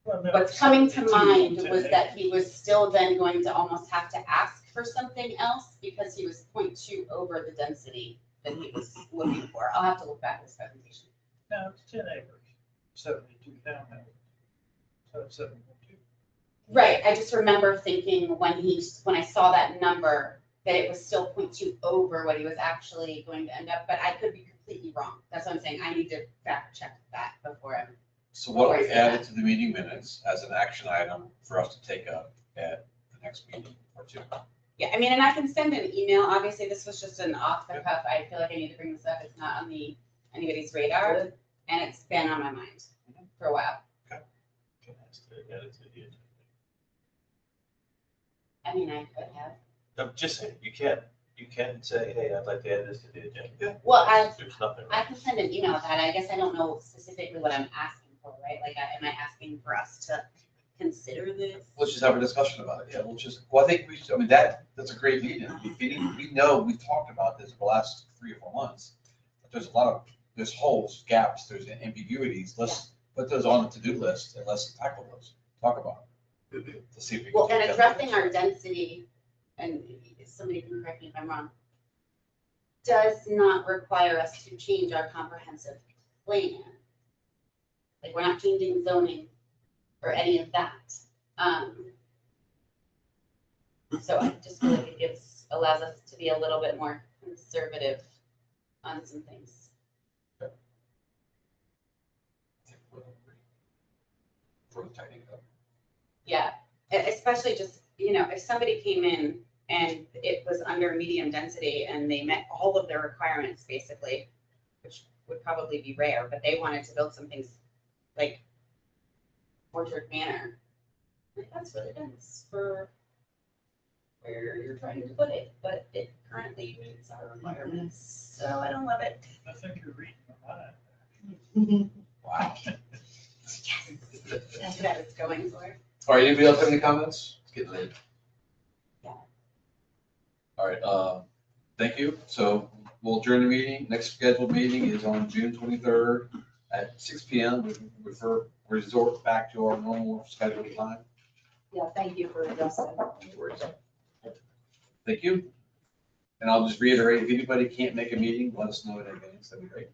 Well, no, what's coming to 72 mind to was 10 that he was still then going to almost have to ask for something else, because he was 0.2 over the density that he was looking for. I'll have to look back at his presentation. No, it's 10 acres, 72 townhouses. So it's 7.2. Right, I just remember thinking when I saw that number, that it was still 0.2 over what he was actually going to end up, but I could be completely wrong. That's what I'm saying, I need to fact check that before I'm. So what do we add it to the meeting minutes as an action item for us to take up at the next meeting or two? Yeah, I mean, and I can send an email, obviously, this was just an off the cuff, I feel like I need to bring this up, it's not on anybody's radar, and it's been on my mind for a while. mean, I could have. I'm just saying, you can say, hey, I'd like to add this to the agenda. Well, There's nothing. I can send an email with that. I guess I don't know specifically what I'm asking for, right? Like, am I asking for us to consider this? Let's just have a discussion about it, yeah, well, I think I mean, that's a great meeting. We know, we've talked about this for the last 3 or 4 months. But there's holes, gaps, there's ambiguities, let's put those on the to-do list and let's tackle those, talk about them. To see if we can. Well, take and that addressing next our density, and somebody can correct me if I'm wrong, does not require us to change our comprehensive plan. Like, we're not changing zoning or any of that. So I just feel like it allows us to be a little bit more conservative on some things. Further tightening it up. Yeah, especially just, if somebody came in and it was under medium density and they met all of their requirements basically, which would probably be rare, but they wanted to build some things like Orchard Manor. Like, that's really dense for where you're trying to put it, but it currently meets our requirements, so I don't love it. I think you're reading my mind. Wow. That's what I was going for. All right, anybody else have any comments? It's getting late. Yeah. All right, thank you. So we'll adjourn the meeting. Next scheduled meeting is on June 23rd at 6 PM. We resort back to our normal scheduled time. Yeah, thank you for addressing. Thank you. And I'll just reiterate, if anybody can't make a meeting, let us know in advance. That'd be great.